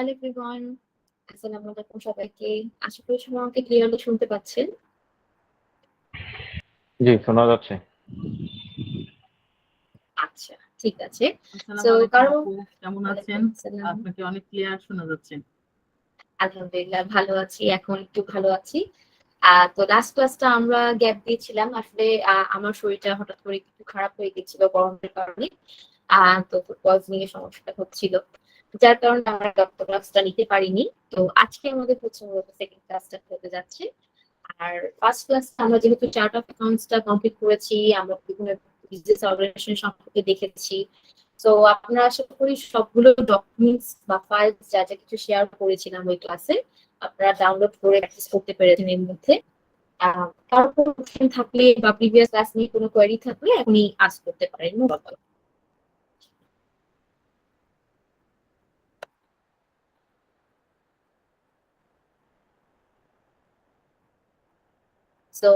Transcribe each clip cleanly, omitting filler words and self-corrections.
Hello everyone, আসসালামু আলাইকুম সবাইকে। আশা করি সবাই আমাকে ক্লিয়ারলি শুনতে পাচ্ছেন। জি, শোনা যাচ্ছে। আচ্ছা, ঠিক আছে। সো আসসালামু আলাইকুম কারো আপু, কেমন আছেন? ওয়ালাইকুম আসসালাম। আপনাকে অনেক ক্লিয়ার শোনা যাচ্ছে। আলহামদুলিল্লাহ ভালো আছি, এখন একটু ভালো আছি। তো লাস্ট ক্লাসটা আমরা গ্যাপ দিয়েছিলাম। আসলে আমার শরীরটা হঠাৎ করে একটু খারাপ হয়ে গেছিল গরমের কারণে। তো ফুড পয়জনিং এর সমস্যাটা হচ্ছিল। যার কারণে আমরা গত ক্লাসটা নিতে পারিনি। তো আজকে আমাদের হচ্ছে মূলত সেকেন্ড ক্লাসটা হতে যাচ্ছে। আর ফার্স্ট ক্লাস আমরা যেহেতু চার্ট অফ অ্যাকাউন্টসটা কমপ্লিট করেছি, আমরা বিভিন্ন বিজনেস অর্গানাইজেশন সম্পর্কে দেখেছি। তো আপনারা আশা করি সবগুলো ডকুমেন্টস বা ফাইলস যা যা কিছু শেয়ার করেছিলাম ওই ক্লাসে আপনারা ডাউনলোড করে প্র্যাকটিস করতে পেরেছেন এর মধ্যে। কারো কোনো কোশ্চেন থাকলে বা প্রিভিয়াস ক্লাস নিয়ে কোনো কোয়েরি থাকলে আপনি আস্ক করতে পারেন, নো প্রবলেম। তো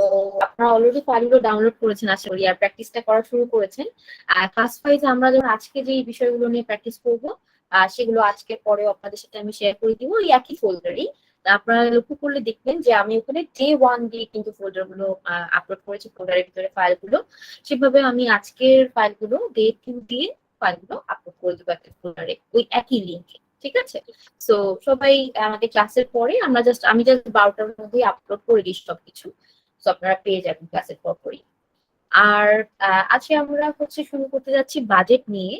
আপনারা অলরেডি ফাইলগুলো ডাউনলোড করেছেন আশা করি, আর প্র্যাকটিসটা করা শুরু করেছেন। আর ক্লাস ওয়াইজ আমরা যখন আজকে যে বিষয়গুলো নিয়ে প্র্যাকটিস করবো সেগুলো আজকে পরে আপনাদের সাথে আমি শেয়ার করে দিব ওই একই ফোল্ডারই। আপনারা লক্ষ্য করলে দেখবেন যে আমি ওখানে ডে 1 দিয়ে কিন্তু ফোল্ডার গুলো আপলোড করেছি, ফোল্ডারের ভিতরে ফাইলগুলো। সেভাবে আমি আজকের ফাইলগুলো ডে 2 দিয়ে ফাইলগুলো আপলোড করে দেবো একটা ফোল্ডারে ওই একই লিঙ্কে। ঠিক আছে? সো সবাই আমাদের ক্লাসের পরে আমি জাস্ট 12টার মধ্যে আপলোড করে দিই সবকিছু। তো আপনারা পেয়ে যাবেন ক্লাসের পরপরই। আর আজকে আমরা হচ্ছে শুরু করতে যাচ্ছি বাজেট নিয়ে।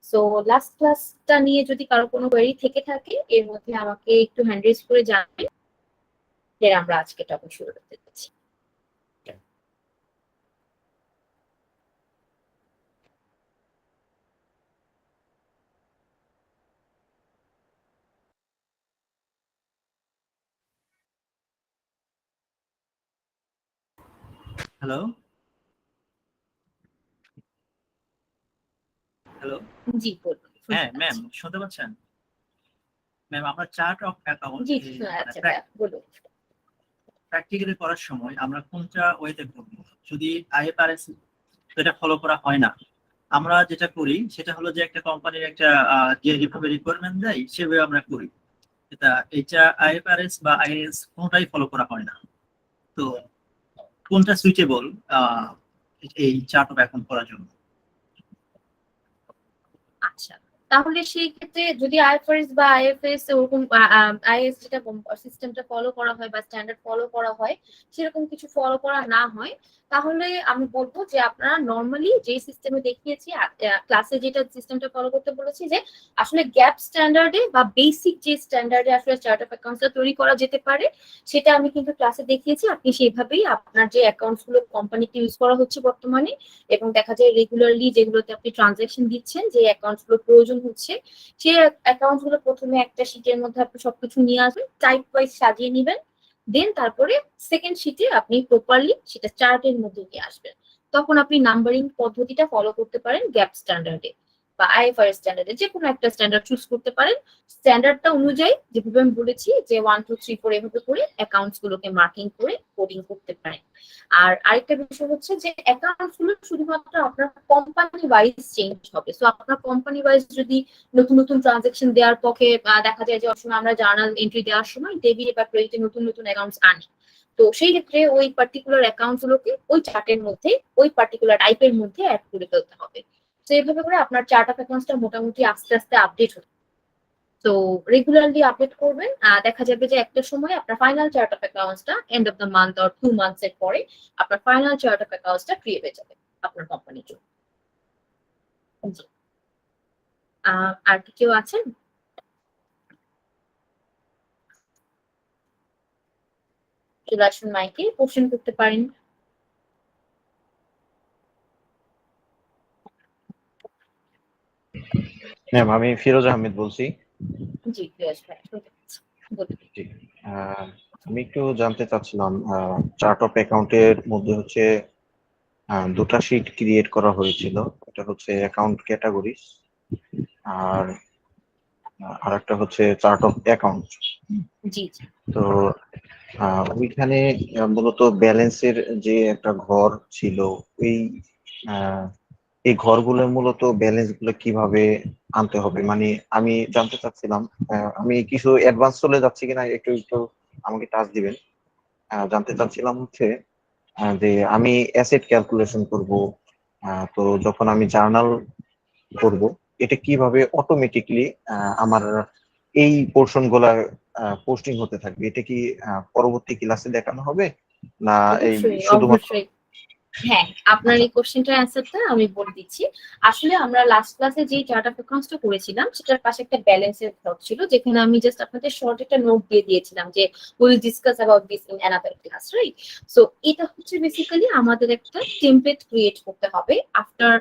সো লাস্ট ক্লাসটা নিয়ে যদি কারো কোনো কোয়েরি থেকে থাকে এর মধ্যে আমাকে একটু হ্যান্ড রেজ করে জানাবেন, যে আমরা আজকে টপিক শুরু করতে যাচ্ছি। হ্যালো হ্যালো জি বলুন। হ্যাঁ ম্যাম, শুনতে পাচ্ছেন? ম্যাম, আমরা চার্ট অফ অ্যাকাউন্ট জি শোনা যাচ্ছে, বলুন। প্র্যাকটিক্যালি করার সময় আমরা কোনটা ওয়েতে করব? যদি আইএফআরএস এটা ফলো করা হয় না, আমরা যেটা করি সেটা হলো যে একটা কোম্পানির একটা যে যেভাবে রিকোয়ারমেন্ট দেয় সেভাবে আমরা করি। এটা আইএফআরএস বা আইএস কোনটাই ফলো করা হয় না। তো কোনটা সুইটেবল এই চার্ট অফ অ্যাকাউন্ট করার জন্য? আচ্ছা, তাহলে সেই ক্ষেত্রে যদি আইএফআরএস বা আইএফএস ওরকম আইএস যেটা সিস্টেমটা ফলো করা হয় বা স্ট্যান্ডার্ড ফলো করা হয় সেরকম কিছু ফলো করা না হয়, তাহলে আমি বলবো যে আপনারা নর্মালি যে সিস্টেমে দেখিয়েছি ক্লাসে যেটা সিস্টেমটা ফলো করতে বলেছি, যে আসলে গ্যাপ স্ট্যান্ডার্ডে বা বেসিক যে স্ট্যান্ডার্ডে আসলে চার্ট অফ অ্যাকাউন্টসটা তৈরি করা যেতে পারে সেটা আমি কিন্তু ক্লাসে দেখিয়েছি। আপনি সেইভাবেই আপনার যে অ্যাকাউন্টস গুলো কোম্পানিতে ইউজ করা হচ্ছে বর্তমানে এবং দেখা যায় রেগুলারলি যেগুলোতে আপনি ট্রানজাকশন দিচ্ছেন, যে অ্যাকাউন্টস গুলো প্রয়োজন হচ্ছে, সেই অ্যাকাউন্টস গুলো প্রথমে একটা শীটের মধ্যে আপনি সবকিছু নিয়ে আসবেন, টাইপ ওয়াইজ সাজিয়ে নিবেন। দেন তারপরে সেকেন্ড শীটে আপনি প্রপারলি সেটা চার্টের মধ্যে নিয়ে আসবেন। তখন আপনি নাম্বারিং পদ্ধতিটা ফলো করতে পারেন গ্যাপ স্ট্যান্ডার্ডে বা আইএফআরএস স্ট্যান্ডার্ডে, যে কোনো একটা স্ট্যান্ডার্ড চুজ করতে পারেন। স্ট্যান্ডার্ডটা অনুযায়ী যেভাবে আমি বলেছি যে 1 2 3 4 এভাবে করে অ্যাকাউন্টস গুলোকে মার্কিং করে কোডিং করতে পারেন। আর আরেকটা বিষয় হচ্ছে যে অ্যাকাউন্টস গুলো শুধুমাত্র আপনার কোম্পানি ওয়াইজ চেঞ্জ হবে। সো আপনার কোম্পানি ওয়াইজ যদি নতুন নতুন ট্রানজাকশন দেওয়ার পক্ষে দেখা যায় যে অনেক সময় আমরা জার্নাল এন্ট্রি দেওয়ার সময় ডেবিট বা ক্রেডিটে নতুন নতুন অ্যাকাউন্টস আনি, তো সেই ক্ষেত্রে ওই পার্টিকুলার অ্যাকাউন্টস গুলোকে ওই চার্টের মধ্যে ওই পার্টিকুলার টাইপের মধ্যে অ্যাড করে ফেলতে হবে। তো এইভাবে করে আপনার চার্ট অফ অ্যাকাউন্টসটা মোটামুটি আস্তে আস্তে আপডেট হবে। তো রেগুলারলি আপডেট করবেন, দেখা যাবে যে একটা সময় আপনার ফাইনাল চার্ট অফ অ্যাকাউন্টসটা end of the month or 2 months এর পরে আপনার ফাইনাল চার্ট অফ অ্যাকাউন্টসটা ক্রিয়েট হয়ে যাবে আপনার কোম্পানির জন্য। জি। আর কি কেউ আছেন? চলে আসুন, মাইকে কোশ্চেন করতে পারেন। ম্যাম, আমি ফিরোজ আহমেদ বলছি। জি ফিরোজ ভাই, বলুন। জি, আমি একটু জানতে চাচ্ছিলাম, চার্ট অফ অ্যাকাউন্টের মধ্যে হচ্ছে দুটা শীট ক্রিয়েট করা হয়েছিল। এটা হচ্ছে অ্যাকাউন্ট ক্যাটাগরিজ আর আরেকটা হচ্ছে চার্ট অফ অ্যাকাউন্ট। জি জি। তো ওইখানে মূলত ব্যালেন্সের যে একটা ঘর ছিল, ওই এই ঘরগুলোর মূলত ব্যালেন্স গুলো কিভাবে আনতে হবে, মানে আমি জানতে চাচ্ছিলাম, আমি কিছু অ্যাডভান্স চলে যাচ্ছি কিনা একটু একটু আমাকে টাচ দিবেন। জানতে চাচ্ছিলাম হচ্ছে যে আমি অ্যাসেট ক্যালকুলেশন করব, তো যখন আমি জার্নাল করব, এটা কিভাবে অটোমেটিকলি আমার এই পোর্শন গুলা পোস্টিং হতে থাকবে, এটা কি পরবর্তী ক্লাসে দেখানো হবে না এই অবশ্যই শুধুমাত্র? অবশ্যই। হ্যাঁ, আপনার আচ্ছা এই কোশ্চেনটার অ্যান্সারটা আমি বলে দিচ্ছি। আসলে আমরা লাস্ট ক্লাসে যে চার্ট অফ অ্যাকাউন্টসটা করেছিলাম সেটার পাশে একটা ব্যালেন্সের ঘর ছিল, যেখানে আমি জাস্ট আপনাদের শর্ট একটা নোট দিয়ে দিয়েছিলাম যে will discuss about this in another class, right? So এটা হচ্ছে বেসিক্যালি আমাদের একটা টেমপ্লেট ক্রিয়েট করতে হবে আফটার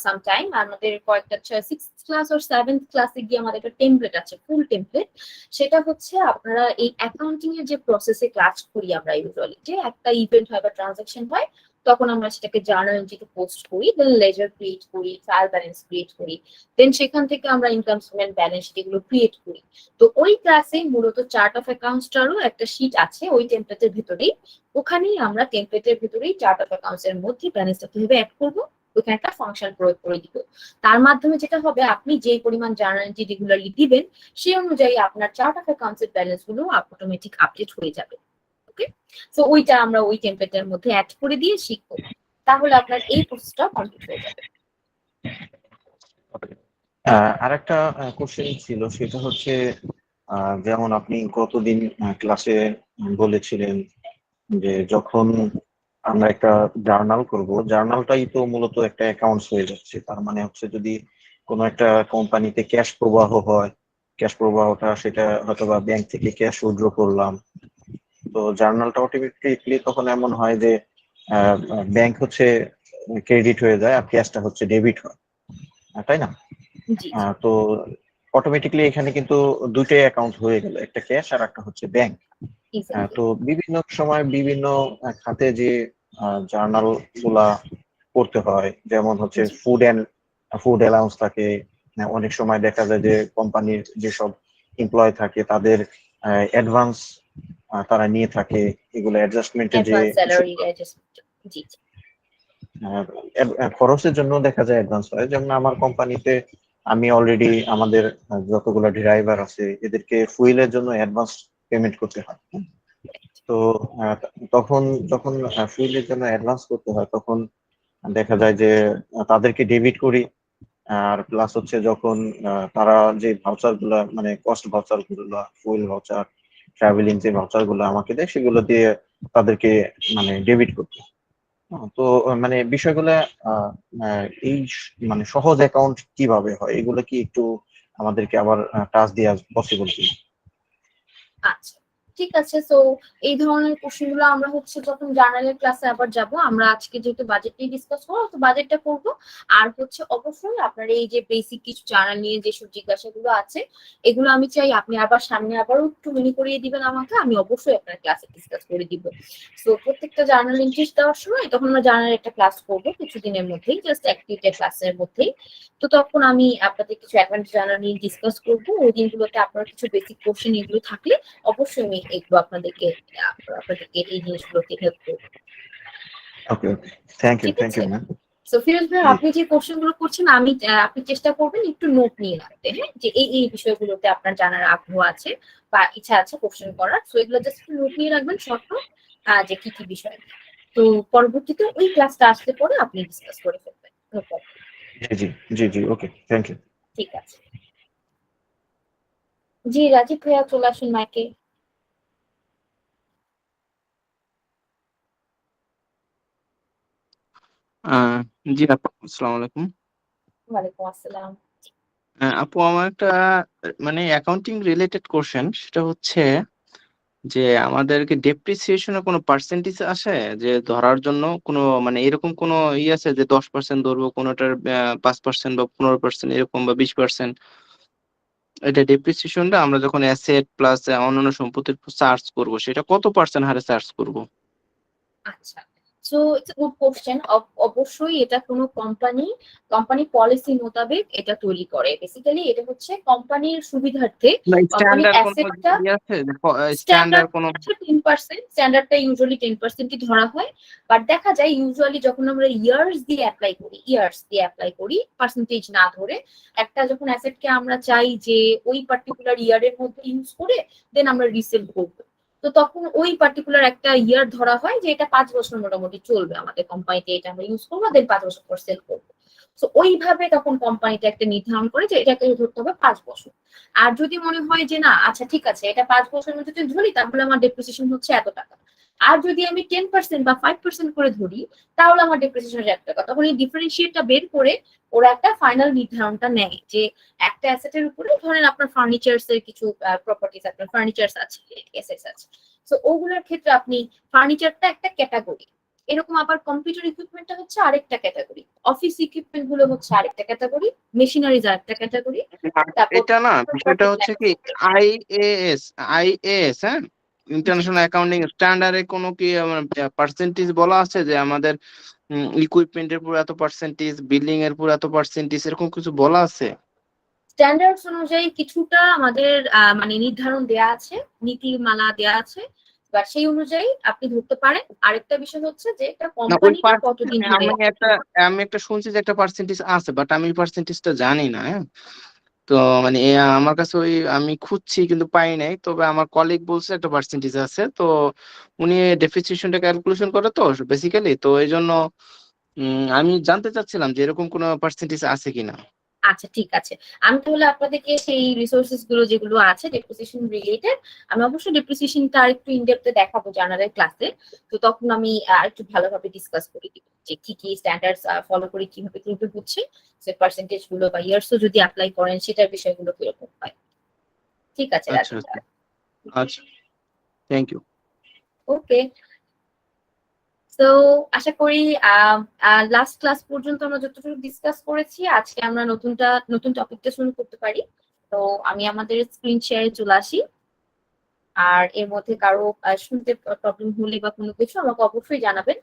সাম টাইম। আমাদের কয়েকটা 6th ক্লাস আর 7th ক্লাসে গিয়ে আমাদের একটা টেমপ্লেট আছে, ফুল টেমপ্লেট। সেটা হচ্ছে আপনারা এই অ্যাকাউন্টিং এর যে প্রসেসে কাজ করি আমরা ইউজুয়ালি, যে একটা ইভেন্ট হয় বা ট্রানজাকশন হয়, তখন আমরা সেটাকে জার্নাল এন্ট্রিতে পোস্ট করি, দেন লেজার ক্রিয়েট করি, ট্রায়াল ব্যালেন্স ক্রিয়েট করি, দেন সেখান থেকে আমরা ইনকাম স্টেটমেন্ট, ব্যালেন্স শিট এগুলো ক্রিয়েট করি। তো ওই ক্লাসে মূলত চার্ট অফ অ্যাকাউন্টসটারও একটা শিট আছে ওই টেমপ্লেটের ভিতরেই। ওখানেই আমরা টেমপ্লেটের ভিতরেই চার্ট অফ অ্যাকাউন্টস এর মধ্যে ব্যালেন্সটা কিভাবে অ্যাড করবো ওখানে একটা ফাংশন প্রয়োগ করে দিব। তার মাধ্যমে যেটা হবে, আপনি যে পরিমাণ জার্নাল এন্ট্রি রেগুলারলি দিবেন সেই অনুযায়ী আপনার চার্ট অফ অ্যাকাউন্টস এর ব্যালেন্স গুলো অটোমেটিক আপডেট হয়ে যাবে। ওকে, সো ওইটা আমরা ওই টেমপ্লেটের মধ্যে অ্যাড করে দিয়ে শিখবো, তাহলে আপনার এই প্রসেসটা কমপ্লিট হয়ে যাবে। আরেকটা কোশ্চেন ছিল, সেটা হচ্ছে যেমন আপনি গতদিন ক্লাসে বলেছিলেন যে যখন আমরা একটা জার্নাল করব, জার্নালটাই তো মূলত একটা অ্যাকাউন্টস হয়ে যাচ্ছে। তার মানে হচ্ছে যদি কোনো একটা কোম্পানিতে ক্যাশ প্রবাহ হয়, ক্যাশ প্রবাহটা সেটা হয়তো বা ব্যাংক থেকে ক্যাশ উইথড্র করলাম, তো জার্নালটা অটোমেটিকলি তখন এমন হয় যে ব্যাংক হচ্ছে ক্রেডিট হয়ে যায় আর ক্যাশটা হচ্ছে ডেবিট হয়, তাই না? জি তো অটোমেটিকলি এখানে কিন্তু দুইটাই অ্যাকাউন্ট হয়ে গেল, একটা ক্যাশ আর একটা হচ্ছে ব্যাংক। এক্স্যাক্টলি। তো বিভিন্ন সময় বিভিন্ন খাতে যে জার্নাল গুলা করতে হয়, যেমন হচ্ছে জি ফুড অ্যালাউন্স থাকে, অনেক সময় দেখা যায় যে কোম্পানির যেসব এমপ্লয় থাকে তাদের অ্যাডভান্স তারা নিয়ে থাকে, এগুলো অ্যাডজাস্টমেন্টের যে অ্যাডভান্স স্যালারি অ্যাডজাস্টমেন্ট। জি জি খরচের জন্য দেখা যায় অ্যাডভান্স হয়। যেমন আমার কোম্পানিতে আমি অলরেডি আমাদের যতগুলো ড্রাইভার আছে এদেরকে ফুয়েলের জন্য অ্যাডভান্স পেমেন্ট করতে হয়। তো আহ, তখন যখন ফুয়েলের জন্য অ্যাডভান্স করতে হয় তখন দেখা যায় যে তাদেরকে ডেবিট করি। আর প্লাস হচ্ছে যখন তারা যে ভাউচার গুলা, মানে কস্ট ভাউচার গুলো, ফুয়েল ভাউচার, ট্রাভেলিং যে ভাউচার গুলো আমাকে দেয়, সেগুলো দিয়ে তাদেরকে মানে ডেবিট করতে হয়। তো মানে বিষয়গুলো আহ, আহ, মানে সহজ অ্যাকাউন্ট কিভাবে হয় এগুলো কি একটু আমাদেরকে আবার টাচ দেওয়া পসিবল কি? আচ্ছা, ঠিক আছে। সো এই ধরনের কোশ্চেনগুলো আমরা হচ্ছে যখন জার্নালের ক্লাসে আবার যাব, আমরা আজকে যেহেতু বাজেট নিয়ে ডিসকাস করবো তো বাজেটটা করব। আর হচ্ছে অবশ্যই আপনার এই যে বেসিক কিছু জার্নাল নিয়ে যেসব জিজ্ঞাসাগুলো আছে এগুলো আমি চাই আপনি আবার সামনে আবারও একটু মনে করিয়ে দিবেন আমাকে, আমি অবশ্যই আপনার ক্লাসে ডিসকাস করে দিব। সো প্রত্যেকটা জার্নাল ইন্টারেস্ট দেওয়ার সময় তখন আমরা জার্নাল একটা ক্লাস করবো কিছুদিনের মধ্যেই, জাস্ট অ্যাক্টিভিটি ক্লাসের মধ্যেই। তো তখন আমি আপনাদের কিছু অ্যাডভান্স জার্নাল নিয়ে ডিসকাস করবো। ওই দিনগুলোতে আপনার কিছু বেসিক কোশ্চেন এগুলো থাকলে অবশ্যই আমি এগুলো আপনাদেরকে এই জিনিসগুলোতে হেল্প করবো। ওকে ওকে, থ্যাংক ইউ ঠিক থ্যাংক আছে। You ma'am. সো ফিরোজ ভাই, জি আপনি যে কোশ্চেন গুলো করছেন আপনি চেষ্টা করবেন একটু নোট নিয়ে রাখতে, হ্যাঁ, যে এই বিষয়গুলোতে আপনার জানার আগ্রহ আছে বা ইচ্ছা আছে কোশ্চেন করার। সো এগুলো জাস্ট একটু নোট নিয়ে রাখবেন শর্ট নোট, যে কি কি বিষয়। তো পরবর্তীতে ওই ক্লাসটা আসলে পরে আপনি ডিসকাস করে ফেলবেন। No problem. জি জি জি জি, ওকে, থ্যাংক ইউ। ঠিক আছে। জি রাজীব ভাইয়া চলে আসুন মাইকে। আহ জি আপু, আসসালামু আলাইকুম। ওয়ালাইকুম আসসালাম। আপু, আমার একটা মানে অ্যাকাউন্টিং রিলেটেড কোশ্চেন, সেটা হচ্ছে যে আমাদেরকে ডেপ্রিসিয়েশনের কোনো পার্সেন্টেজ আসে যে ধরার জন্য কোনো, মানে এরকম কোনো আছে যে 10% ধরবো, কোনোটার 5% বা 15% এরকম, বা 20%? এটা ডেপ্রিসিয়েশনটা আমরা যখন অ্যাসেট প্লাস অন্যান্য সম্পত্তির চার্জ করব, সেটা কত পার্সেন্ট হারে চার্জ করব? আচ্ছা, সো ইটস গুড কোশ্চেন। অবশ্যই এটা কোনো কোম্পানি পলিসি মোতাবেক এটা তৈরি করে। বেসিক্যালি এটা হচ্ছে কোম্পানির সুবিধার্থে কোম্পানির স্ট্যান্ডার্ড কোনো অ্যাসেটটা ইয়ে আছে স্ট্যান্ডার্ড স্ট্যান্ডার্ড কোনো 10%, স্ট্যান্ডার্ডটা ইউজুয়ালি 10% ধরা হয়। বাট দেখা যায় ইউজুয়ালি যখন আমরা ইয়ার্স দিয়ে অ্যাপ্লাই করি পার্সেন্টেজ না ধরে, একটা যখন অ্যাসেটকে আমরা চাই যে ওই পার্টিকুলার ইয়ারের মধ্যে ইউজ করে দেন আমরা রিসেল করবো, তো তখন ওই পার্টিকুলার একটা ইয়ার ধরা হয় যে এটা 5 বছর মোটামুটি চলবে আমাদের কোম্পানিতে, এটা আমরা ইউজ করবো দেন 5 বছর পর সেল করবো। তো ওইভাবে তখন কোম্পানিটা একটা নির্ধারণ করে যে এটাকে ধরতে হবে 5 বছর। আর যদি মনে হয় যে না আচ্ছা ঠিক আছে এটা 5 বছরের মধ্যে যদি ধরি তাহলে আমার ডেপ্রিসিয়েশন হচ্ছে এত টাকা, আর যদি আমি 10% বা 5% করে ধরি তাহলে আমার ডেপ্রিসিয়েশন হচ্ছে 1 টাকা, তখন এই ডিফারেন্সিয়েটটা বের করে ওরা একটা ফাইনাল নির্ধারণটা নেয় যে একটা অ্যাসেটের উপরে ধরেন আপনার ফার্নিচার্স এর কিছু প্রপার্টিজ, আপনার ফার্নিচার্স আছে, অ্যাসেটস আছে, তো ওগুলোর ক্ষেত্রে আপনি ফার্নিচারটা একটা ক্যাটাগরি, এরকম আবার কম্পিউটার ইকুইপমেন্টটা হচ্ছে আরেকটা ক্যাটাগরি, অফিস ইকুইপমেন্ট গুলো হচ্ছে আরেকটা ক্যাটাগরি, মেশিনারিজ আরেকটা ক্যাটাগরি, তারপর এটা না বিষয়টা হচ্ছে কি আইএএস হ্যাঁ, ইন্টারন্যাশনাল অ্যাকাউন্টিং স্ট্যান্ডার্ডে কোনো কি পার্সেন্টেজ বলা আছে যে আমাদের ইকুইপমেন্টের পুরো এত পার্সেন্টেজ, বিল্ডিং এর পুরো এত পার্সেন্টেজ, এরকম কিছু বলা আছে? স্ট্যান্ডার্ডস অনুযায়ী কিছুটা আমাদের মানে নির্ধারণ দেয়া আছে, নীতিমালা দেয়া আছে, বাট সেই অনুযায়ী আপনি ধরতে পারেন। আরেকটা বিষয় হচ্ছে যে একটা না ওই কোম্পানিটা কতদিন ধরে আমি একটা শুনছি যে একটা পার্সেন্টেজ আছে, বাট আমি পার্সেন্টেজটা জানি না হ্যাঁ। তো মানে আমার কাছে ওই আমি খুঁজছি কিন্তু পাই নাই, তবে আমার কলিগ বলছে একটা পার্সেন্টেজ আছে, তো উনি ডেপ্রিসিয়েশনটা ক্যালকুলেশন করে তো বেসিক্যালি, তো এই জন্য আমি জানতে চাচ্ছিলাম যে এরকম কোনো পার্সেন্টেজ আছে কিনা। আচ্ছা ঠিক আছে, আমি তাহলে আপনাদেরকে সেই রিসোর্সেস গুলো যেগুলো আছে ডেপ্রিসিয়েশন রিলেটেড, আমি অবশ্যই ডেপ্রিসিয়েশনটা আরেকটু ইনডেপথে দেখাবো জার্নালের ক্লাসে, তো তখন আমি আরেকটু ভালোভাবে ডিসকাস করে দিব যে কি কি স্ট্যান্ডার্ডস ফলো করে কিভাবে কিভাবে হচ্ছে, সে পার্সেন্টেজ গুলো বা ইয়ার্সও যদি অ্যাপ্লাই করেন সেটার বিষয়গুলো কিরকম হয়। ঠিক আছে আচ্ছা রাজীব। আচ্ছা আচ্ছা, থ্যাংক ইউ। ওকে, তো আশা করি লাস্ট ক্লাস পর্যন্ত আমরা যতটুকু ডিসকাস করেছি আজকে আমরা নতুন টপিকটা শুরু করতে পারি। তো আমি আমাদের স্ক্রিন শেয়ারে চলে আসি, আর এর মধ্যে কারো শুনতে প্রবলেম হলে বা কোনো কিছু আমাকে অবশ্যই জানাবেন,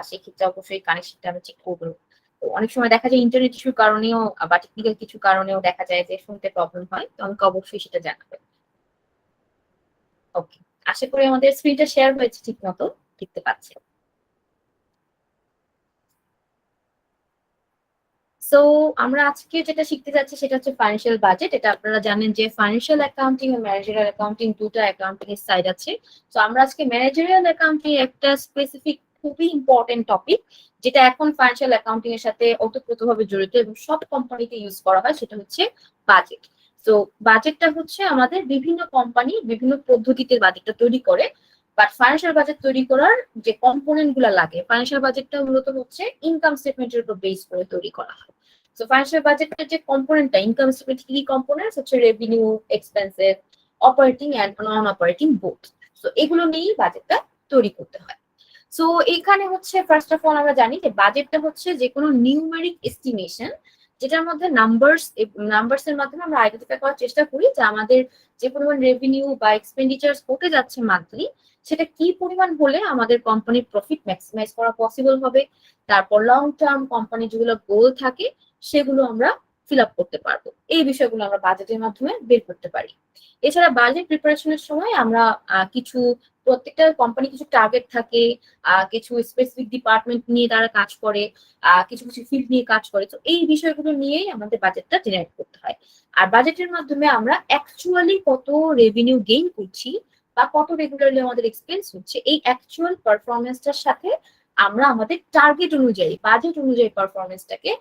সেক্ষেত্রে অবশ্যই কানেকশনটা আমি চেক করবো। তো অনেক সময় দেখা যায় ইন্টারনেট ইস্যুর কারণেও বা টেকনিক্যাল কিছু কারণেও দেখা যায় যে শুনতে প্রবলেম হয়, তো আমাকে অবশ্যই সেটা জানাবেন। ওকে, আশা করি আমাদের স্ক্রিনটা শেয়ার হয়েছে ঠিক মতো দেখতে পাচ্ছেন। সো আমরা আজকে যেটা শিখতে যাচ্ছি সেটা হচ্ছে ফাইন্যান্সিয়াল বাজেট। এটা আপনারা জানেন যে ফাইন্যান্সিয়াল অ্যাকাউন্টিং ও ম্যানেজারিয়াল অ্যাকাউন্টিং দুটো অ্যাকাউন্টিং এর সাইড আছে। তো আমরা আজকে ম্যানেজারিয়াল অ্যাকাউন্টিং একটা স্পেসিফিক খুবই ইম্পর্টেন্ট টপিক যেটা এখন ফাইন্যান্সিয়াল অ্যাকাউন্টিং এর সাথে ওতপ্রোতভাবে জড়িত এবং সব কোম্পানিতে ইউজ করা হয়, সেটা হচ্ছে বাজেট। তো বাজেটটা হচ্ছে আমাদের বিভিন্ন কোম্পানি বিভিন্ন পদ্ধতিতে বাজেটটা তৈরি করে, বাট ফাইন্যান্সিয়াল বাজেট তৈরি করার যে কম্পোনেন্ট গুলা লাগে, ফাইন্যান্সিয়াল বাজেটটা মূলত হচ্ছে ইনকাম স্টেটমেন্টের উপর বেস করে তৈরি করা হয়। সো ফাইন্যান্সিয়াল বাজেটের যে কম্পোনেন্টটা, ইনকাম স্টেটমেন্ট কি কম্পোনেন্টস হচ্ছে revenue, expenses, operating and non operating both. So এগুলো নিয়েই বাজেটটা তৈরি করতে হয়। সো এখানে হচ্ছে ফার্স্ট অফ অল আমরা জানি যে বাজেটটা হচ্ছে যে কোনো নিউমেরিক এস্টিমেশন, যেটার মধ্যে নাম্বারস এর মাধ্যমে আমরা আইডেন্টিফাই করার চেষ্টা করি যে আমাদের যে পরিমাণ রেভিনিউ বা এক্সপেন্ডিচার হতে যাচ্ছে মান্থলি, সেটা কি পরিমাণ হলে আমাদের কোম্পানির প্রফিট ম্যাক্সিমাইজ করা পসিবল হবে, তারপর লং টার্ম কোম্পানি যেগুলো গোল থাকে সেগুলো আমরা ফিল আপ করতে পারবো। এই বিষয়গুলো আমরা বাজেটের মাধ্যমে বের করতে পারি। এছাড়া বাজেট প্রিপারেশনের সময় আমরা প্রত্যেকটা কোম্পানি কিছু টার্গেট থাকে, কিছু স্পেসিফিক ডিপার্টমেন্ট নিয়ে তারা কাজ করে, কিছু কিছু ফিল্ড নিয়ে কাজ করে, তো এই বিষয়গুলো নিয়েই আমাদের বাজেটটা জেনারেট করতে হয়। আর বাজেটের মাধ্যমে আমরা অ্যাকচুয়ালি কত রেভিনিউ গেইন করছি বা কত রেগুলারলি আমাদের এক্সপেন্স হচ্ছে, এই অ্যাকচুয়াল পারফরমেন্সটার সাথে আমরা আমাদের টার্গেট অনুযায়ী বাজেট অনুযায়ী পারফরমেন্সটাকে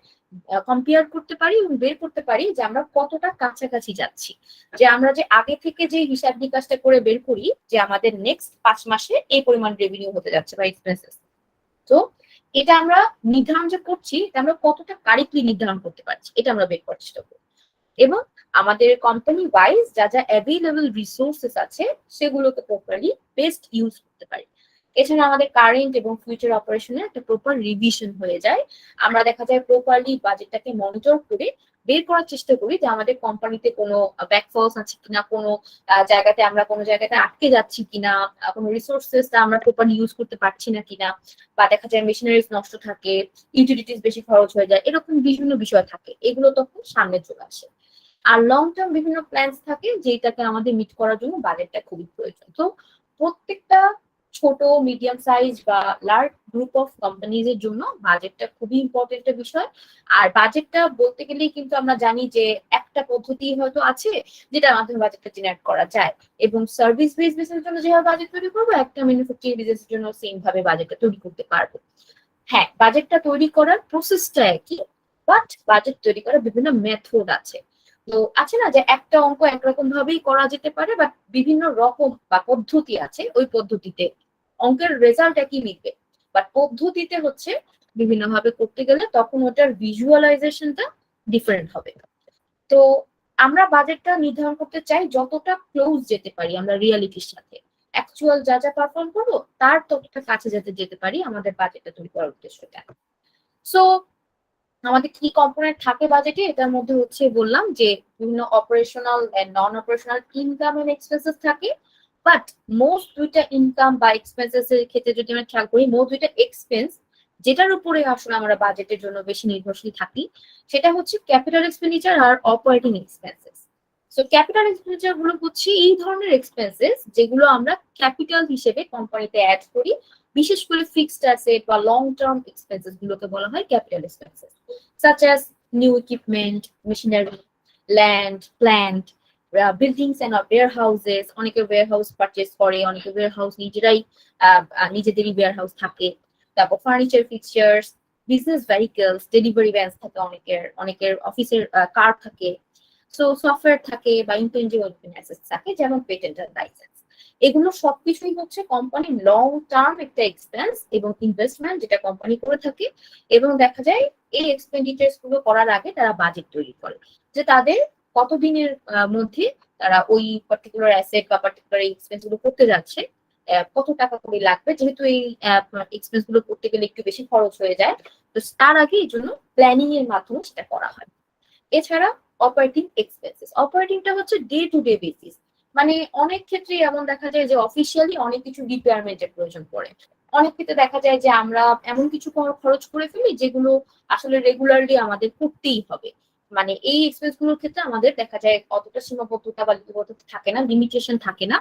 কম্পেয়ার করতে পারি এবং বের করতে পারি যে আমরা কতটা কাছাকাছি যাচ্ছি, যে আমরা যে আগে থেকে যে হিসাব নিকাশটা করে বের করি যে আমাদের নেক্সট 5 মাসে এই পরিমাণ রেভিনিউ হতে যাচ্ছে বা এক্সপেন্সেস, তো এটা আমরা নির্ধারণ যে করছি আমরা কতটা কারেক্টলি নির্ধারণ করতে পারছি এটা আমরা বের করার চেষ্টা করি, এবং আমাদের কোম্পানি ওয়াইজ যা যা অ্যাভেলেবল রিসোর্সেস আছে সেগুলোকে প্রপারলি বেস্ট ইউজ করতে পারি। এছাড়া আমাদের কারেন্ট এবং ফিউচার অপারেশনের একটা প্রপার রিভিশন হয়ে যায়। আমরা দেখা যায় প্রপারলি বাজেটটাকে মনিটর করে বের করার চেষ্টা করি যে আমাদের কোম্পানিতে কোনো ব্যাকফলস আছে কিনা, কোনো জায়গাতে আমরা কোনো জায়গাতে আটকে যাচ্ছি কিনা, কোনো রিসোর্সেস আমরা প্রপারলি ইউজ করতে পারছি না কিনা, বা দেখা যায় মেশিনারিজ নষ্ট থাকে, ইউটিলিটিস বেশি খরচ হয়ে যায়, এরকম বিভিন্ন বিষয় থাকে, এগুলো তখন সামনে চলে আসে। আর লং টার্ম বিভিন্ন প্ল্যানস থাকে যেটাকে আমাদের মিট করার জন্য বাজেটটা খুবই প্রয়োজন। তো প্রত্যেকটা ছোট, মিডিয়াম সাইজ বা লার্জ গ্রুপ অফ কোম্পানিজ এর জন্য বাজেটটা খুবই ইম্পর্টেন্ট একটা বিষয়। আর বাজেটটা বলতে গেলেই কিন্তু আমরা জানি যে একটা পদ্ধতি হয়তো আছে যেটার মাধ্যমে বাজেটটা জেনারেট করা যায়, এবং সার্ভিস বেস বিজনেসের জন্য যেভাবে বাজেট তৈরি করবো, একটা ম্যানুফ্যাকচারিং বিজনেসের জন্য সেম ভাবে বাজেটটা তৈরি করতে পারবো। হ্যাঁ, বাজেটটা তৈরি করার প্রসেসটা একই, বাট বাজেট তৈরি করার বিভিন্ন মেথড আছে। তো আছে না যে একটা অঙ্ক একরকম ভাবেই করা যেতে পারে, বাট বিভিন্ন রকম বা পদ্ধতি আছে, ওই পদ্ধতিতে অঙ্কের রেজাল্ট একই মিলবে, বাট পদ্ধতিতে হচ্ছে বিভিন্ন ভাবে করতে গেলে তখন ওটার ভিজুয়ালাইজেশনটা ডিফারেন্ট হবে। তো আমরা বাজেটটা নির্ধারণ করতে চাই যতটা ক্লোজ যেতে পারি আমরা রিয়ালিটির সাথে, অ্যাকচুয়াল যা যা পারফর্ম করবো তার ততটা কাছে যেতে পারি আমাদের বাজেটটা তৈরি করার উদ্দেশ্যটা। সো আমাদের কি কম্পোনেন্ট থাকে বাজেটে, এটার মধ্যে হচ্ছে বললাম যে বিভিন্ন operational and non operational income and expenses থাকে। বাট মোস্ট দুইটা ইনকাম বা এক্সপেন্সেস এর ক্ষেত্রে যদি আমরা খেয়াল করি, মোস্ট দুইটা এক্সপেন্স যেটার উপরে আসলে আমরা বাজেটের জন্য বেশি নির্ভরশীল থাকি, সেটা হচ্ছে ক্যাপিটাল এক্সপেন্ডিচার আর operating expenses. So capital expenditure গুলো হচ্ছে এই ধরনের এক্সপেন্সেস যেগুলো আমরা ক্যাপিটাল হিসেবে কোম্পানিতে অ্যাড করি, বিশেষ করে ফিক্সড অ্যাসেট বা লং টার্ম এক্সপেন্সেস গুলোকে বলা হয় capital expenses, such as new equipment, machinery, land, plant, buildings and warehouses. অনেকে warehouse purchase করে, অনেকে warehouse নিজেদেরই warehouse থাকে। তারপর furniture ফিক্সচার্স, business vehicles, delivery vans থাকে, অনেকের অফিসের কার থাকে, সো সফটওয়্যার থাকে বা ইনটেনজিবল অ্যাসেটস থাকে যেমন পেটেন্ট এন্ড লাইসেন্স। এগুলো সবকিছুই হচ্ছে কোম্পানির লং টার্ম একটা এক্সপেন্স এবং ইনভেস্টমেন্ট যেটা কোম্পানি করে থাকে, এবং দেখা যায় এই এক্সপেন্ডিচার্স গুলো করার আগে তারা বাজেট তৈরি করে যে তাদের কতদিনের মধ্যে তারা ওই পার্টিকুলার অ্যাসেট বা পার্টিকুলার এক্সপেন্স গুলো করতে যাচ্ছে, কত টাকা করে লাগবে, যেহেতু এই এক্সপেন্স গুলো করতে গেলে একটু বেশি খরচ হয়ে যায়, তো তার আগে এই জন্য প্ল্যানিং এর মাধ্যমে সেটা করা হয়। এছাড়া অপারেটিং এক্সপেন্সেস, অপারেটিংটা হচ্ছে ডে টু ডে বেসিস, মানে অনেক ক্ষেত্রে এমন দেখা যায় যে অফিসিয়ালি অনেক কিছু রিকোয়ারমেন্টের প্রয়োজন পড়ে, অনেক ক্ষেত্রে দেখা যায় যে আমরা এমন কিছু খরচ করে ফেলি যেগুলো আসলে রেগুলারলি আমাদের করতেই হবে। মানে এই এক্সপেন্স গুলোর ক্ষেত্রে আমাদের দেখা যায় অতটা সীমাবদ্ধতা বা লিমিটেশন থাকে না, লিমিটেশন থাকে না।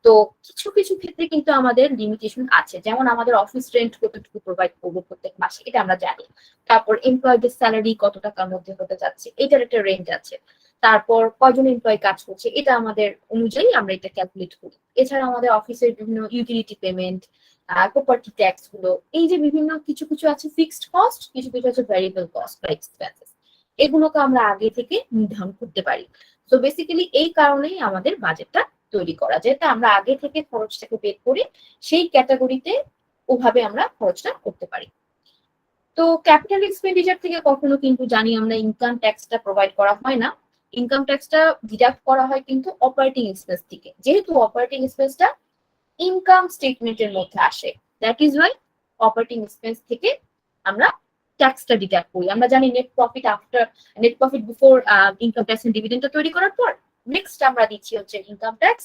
তো কিছু কিছু ক্ষেত্রে কিন্তু আমাদের লিমিটেশন আছে, যেমন আমাদের অফিস রেন্ট কতটুকু প্রোভাইড করবো প্রত্যেক মাসে, এটা আমরা জানি। তারপর এমপ্লয়ীদের স্যালারি কত টাকার মধ্যে হতে যাচ্ছে, এটার একটা রেঞ্জ আছে। তারপর কয়জন এমপ্লয়ি কাজ করছে, এটা আমাদের অনুযায়ী আমরা এটা ক্যালকুলেট করি। এছাড়া আমাদের অফিসের বিভিন্ন ইউটিলিটি পেমেন্ট, প্রপার্টি ট্যাক্স গুলো, এই যে বিভিন্ন কিছু কিছু আছে ফিক্সড কস্ট, কিছু কিছু আছে ভ্যারিয়েবল কস্ট বা এক্সপেন্সেস, এগুলোকে আমরা আগে থেকে নির্ধারণ করতে পারি। তো বেসিক্যালি এই কারণেই আমাদের বাজেটটা তৈরি করা, যেটা আমরা আগে থেকে খরচটাকে বের করে সেই ক্যাটাগরিতে ওভাবে আমরা খরচটা করতে পারি। তো ক্যাপিটাল এক্সপেন্ডিচার থেকে কখনো কিন্তু জানি আমরা ইনকাম ট্যাক্সটা প্রোভাইড করা হয় না, ইনকাম ট্যাক্সটা ডিডাক্ট করা হয় কিন্তু অপারেটিং এক্সপেন্স থেকে, যেহেতু অপারেটিং এক্সপেন্সটা ইনকাম স্টেটমেন্টের মধ্যে আসে, that is why operating expense থেকে আমরা ট্যাক্সটা ডিডাক্ট করি। আমরা জানি net profit before income tax and ডিভিডেন্ডটা তৈরি করার পর নেক্সট আমরা দিচ্ছি হচ্ছে ইনকাম ট্যাক্স,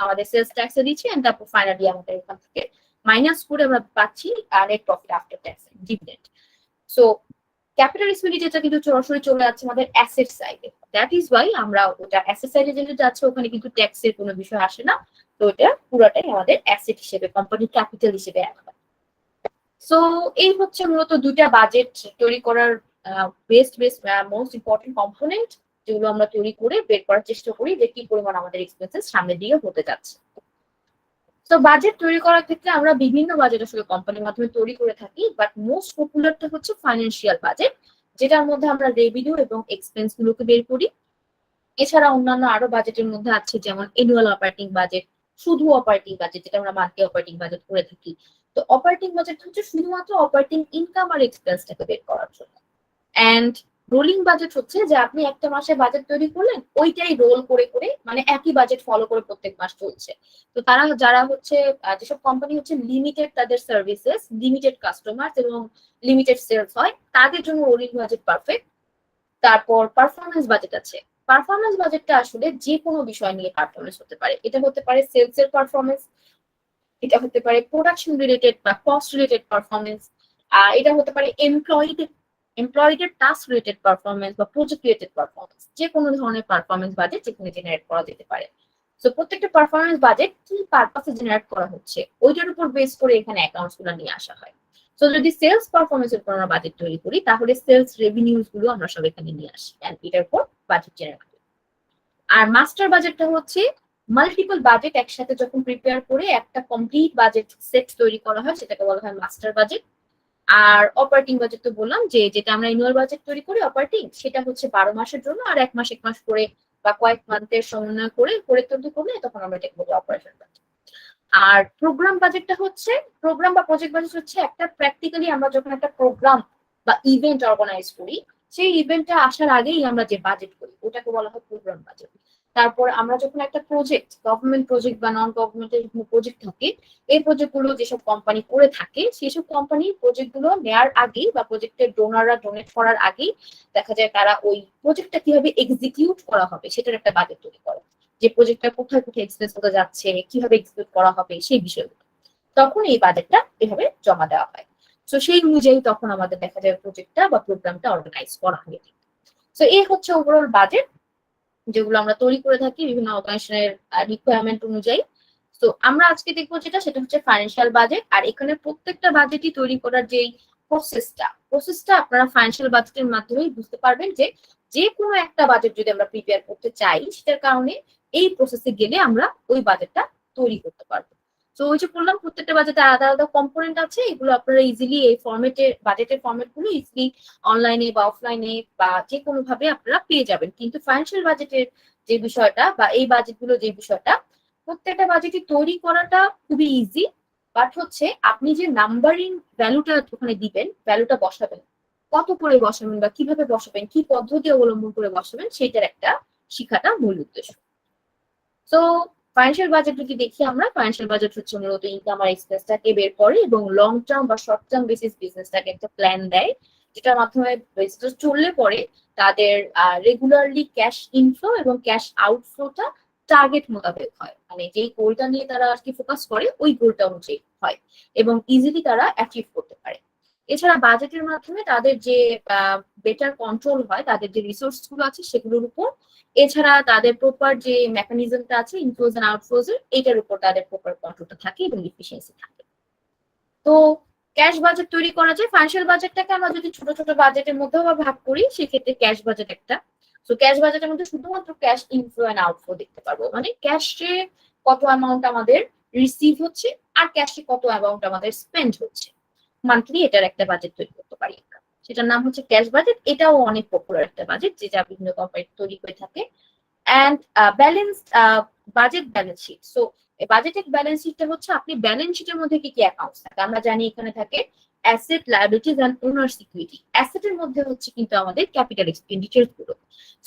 আমাদের সেলস ট্যাক্সে দিচ্ছি, এন্ড তারপর ফাইনালি আমাদের এখান থেকে মাইনাস করে আমরা পাচ্ছি net profit after tax dividend. So capital এক্সপেন্ডিচারটা কিন্তু সরাসরি চলে যাচ্ছে আমাদের অ্যাসেট সাইডে, দ্যাট ইজ ওয়াই আমরা ওটা অ্যাসেট সাইডে যেটা যাচ্ছে ওখানে কিন্তু ট্যাক্সের কোনো বিষয় আসে না, তো এটা পুরোটাই আমাদের অ্যাসেট হিসেবে কোম্পানির ক্যাপিটাল হিসেবে অ্যাড হয়। সো এই হচ্ছে মূলত দুইটা বাজেট তৈরি করার মোস্ট ইম্পর্টেন্ট কম্পোনেন্ট, যেগুলো আমরা তৈরি করে বের করার চেষ্টা করি যে কি পরিমাণ আমাদের এক্সপেন্সেস সামনের দিকে হতে যাচ্ছে। তো বাজেট তৈরি করার ক্ষেত্রে আমরা বিভিন্ন বাজেট আসলে কোম্পানির মাধ্যমে তৈরি করে থাকি, বাট মোস্ট পপুলারটা হচ্ছে ফাইন্যান্সিয়াল বাজেট, যেটার মধ্যে আমরা রেভিনিউ এবং এক্সপেন্স গুলোকে বের করি। এছাড়া অন্যান্য আরো বাজেটের মধ্যে আছে যেমন অ্যানুয়াল অপারেটিং বাজেট, শুধু অপারেটিং বাজেট, যেটা আমরা মান্থলি অপারেটিং বাজেট করে থাকি। তো অপারেটিং বাজেট হচ্ছে শুধুমাত্র অপারেটিং ইনকাম আর এক্সপেন্সটাকে বের করার জন্য, অ্যান্ড রোলিং বাজেট হচ্ছে যে আপনি একটা মাসে বাজেট তৈরি করলেন, ওইটাই রোল করে করে মানে একই বাজেট ফলো করে প্রত্যেক মাস চলছে। তো তারা যারা হচ্ছে যেসব কোম্পানি হচ্ছে লিমিটেড তাদের সার্ভিসেস, লিমিটেড কাস্টমার এবং লিমিটেড সেলস হয়, তাদের জন্য রোলিং বাজেট পারফেক্ট। তারপর পারফরমেন্স বাজেট আছে। পারফরমেন্স বাজেটটা আসলে যে কোনো বিষয় নিয়ে পারফরমেন্স হতে পারে। এটা হতে পারে সেলস এর পারফরমেন্স, এটা হতে পারে প্রোডাকশন রিলেটেড বা কস্ট রিলেটেড পারফরমেন্স, এটা হতে পারে এমপ্লয়ীদের টাস্ক রিলেটেড পারফরমেন্স বা প্রজেক্ট রিলেটেড পারফরমেন্স, যে কোনো ধরনের পারফরমেন্স বাজেট যেখানে জেনারেট করা যেতে পারে। তো প্রত্যেকটা পারফরমেন্স বাজেট কি পারপাসে জেনারেট করা হচ্ছে ওইটার উপর বেস করে এখানে অ্যাকাউন্টস গুলো নিয়ে আসা হয়। তো যদি সেলস পারফরমেন্সের উপর আমরা বাজেট তৈরি করি, তাহলে সেলস রেভিনিউজ গুলো আমরা সব এখানে নিয়ে আসি এন্ড এটার উপর বাজেট জেনারেট করি। আর মাস্টার বাজেটটা হচ্ছে মাল্টিপল বাজেট একসাথে যখন প্রিপেয়ার করে একটা কমপ্লিট বাজেট সেট তৈরি করা হয়, সেটাকে বলা হয় মাস্টার বাজেট। আর অপারেটিং বাজেট তো বললাম যে যেটা আমরা অ্যানুয়াল বাজেট তৈরি করি অপারেটিং, সেটা হচ্ছে 12 মাসের জন্য, আর এক মাস করে বা কয়েক মান্থের সমন্বয় করে তৈরি করলে তখন আমরা এটাকে বলি অপারেশন বাজেট। আর প্রোগ্রাম বাজেটটা হচ্ছে, প্রোগ্রাম বা প্রজেক্ট বাজেট হচ্ছে একটা প্র্যাকটিক্যালি আমরা যখন একটা প্রোগ্রাম বা ইভেন্ট অর্গানাইজ করি, সেই ইভেন্টটা আসার আগেই আমরা যে বাজেট করি ওটাকে বলা হয় প্রোগ্রাম বাজেট। তারপর আমরা যখন একটা প্রজেক্ট, গভর্নমেন্ট প্রজেক্ট বা নন গভর্নমেন্টের প্রজেক্ট থাকে, এই প্রজেক্ট গুলো যেসব কোম্পানি করে থাকে, সেসব কোম্পানি প্রজেক্ট গুলো নেওয়ার আগেই বা প্রজেক্টের ডোনাররা ডোনেট করার আগেই দেখা যায় তারা ওই প্রজেক্টটা কিভাবে এক্সিকিউট করা হবে সেটার একটা বাজেট তৈরি করে, যে প্রজেক্টটা কোথায় কোথায় এক্সপ্রেস হতে যাচ্ছে, কিভাবে এক্সিকিউট করা হবে সেই বিষয়গুলো। তখন এই বাজেটটা এভাবে জমা দেওয়া হয়। তো সেই অনুযায়ী তখন আমাদের দেখা যায় প্রজেক্টটা বা প্রোগ্রামটা অর্গানাইজ করা হয়। তো এই হচ্ছে ওভারঅল বাজেট, যেগুলো আমরা তৈরি করে থাকি বিভিন্ন অর্গানাইজেশনের রিকোয়ারমেন্ট অনুযায়ী। তো আমরা আজকে দেখবো সেটা হচ্ছে ফাইন্যান্সিয়াল বাজেট। আর এখানে প্রত্যেকটা বাজেটই তৈরি করার যে প্রসেসটা আপনারা ফাইন্যান্সিয়াল বাজেটের মাধ্যমেই বুঝতে পারবেন যে যে কোনো একটা বাজেট যদি আমরা প্রিপেয়ার করতে চাই, সেটার কারণে এই প্রসেসে গেলে আমরা ওই বাজেটটা তৈরি করতে পারবো। তো ওই যে বললাম প্রত্যেকটা বাজেটে আলাদা আলাদা কম্পোনেন্ট আছে, এগুলো আপনারা ইজিলি এই ফরম্যাটের বাজেটের ফরম্যাট গুলো ইজিলি অনলাইনে বা অফলাইনে বা যে কোনো ভাবে আপনারা পেয়ে যাবেন। কিন্তু ফাইন্যান্সিয়াল বাজেটের যে বিষয়টা বা এই বাজেটগুলো যে বিষয়টা, প্রত্যেকটা বাজেটই তৈরি করাটা খুবই ইজি, বাট হচ্ছে আপনি যে নাম্বারিং ভ্যালুটা ওখানে দিবেন, ভ্যালুটা বসাবেন, কত করে বসাবেন বা কিভাবে বসাবেন, কি পদ্ধতি অবলম্বন করে বসাবেন, সেটার একটা শিখাটা মূল উদ্দেশ্য। তো ফাইন্যান্সিয়াল বাজেট যদি দেখি আমরা, ফাইন্যান্সিয়াল বাজেট হচ্ছে মূলত ইনকাম আর এক্সপেন্সটাকে বের করে এবং লং টার্ম বা শর্ট টার্ম বেসিস বিজনেসটাকে একটা প্ল্যান দেয়, যেটার মাধ্যমে বিজনেস চললে পরে তাদের রেগুলারলি ক্যাশ ইনফ্লো এবং ক্যাশ আউটফ্লোটা টার্গেট মোতাবেক হয়, মানে যেই গোলটা নিয়ে তারা আর কি ফোকাস করে ওই গোলটা অনুযায়ী হয় এবং ইজিলি তারা অ্যাচিভ করতে পারে। এছাড়া বাজেটের মাধ্যমে তাদের যে বেটার কন্ট্রোল হয় তাদের যে রিসোর্স গুলো আছে সেগুলোর উপর, এছাড়া তাদের প্রপার যে মেকানিজমটা আছে ইনফ্লোজ এন্ড আউটফ্লোজ এর, এটার উপর তাদের প্রপার কন্ট্রোলটা থাকে এবং এফিসিয়েন্সি থাকে। তো ক্যাশ বাজেট তৈরি করা যায়। ফাইন্যান্সিয়াল বাজেটটাকে আমরা যদি ছোট ছোট বাজেটের মধ্যেও ভাগ করি, সেক্ষেত্রে ক্যাশ বাজেট একটা। তো ক্যাশ বাজেটের মধ্যে শুধুমাত্র ক্যাশ ইনফ্লো এন্ড আউটফ্লো দেখতে পারবো, মানে ক্যাশে কত অ্যামাউন্ট আমাদের রিসিভ হচ্ছে আর ক্যাশে কত অ্যামাউন্ট আমাদের স্পেন্ড হচ্ছে মান্থলি, এটার একটা বাজেট তৈরি করতে পারি। সেটার নাম হচ্ছে ক্যাশ বাজেট। এটাও অনেক পপুলার একটা বাজেট, যেটা বিভিন্ন কোম্পানি তৈরি করে থাকে। And balance budget balance sheet. So বাজেটের ব্যালেন্স শিটটা হচ্ছে আপনি ব্যালেন্স শিটের মধ্যে কি কি অ্যাকাউন্টস থাকে আমরা জানি, এখানে থাকে অ্যাসেট, লায়াবিলিটিজ এন্ড ওনার্স ইকুইটি। অ্যাসেটের মধ্যে হচ্ছে কিন্তু আমাদের ক্যাপিটাল এক্সপেন্ডিচার গুলো,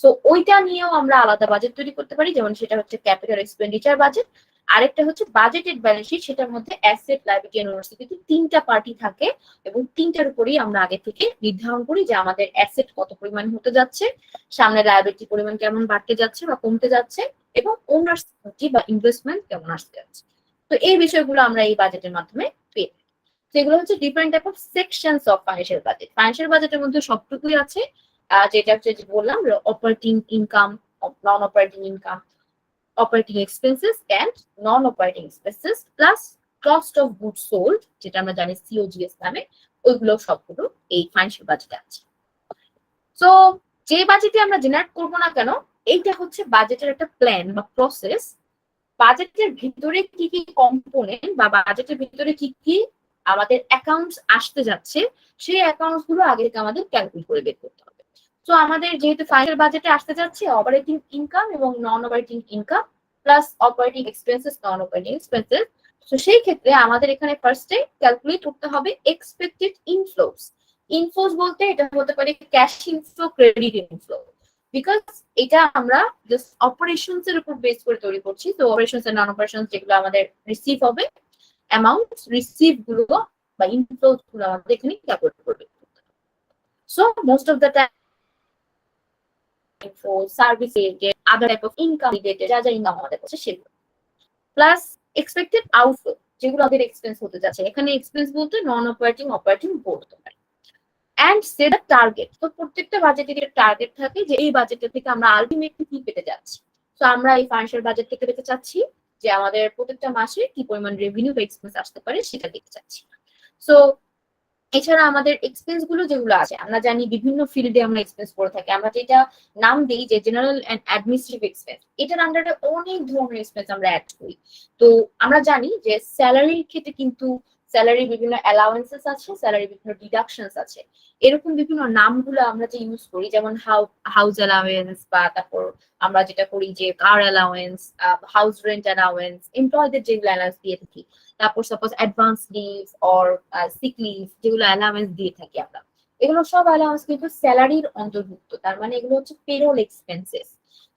সো ওইটা নিয়েও আমরা আলাদা বাজেট তৈরি করতে পারি, যেমন সেটা হচ্ছে ক্যাপিটাল এক্সপেন্ডিচার বাজেট। আরেকটা হচ্ছে বাজেটেড ব্যালেন্স শিট, সেটার মধ্যে asset, liability and owners equity তিনটা পার্টি থাকে এবং তিনটার উপরেই আমরা আগে থেকে নির্ধারণ করি যে আমাদের অ্যাসেট কত পরিমাণ হতে যাচ্ছে, সামনে লায়াবিলিটি পরিমাণ কেমন বাড়তে যাচ্ছে বা কমতে যাচ্ছে, এবং ওনার্স ইকুইটি বা ইনভেস্টমেন্ট কেমন আসতে যাচ্ছে। তো এই বিষয়গুলো আমরা এই বাজেটের মাধ্যমে পেয়ে থাকি। সেগুলো হচ্ছে different type of sections of financial budget. Financial বাজেটের মধ্যে সবটুকুই আছে, যেটা হচ্ছে যে বললাম operating income, non operating income, operating expenses and non operating expenses plus cost of goods sold, যেটা আমরা জানি সিওজিএস নামে, ওইগুলো সবগুলো এই ফাইন্যান্সিয়াল বাজেটে আছে। সো যে বাজেটে আমরা জেনারেট করবো না কেন, এইটা হচ্ছে বাজেটের একটা প্ল্যান বা প্রসেস। বাজেটের ভিতরে কি কি কম্পোনেন্ট বা বাজেটের ভিতরে কি কি আমাদের অ্যাকাউন্টস আসতে যাচ্ছে, সেই অ্যাকাউন্টস গুলো আগে থেকে আমাদের ক্যালকুলেট করে বের করতে হবে। তো আমাদের যেহেতু ফাইন্যান্সিয়াল বাজেটে আসতে যাচ্ছে অপারেটিং ইনকাম এবং নন operating income plus operating expenses, নন অপারেটিং এক্সপেন্সেস, তো সেই ক্ষেত্রে আমাদের এখানে ফার্স্টে ক্যালকুলেট করতে হবে এক্সপেক্টেড ইনফ্লোস, ইনফ্লোজ বলতে এটা হতে পারে cash inflow, credit inflow, because এটা আমরা জাস্ট অপারেশনস এর উপর বেস করে তৈরি করছি। তো অপারেশনস এন্ড নন অপারেশনস যেগুলো আমাদের রিসিভ হবে, অ্যামাউন্ট রিসিভ গুলো বা ইনফ্লোজ গুলো আমাদের এখানে ক্যালকুলেট করবে। So most of the time inflow, service related, other type of income related যা যা ইনকাম আমাদের কাছে সেগুলো, প্লাস এক্সপেক্টেড আউটফ্লো যেগুলো আমাদের এক্সপেন্স হতে যাচ্ছে। এখানে এক্সপেন্স বলতে নন অপারেটিং, অপারেটিং বোথ হতে পারে। অ্যান্ড সে দ্য টার্গেট, তো প্রত্যেকটা বাজেটের টার্গেট থাকে যে এই বাজেটের থেকে আমরা আলটিমেটলি কি পেতে যাচ্ছি। তো আমরা এই ফাইন্যান্সিয়াল বাজেট থেকে পেতে চাচ্ছি যে আমাদের প্রত্যেকটা মাসে কি পরিমাণ রেভিনিউ বা এক্সপেন্স আসতে পারে সেটা দেখতে চাচ্ছি। সো এছাড়া আমাদের এক্সপেন্স গুলো যেগুলো আছে, আমরা জানি বিভিন্ন ফিল্ডে আমরা এক্সপেন্স করে থাকি। আমরা যেটা নাম দিই যে জেনারেল এন্ড অ্যাডমিনিস্ট্রেটিভ এক্সপেন্স, এটার আন্ডারে অনেক ধরনের এক্সপেন্স আমরা অ্যাড করি। তো আমরা জানি যে স্যালারির ক্ষেত্রে কিন্তু স্যালারি বিভিন্ন অ্যালাওয়েন্সেস আছে, স্যালারি বিভিন্ন ডিডাকশনস আছে। এরকম বিভিন্ন নামগুলো আমরা যে ইউজ করি, যেমন হাউস অ্যালাওয়েন্স, বা তারপর আমরা যেটা করি যে car allowance, house rent allowance, এমপ্লয়ীদের যেগুলো অ্যালাওয়েন্স দিয়ে থাকি, তারপর suppose advance leave or sick leave যেগুলো অ্যালাওয়েন্স দিয়ে থাকি আমরা, এগুলো সব অ্যালাওয়েন্স কিন্তু স্যালারির অন্তর্ভুক্ত। তার মানে এগুলো হচ্ছে payroll expenses.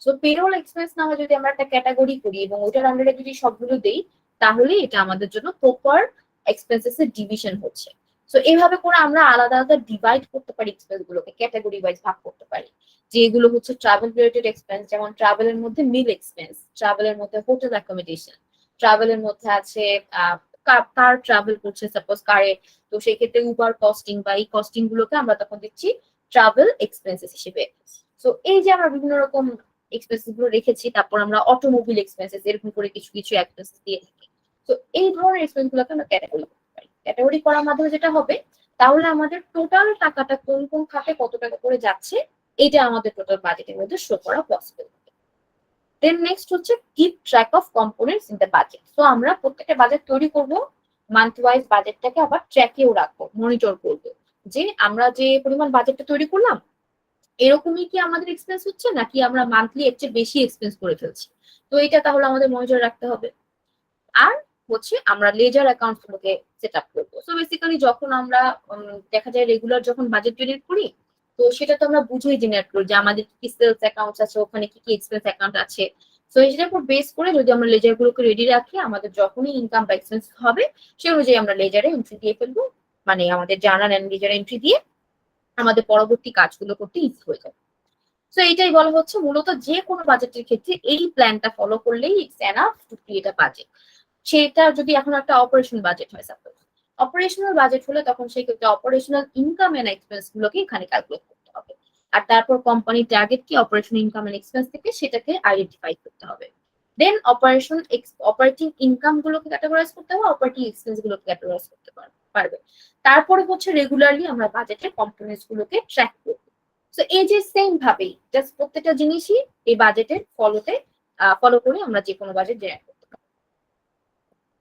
So payroll expense নামে যদি আমরা একটা ক্যাটাগরি করি এবং ওইটার আন্ডারে যদি সবগুলো দেই, তাহলে এটা আমাদের জন্য প্রপার এক্সপেন্সেস এর ডিভিশন হচ্ছে। সো এইভাবে করে আমরা আলাদা আলাদা ডিভাইড করতে পারি, এক্সপেন্স গুলোকে ক্যাটাগরি ওয়াইজ ভাগ করতে পারি। যে এগুলো হচ্ছে ট্রাভেল রিলেটেড এক্সপেন্স, যেমন ট্রাভেলের মধ্যে মিল এক্সপেন্স, ট্রাভেলের মধ্যে হোটেল অ্যাকোমোডেশন, ট্রাভেলের মধ্যে আছে কার ট্রাভেল করছে সাপোজ কারে, তো সেই ক্ষেত্রে উবার কস্টিং বা এই কস্টিং গুলোকে আমরা তখন দিচ্ছি ট্রাভেল এক্সপেন্সেস হিসেবে। সো এই যে আমরা বিভিন্ন রকম এক্সপেন্সেস গুলো রেখেছি, তারপর আমরা অটোমোবিল এক্সপেন্সেস এরকম করে কিছু কিছু এক্সপেন্সেস দিয়ে থাকি। তো এই ধরনের এক্সপেন্স গুলোকে আমরা ক্যাটাগরি করতে পারি। ক্যাটাগরি করার মাধ্যমে যেটা হবে, তাহলে আমাদের টোটাল টাকাটা কোন কোন খাতে কত টাকা করে যাচ্ছে এটা আমাদের টোটাল বাজেটের মধ্যে শো করা পসিবল। দেন নেক্সট হচ্ছে keep track of components in the budget. তো আমরা প্রত্যেকটা বাজেট তৈরি করব, মান্থ ওয়াইজ বাজেটটাকে আবার ট্র্যাকেও রাখবো, মনিটর করব যে আমরা যে পরিমাণ বাজেটটা তৈরি করলাম এরকমই কি আমাদের এক্সপেন্স হচ্ছে, নাকি আমরা মান্থলি এর চেয়ে বেশি এক্সপেন্স করে ফেলছি। তো এটা তাহলে আমাদের মনিটর রাখতে হবে। আর হচ্ছে আমরা লেজার অ্যাকাউন্ট গুলোকে সেট আপ করবো। সো বেসিক্যালি যখন আমরা দেখা যায় রেগুলার যখন বাজেট জেনারেট করি, তো সেটা তো আমরা বুঝেই জেনারেট করি যে আমাদের কি সেলস অ্যাকাউন্ট আছে, ওখানে কি কি এক্সপেন্স অ্যাকাউন্ট আছে। তো এটার উপর বেস করে যদি আমরা লেজার গুলোকে রেডি রাখি, আমাদের যখনই ইনকাম বা এক্সপেন্স হবে সেই অনুযায়ী আমরা লেজারে এন্ট্রি দিয়ে ফেলবো, মানে আমাদের জার্নাল এন্ড লেজার এন্ট্রি দিয়ে আমাদের পরবর্তী কাজগুলো করতে ইজি হয়ে যাবে। তো এইটাই বলা হচ্ছে মূলত যে কোনো বাজেটের ক্ষেত্রে এই প্ল্যানটা ফলো করলেই it's enough to create a budget. সেটা যদি এখন একটা অপারেশন বাজেট হয়, সাপোজ অপারেশনাল বাজেট হলে তখন সেই ক্ষেত্রে অপারেশনাল ইনকাম এন্ড এক্সপেন্স গুলোকে এখানে ক্যালকুলেট করতে হবে। আর তারপর কোম্পানির টার্গেট কি অপারেশন ইনকাম এন্ড এক্সপেন্স থেকে সেটাকে আইডেন্টিফাই করতে হবে। দেন অপারেটিং ইনকাম গুলোকে ক্যাটাগরাইজ করতে হবে, অপারেটিং এক্সপেন্স গুলোকে ক্যাটাগরাইজ করতে পারবে। তারপরে হচ্ছে রেগুলারলি আমরা বাজেটের কম্পোনেন্টস গুলোকে ট্র্যাক করব। সো এই যে সেম ভাবেই জাস্ট প্রত্যেকটা জিনিসই এই বাজেটের ফলো করে আমরা যে কোনো বাজেট জেনারেট করতে পারি।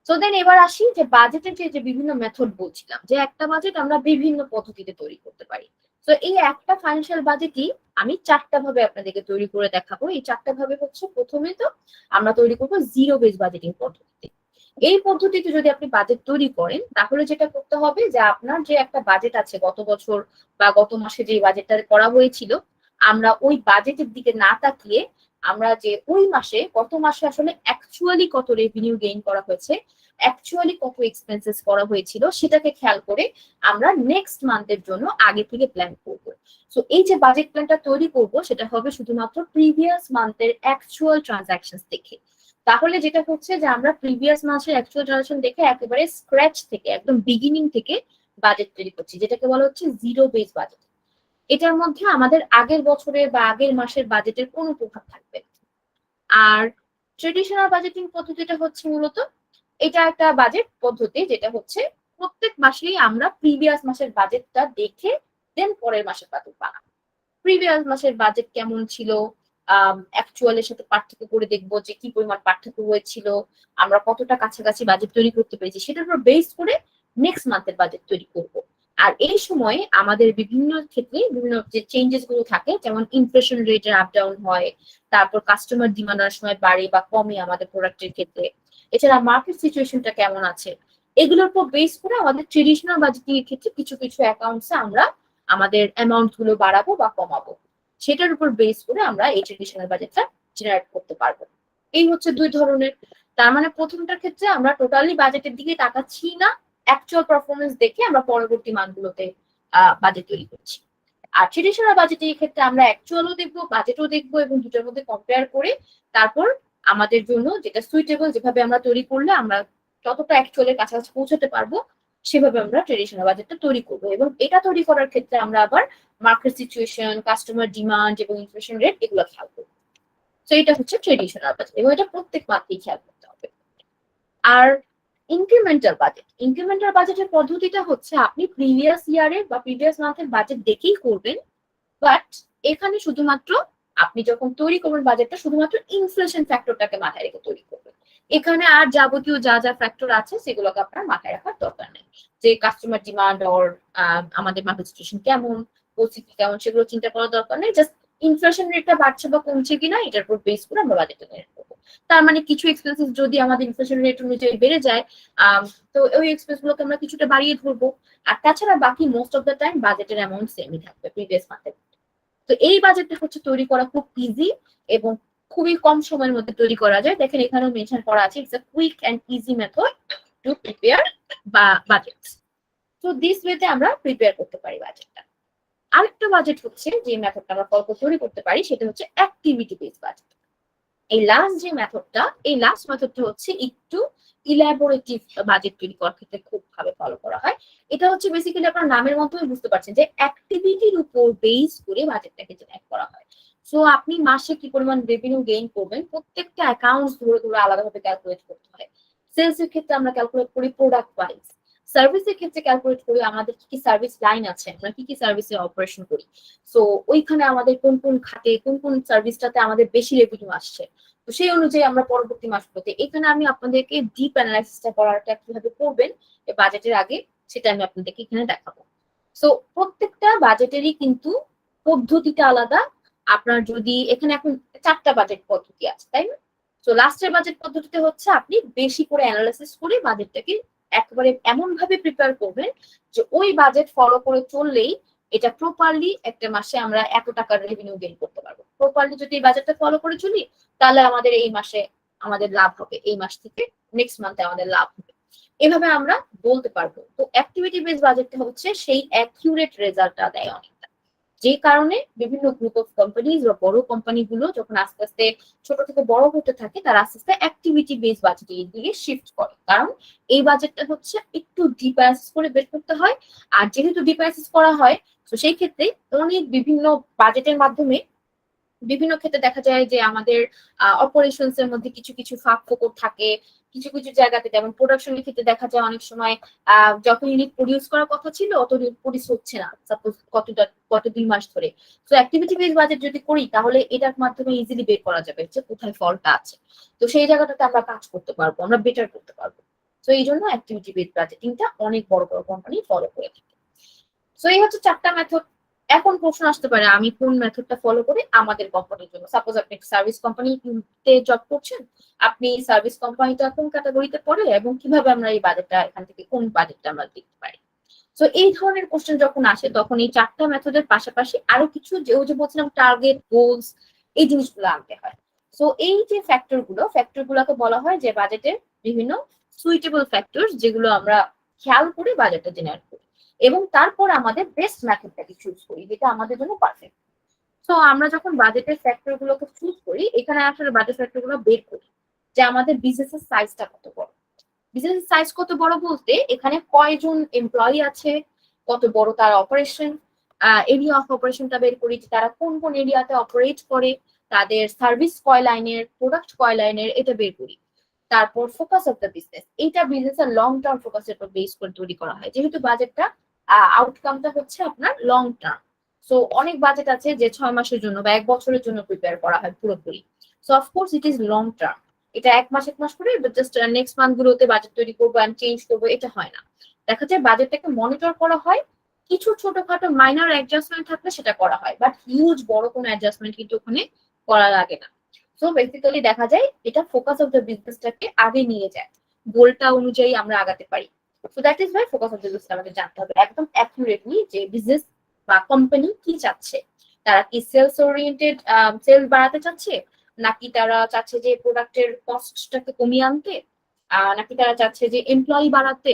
সো দেন এবার আসি যে বাজেটের যে বিভিন্ন মেথড বলছিলাম, যে একটা বাজেট আমরা বিভিন্ন পদ্ধতিতে তৈরি করতে পারি। তো এই একটা ফাইন্যান্সিয়াল বাজেটই আমি 4টা ভাবে আপনাদেরকে তৈরি করে দেখাবো। এই 4টা ভাবে হচ্ছে, প্রথমে তো আমরা তৈরি করবো জিরো বেস বাজেটিং পদ্ধতিতে। এই পদ্ধতিতে যদি আপনি বাজেট তৈরি করেন, তাহলে যেটা করতে হবে যে আপনার যে একটা বাজেট আছে গত বছর বা গত মাসে যে বাজেটটা করা হয়েছিল, আমরা ওই বাজেটের দিকে না তাকিয়ে আমরা যে ওই মাসে গত মাসে আসলে অ্যাকচুয়ালি কত রেভিনিউ গেইন করা হয়েছে, অ্যাকচুয়ালি কত এক্সপেন্সেস করা হয়েছিল সেটাকে খেয়াল করে আমরা নেক্সট মান্থের জন্য আগে থেকে প্ল্যান করব। সো এই যে বাজেট প্ল্যানটা তৈরি করব সেটা হবে শুধুমাত্র প্রিভিয়াস মান্থের অ্যাকচুয়াল ট্রানজাকশনস দেখে। তাহলে যেটা হচ্ছে যে আমরা প্রিভিয়াস মাসের অ্যাকচুয়াল ট্রানজাকশন দেখে একেবারে স্ক্র্যাচ থেকে একদম বিগিনিং থেকে বাজেট তৈরি করছি, যেটাকে বলা হচ্ছে জিরো বেস বাজেট। এটার মধ্যে আমাদের আগের বছরের বা আগের মাসের বাজেটের কোনো প্রভাব থাকবে না। আর ট্রেডিশনাল বাজেটিং পদ্ধতিটা হচ্ছে মূলত এটা একটা বাজেট পদ্ধতি যেটা হচ্ছে প্রত্যেক মাসেই আমরা প্রিভিয়াস মাসের বাজেটটা দেখে দেন পরের মাসের বাজেট বানাবো। প্রিভিয়াস মাসের বাজেট কেমন ছিল, অ্যাকচুয়ালের সাথে পার্থক্য করে দেখবো যে কি পরিমাণ পার্থক্য হয়েছিল, আমরা কতটা কাছাকাছি বাজেট তৈরি করতে পেরেছি, সেটার উপর বেস করে নেক্সট মান্থের বাজেট তৈরি করব। আর এই সময় আমাদের বিভিন্ন ক্ষেত্রে বিভিন্ন যে চেঞ্জেস গুলো থাকে, যেমন ইনফ্লেশন রেটের আপ ডাউন হয়, তারপর কাস্টমার ডিমান্ড অনেক সময় বাড়ে বা কমে আমাদের প্রোডাক্টের ক্ষেত্রে, এছাড়া মার্কেট সিচুয়েশনটা কেমন আছে, এগুলোর উপর বেস করে আমাদের ট্রেডিশনাল বাজেটিং এর ক্ষেত্রে কিছু কিছু অ্যাকাউন্টসে আমরা আমাদের অ্যামাউন্ট গুলো বাড়াবো বা কমাবো, সেটার উপর বেস করে আমরা এই ট্রেডিশনাল বাজেটটা জেনারেট করতে পারবো। এই হচ্ছে দুই ধরনের। তার মানে প্রথমটার ক্ষেত্রে আমরা টোটালি বাজেটের দিকে তাকাচ্ছি না, অ্যাকচুয়াল পারফরমেন্স দেখে আমরা পরবর্তী মানগুলোতে বাজেট তৈরি করছি। আর ট্রেডিশনাল বাজেটের ক্ষেত্রে আমরা অ্যাকচুয়ালও দেখবো, বাজেটও দেখবো, এবং দুটোর মধ্যে কম্পেয়ার করে তারপর আমাদের জন্য যেটা সুইটেবল, যেভাবে আমরা তৈরি করলে আমরা ততটা অ্যাকচুয়ালের কাছাকাছি পৌঁছাতে পারবো, সেভাবে আমরা ট্রেডিশনাল বাজেটটা তৈরি করবো। এবং এটা তৈরি করার ক্ষেত্রে আমরা আবার মার্কেট সিচুয়েশন, কাস্টমার ডিমান্ড এবং ইনফ্লেশন রেট এগুলো খেয়াল করবো। তো এটা হচ্ছে ট্রেডিশনাল বাজেট, এবং এটা প্রত্যেক মাসেই খেয়াল করতে হবে। আর ইনক্রিমেন্টাল বাজেটের পদ্ধতিটা হচ্ছে আপনি প্রিভিয়াস ইয়ারের বা প্রিভিয়াস মান্থের বাজেট দেখেই করবেন, বাট এখানে শুধুমাত্র আপনি যখন তৈরি করবেন বাজেটটা, শুধুমাত্র ইনফ্লেশন ফ্যাক্টরটাকে মাথায় রেখে তৈরি করবেন। এখানে আর যাবতীয় যা যা ফ্যাক্টর আছে সেগুলোকে আপনার মাথায় রাখার দরকার নেই, যে কাস্টমার ডিমান্ড ওর আমাদের মার্কেট সিচুয়েশন কেমন, পরিস্থিতি কেমন, সেগুলো চিন্তা করার দরকার নেই। জাস্ট ইনফ্লেশন রেটটা বাড়ছে বা কমছে কিনা এটার উপর বেস করে আমরা বাজেটটা তৈরি করবো। তার মানে কিছু এক্সপেন্সেস যদি আমাদের ইনফ্লেশন রেট অনুযায়ী বেড়ে যায়, তো ওই এক্সপেন্স গুলোকে আমরা কিছুটা বাড়িয়ে ধরবো। আর তাছাড়া বাকি মোস্ট অফ দ্য টাইম বাজেটের অ্যামাউন্ট সেমই থাকবে প্রিভিয়াস মান্থের। তো এই বাজেটটা হচ্ছে তৈরি করা খুব ইজি এবং খুবই কম সময়ের মধ্যে তৈরি করা যায়। দেখেন এখানেও মেনশন করা আছে, it's a quick and easy method to prepare budget. তো দিস ওয়েতে আমরা প্রিপেয়ার করতে পারি বাজেটটা। আরেকটা বাজেট হচ্ছে যে মেথডটা আমরা ফলো করে তৈরি করতে পারি, সেটা হচ্ছে অ্যাক্টিভিটি বেস বাজেট। এই লাস্ট মেথডটা হচ্ছে একটু ইলাবোরেটিভ বাজেট তৈরি করার ক্ষেত্রে খুব ভাবে ফলো করা হয়। এটা হচ্ছে বেসিক্যালি আপনার নামের মাধ্যমে বুঝতে পারছেন যে অ্যাক্টিভিটির উপর বেস করে বাজেটটাকে জেনারেট করা হয়। সো আপনি মাসে কি পরিমাণ রেভিনিউ গেইন করবেন, প্রত্যেকটা অ্যাকাউন্টস ধরে ধরে আলাদাভাবে ক্যালকুলেট করতে হয়। সেলস এর ক্ষেত্রে আমরা ক্যালকুলেট করি প্রোডাক্ট ওয়াইজ, সার্ভিসের ক্ষেত্রে ক্যালকুলেট করি আমাদের কি কি সার্ভিস লাইন আছে, আমরা কি কি সার্ভিসে অপারেশন করি, সো ওইখানে আমাদের কোন কোন খাতে কোন কোন সার্ভিসটাতে আমাদের বেশি রেভিনিউ আসছে, তো সেই অনুযায়ী আমরা পরবর্তী মাসগুলোতে, এখানে আমি আপনাদেরকে ডিপ অ্যানালাইসিসটা করাটা কিভাবে করবেন বাজেটের আগে সেটা আমি আপনাদেরকে এখানে দেখাবো। সো প্রত্যেকটা বাজেটেরই কিন্তু পদ্ধতিটা আলাদা। আপনার যদি এখানে এখন 4টা বাজেট পদ্ধতি আছে, তাই না? তো লাস্টের বাজেট পদ্ধতিতে হচ্ছে আপনি বেশি করে অ্যানালাইসিস করে বাজেটটাকে একেবারে এমন ভাবে প্রিপেয়ার করবেন যে ওই বাজেট ফলো করে চললেই এটা প্রপারলি একটা মাসে আমরা এত টাকার রেভিনিউ গেইন করতে পারবো। প্রপারলি যদি এই বাজেটটা ফলো করে চলি তাহলে আমাদের এই মাসে আমাদের লাভ হবে, এই মাস থেকে নেক্সট মান্থে আমাদের লাভ হবে, এভাবে আমরা বলতে পারবো। তো অ্যাক্টিভিটি বেস বাজেটটা হচ্ছে সেই অ্যাকিউরেট রেজাল্টটা দেয় অনেকটা, যে কারণে বিভিন্ন গ্রুপ অফ কোম্পানিজ বা বড় কোম্পানিগুলো যখন আস্তে আস্তে ছোট থেকে বড় হতে থাকে তারা আস্তে আস্তে অ্যাক্টিভিটি বেস বাজেটের দিকে শিফট করে, কারণ এই বাজেটটা হচ্ছে একটু ডিপ অ্যানালাইসিস করে বের করতে হয়। আর যেহেতু ডিপ অ্যানালাইসিস করা হয় তো সেই ক্ষেত্রে অনেক বিভিন্ন বাজেটের মাধ্যমে বিভিন্ন ক্ষেত্রে দেখা যায় যে আমাদের অপারেশনস এর মধ্যে কিছু কিছু ফাঁক ফোকর থাকে, কিছু কিছু জায়গাতে যেমন প্রোডাকশনের ক্ষেত্রে দেখা যায় অনেক সময় যত ইউনিট প্রডিউস করার কথা ছিল অত ইউনিট প্রডিউস হচ্ছে না, সাপোজ কত 2 মাস ধরে। তো অ্যাক্টিভিটি বেস বাজেট যদি করি তাহলে এটার মাধ্যমে ইজিলি বের করা যাবে যে কোথায় ফলটা আছে, তো সেই জায়গাটাতে আমরা কাজ করতে পারবো, আমরা বেটার করতে পারবো। তো এই জন্য অ্যাক্টিভিটি বেস বাজেটিংটা অনেক বড় বড় কোম্পানি ফলো করে থাকে। তো এই হচ্ছে 4টা মেথড। এখন প্রশ্ন আসতে পারে আমি কোন মেথডটা ফলো করে আমাদের কোম্পানির জন্য, সাপোজ আপনি সার্ভিস কোম্পানিতে জব করছেন, আপনি সার্ভিস কোম্পানিটা কোন ক্যাটাগরিতে পড়ে এবং কিভাবে আমরা এই বাজেটটা এখান থেকে কোন বাজেটটা আমরা দেখতে পারি। তো এই ধরনের কোশ্চেন যখন আসে তখন এই 4টা মেথডের পাশাপাশি আরো কিছু যে বলছিলাম টার্গেট, গোলস, এই জিনিসগুলো আনতে হয়। তো এই যে ফ্যাক্টরগুলোকে বলা হয় যে বাজেটের বিভিন্ন সুইটেবল ফ্যাক্টর, যেগুলো আমরা খেয়াল করে বাজেটটা জেনারেট করি এবং তারপর আমাদের বেস্ট মেথডটাকে চুজ করি যেটা আমাদের জন্য পারফেক্ট। তো আমরা যখন বাজেটের ফ্যাক্টর গুলোকে চুজ করি, এখানে আসলে বাজেট ফ্যাক্টর গুলো বের করি যে আমাদের বিজনেসের সাইজটা কত বড়। বিজনেসের সাইজ কত বড় বলতে এখানে কয়জন এমপ্লয়ি আছে, কত বড় তার অপারেশন, এরিয়া অফ অপারেশনটা বের করি যে তারা কোন কোন এরিয়াতে অপারেট করে, তাদের সার্ভিস কয় লাইনের, প্রোডাক্ট কয় লাইনের, এটা বের করি। তারপর ফোকাস অফ দ্য বিজনেস, এইটা বিজনেসের লং টার্ম ফোকাসের উপর বেস করে তৈরি করা হয়, যেহেতু বাজেটটা আউটকামটা হচ্ছে আপনার লং টার্ম। সো অনেক বাজেট আছে যে 6 মাসের জন্য বা 1 বছরের জন্য প্রিপেয়ার করা হয় পুরোপুরি। So of course it is long term, এটা 1 মাস করে জাস্ট নেক্সট মান্থ গুলোতে বাজেট তৈরি করবো এন্ড চেঞ্জ করবো, এটা হয় না। দেখা যায় বাজেটটাকে মনিটর করা হয়, কিছু ছোটখাটো মাইনর অ্যাডজাস্টমেন্ট থাকলে সেটা করা হয়, বাট হিউজ বড় কোনো অ্যাডজাস্টমেন্ট কিন্তু ওখানে করা লাগে না। সো বেসিক্যালি দেখা যায় এটা ফোকাস অফ দ্য বিজনেসটাকে আগে নিয়ে যায়, গোলটা অনুযায়ী আমরা আগাতে পারি। So that is Y focus of the business আমাদের জানতে হবে একদম অ্যাকুরেটলি যে বিজনেস বা কোম্পানি কি চাচ্ছে, তারা কি সেলস ওরিয়েন্টেড সেল বাড়াতে চাচ্ছে, নাকি তারা চাচ্ছে যে প্রোডাক্টের কস্টটাকে কমিয়ে আনতে, নাকি তারা চাচ্ছে যে এমপ্লয়ি বাড়াতে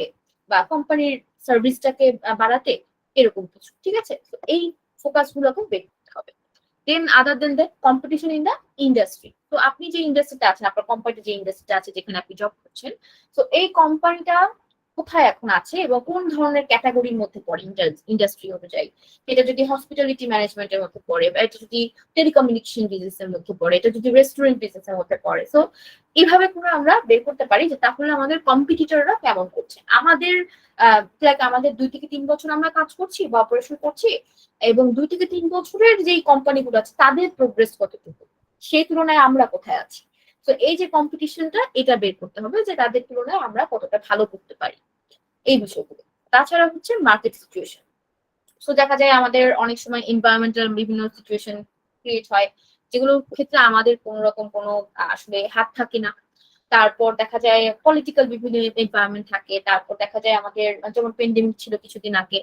বা কোম্পানির সার্ভিসটাকে বাড়াতে, এরকম কিছু। ঠিক আছে, তো এই ফোকাস গুলোকে বের করতে হবে। Then other than that competition in the industry. তো আপনি যে ইন্ডাস্ট্রিতে আছেন, আপনার কোম্পানিতে যে ইন্ডাস্ট্রিতে আছে যেখানে আপনি জব করছেন, তো এই কোম্পানিটা কোথায় এখন আছে এবং কোন ধরনের ক্যাটাগরির মধ্যে পড়ে ইন্ডাস্ট্রি অনুযায়ী। এটা যদি হসপিটালিটি ম্যানেজমেন্টের মধ্যে পড়ে, বা এটা যদি টেলিকমিউনিকেশন বিজনেসের মধ্যে পড়ে, এটা যদি রেস্টুরেন্ট বিজনেসের মধ্যে পড়ে, সো এইভাবে করে আমরা বের করতে পারি যে তাহলে আমাদের কম্পিটিটররা কেমন করছে। আমাদের আমাদের 2 থেকে 3 বছর আমরা কাজ করছি বা অপারেশন করছি, এবং 2 থেকে 3 বছরের যেই কোম্পানিগুলো আছে তাদের প্রোগ্রেস কতটুকু, সেই তুলনায় আমরা কোথায় আছি। তো এই যে কম্পিটিশনটা, এটা বের করতে হবে যে তাদের তুলনায় আমরা কতটা ভালো করতে পারি, এই বিষয়গুলো। তাছাড়া হচ্ছে মার্কেট সিচুয়েশন। সো দেখা যায় আমাদের অনেক সময় এনভায়রনমেন্টাল বিভিন্ন সিচুয়েশন ক্রিয়েট হয়, যেগুলোর ক্ষেত্রে আমাদের কোনো রকম কোনো আসলে হাত থাকে না। তারপর দেখা যায় পলিটিক্যাল বিভিন্ন এনভায়রনমেন্ট থাকে। তারপর দেখা যায় আমাদের যেমন পেন্ডেমিক ছিল কিছুদিন আগে,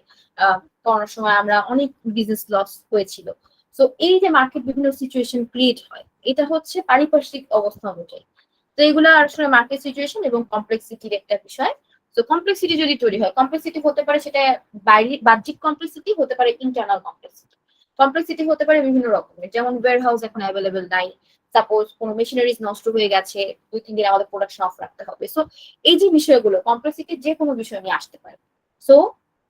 করোনার সময় আমরা অনেক বিজনেস লস হয়েছিল। তো এই যে মার্কেট বিভিন্ন সিচুয়েশন ক্রিয়েট হয়, এটা হচ্ছে পারিপার্শ্বিক অবস্থা অনুযায়ী। তো এগুলো আসলে মার্কেট সিচুয়েশন এবং কমপ্লেক্সিটির একটা বিষয়। তো কমপ্লেক্সিটি যদি তৈরি হয়, কমপ্লেক্সিটি হতে পারে সেটা বাহ্যিক কমপ্লেক্সিটি, হতে পারে ইন্টারনাল কমপ্লেক্সিটি। কমপ্লেক্সিটি হতে পারে বিভিন্ন রকমের, যেমন ওয়্যার হাউস এখন অ্যাভেলেবেল নাই, সাপোজ কোনো মেশিনারিজ নষ্ট হয়ে গেছে, 2-3 দিন আমাদের প্রোডাকশন অফ রাখতে হবে। সো এই যে বিষয়গুলো কমপ্লেক্সিটি যে কোনো বিষয় নিয়ে আসতে পারে। সো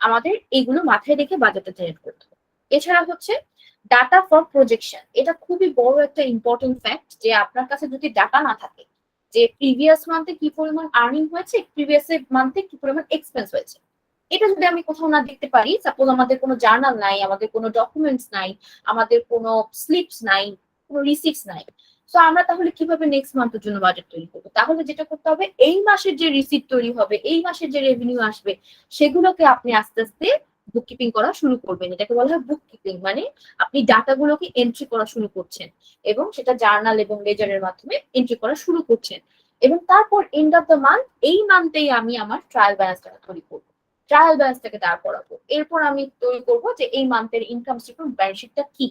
আমাদের এইগুলো মাথায় রেখে বাজেটটা জেনারেট করতে হবে। এছাড়া হচ্ছে ডাটা ফর প্রজেকশন, এটা খুবই বড় একটা ইম্পর্টেন্ট ফ্যাক্ট, যে আপনার কাছে যদি ডাটা না থাকে যে প্রিভিয়াস মান্থে কি পরিমাণ আর্নিং হয়েছে, প্রিভিয়াস মান্থে কি পরিমাণ এক্সপেন্স হয়েছে, এটা যদি আমি কোথাও না দেখতে পারি, সাপোজ আমাদের কোনো জার্নাল নাই, আমাদের কোনো ডকুমেন্টস নাই, আমাদের কোনো স্লিপস নাই, কোনো রিসিপ্টস নাই, তো আমরা তাহলে কিভাবে নেক্সট মান্থের জন্য বাজেট তৈরি করবো? তাহলে যেটা করতে হবে, এই মাসের যে রিসিপ্ট তৈরি হবে, এই মাসের যে রেভিনিউ আসবে, সেগুলোকে আপনি আস্তে আস্তে বুককিপিং করা শুরু করবেন। এটাকে বলা হয় বুককিপিং, মানে আপনি ডাটাগুলোকে এন্ট্রি করা শুরু করছেন এবং সেটা জার্নাল এবং লেজারের মাধ্যমে এন্ট্রি করা শুরু করছেন। এবং তারপর এন্ড অফ দ্য মান্থ, এই মান্থেই আমি আমার ট্রায়াল ব্যালেন্সটা তৈরি করবো, ট্রায়াল ব্যালেন্সটাকে দাঁড় করাবো। এরপর আমি তৈরি করবো যে এই মান্থের ইনকাম স্টেটমেন্ট ব্যালেন্স শিটটা কি।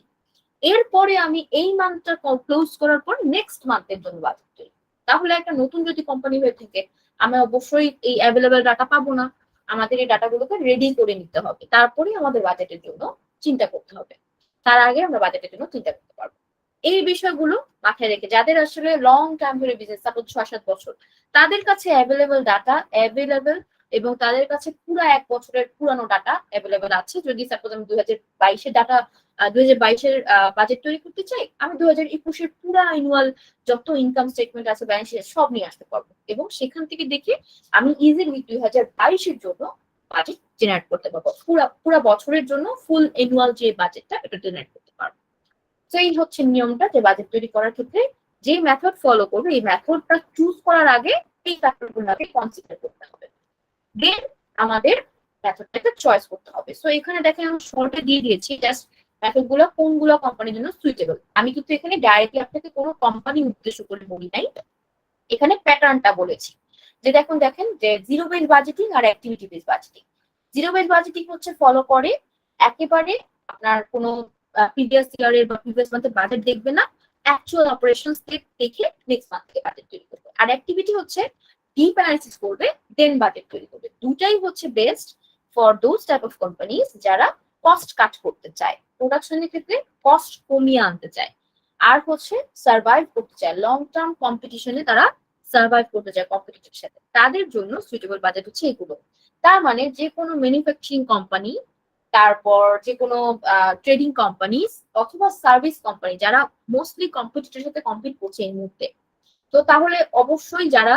এরপরে আমি এই মান্থটা ক্লোজ করার পর নেক্সট মান্থের জন্য বাজেট তৈরি। তাহলে একটা নতুন যদি কোম্পানি হয়ে থাকে, আমি অবশ্যই এই অ্যাভেলেবেল ডাটা পাবো না, আমাদের এই ডাটাগুলোকে রেডি করে নিতে হবে, তারপরে আমাদের বাজেটের জন্য চিন্তা করতে হবে। তার আগে আমরা বাজেটের জন্য চিন্তা করতে পারবো। এই বিষয়গুলো মাথায় রেখে যাদের আসলে লং টাইম ধরে বিজনেস, সাপোজ 6-7 বছর, তাদের কাছে অ্যাভেলেবেল ডাটা অ্যাভেলেবেল, এবং তাদের কাছে পুরো 1 বছরের পুরানো ডাটা অ্যাভেলেবেল আছে। যদি সাপোজ আমি 2022-এর ডাটা 2022-এর বাজেট তৈরি করতে চাই, আমি 2021-এর পুরো অ্যানুয়াল যত ইনকাম স্টেটমেন্ট আছে, ব্যালেন্স শিট সব নিয়ে আসতে পারবো, এবং সেখান থেকে দেখে আমি ইজিলি 2022-এর জন্য বাজেট জেনারেট করতে পারবো, পুরো বছরের জন্য ফুল অ্যানুয়াল যে বাজেটটা, এটা জেনারেট করতে পারবো। তো এই হচ্ছে নিয়মটা, যে বাজেট তৈরি করার ক্ষেত্রে যে মেথড ফলো করবে, এই মেথডটা চুজ করার আগে এই ফ্যাক্টরগুলোকে কনসিডার করতে হবে। দেন আমাদের মেথডটাকে চয়েস করতে হবে। সো এখানে দেখেন আমি শর্টে দিয়ে দিয়েছি জাস্ট মেথডগুলো কোনগুলো কোম্পানির জন্য সুইটেবল। আমি কিন্তু এখানে ডাইরেক্টলি আপনাকে কোনো কোম্পানি উদ্দেশ্য করে বলি নাই, এখানে প্যাটার্নটা বলেছি। যে দেখেন যে জিরো বেস বাজেটিং আর activity base budgeting. Zero base budgeting হচ্ছে ফলো করে একেবারে আপনার কোনো প্রিভিয়াস ইয়ারের বা প্রিভিয়াস মান্থের বাজেট দেখবে না, অ্যাকচুয়াল অপারেশন স্টেট দেখে নেক্সট মান্থ থেকে বাজেট তৈরি করবে। আর অ্যাক্টিভিটি হচ্ছে ডিপ অ্যানালিসিস করবে, দেন বাজেট তৈরি করবে। দুটাই হচ্ছে best for those type of companies যারা কস্ট কাট করতে চায়, প্রোডাকশনের ক্ষেত্রে কস্ট কমিয়ে আনতে চায়, আর হচ্ছে সার্ভাইভ করতে চায়, লং টার্ম কম্পিটিশনে তারা সার্ভাইভ করতে চায় কম্পিটিটরের সাথে, তাদের জন্য সুইটেবল বাজেট হচ্ছে এগুলো। তার মানে যে কোনো ম্যানুফ্যাকচারিং কোম্পানি, তারপর যে কোনো ট্রেডিং কোম্পানি অথবা সার্ভিস কোম্পানি যারা মোস্টলি কম্পিটিটরের সাথে কম্পিট করছে এই মুহূর্তে, তো তাহলে অবশ্যই যারা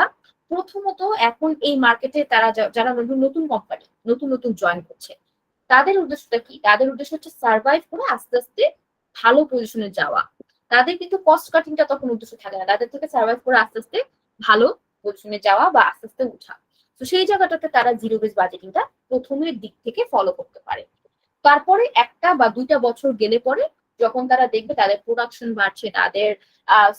প্রথমত এখন এই মার্কেটে তারা যারা নতুন কোম্পানি নতুন জয়েন করছে, তাদের উদ্দেশ্যটা কি? তাদের উদ্দেশ্য হচ্ছে সার্ভাইভ করে আস্তে আস্তে ভালো পজিশনে যাওয়া। তাদের কিন্তু কস্ট কাটিংটা তখন উদ্দেশ্য থাকে না, তাদের থেকে সার্ভাইভ করে আস্তে আস্তে ভালো পজিশনে যাওয়া বা আস্তে আস্তে উঠা। তো সেই জায়গাটাতে তারা জিরো বেস বাজেটিংটা প্রথমের দিক থেকে ফলো করতে পারে। তারপরে 1 বা 2টা বছর গেলে পরে যখন তারা দেখবে তাদের প্রোডাকশন বাড়ছে, তাদের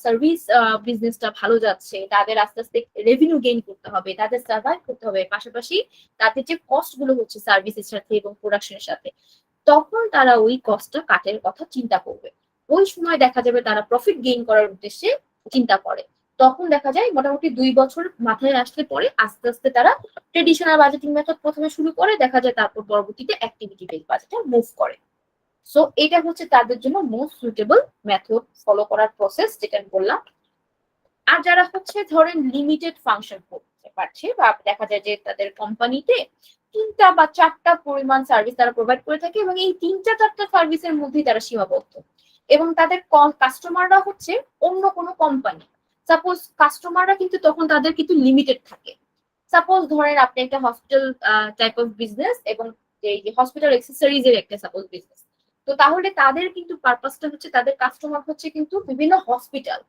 সার্ভিস বিজনেসটা ভালো যাচ্ছে, তাদের আস্তে আস্তে রেভিনিউ গেইন করতে হবে, তাদের সার্ভাইভ করতে হবে, পাশাপাশি তাদের যে কস্ট গুলো হচ্ছে সার্ভিসের সাথে এবং প্রোডাকশনের সাথে, তখন তারা ওই কস্টটা কাটের কথা চিন্তা করবে। ওই সময় দেখা যাবে তারা প্রফিট গেইন করার উদ্দেশ্যে চিন্তা করে। তখন দেখা যায় মোটামুটি 2 বছর মাথায় আসলে পরে আস্তে আস্তে তারা ট্রেডিশনাল বাজেটিং মেথড প্রথমে শুরু করে, দেখা যায় তারপর পরবর্তীতে অ্যাক্টিভিটি বেস বাজেটে মুভ করে। সো এটা হচ্ছে তাদের জন্য মোস্ট সুইটেবল মেথড ফলো করার প্রসেস, যেটা আমি বললাম। আর যারা হচ্ছে ধরেন লিমিটেড ফাংশন করতে পারছে, বা দেখা যায় যে তাদের কোম্পানিতে 3টা বা 4টা পরিমাণ সার্ভিস তারা প্রোভাইড করে থাকে, এবং এই 3টা-4টা সার্ভিসের মধ্যেই তারা সীমাবদ্ধ, এবং তাদের কাস্টমাররা হচ্ছে অন্য কোনো কোম্পানি। সাপোজ কাস্টমাররা কিন্তু তখন তাদের কিন্তু লিমিটেড থাকে। সাপোজ ধরেন আপনি একটা হসপিটাল টাইপ অফ বিজনেস, এবং এই যে হসপিটাল অ্যাক্সেসরিজ এর একটা সাপোজ বিজনেস, তো তাহলে তাদের কিন্তু পারপাসটা হচ্ছে তাদের কাস্টমার হচ্ছে কিন্তু বিভিন্ন হসপিটাল।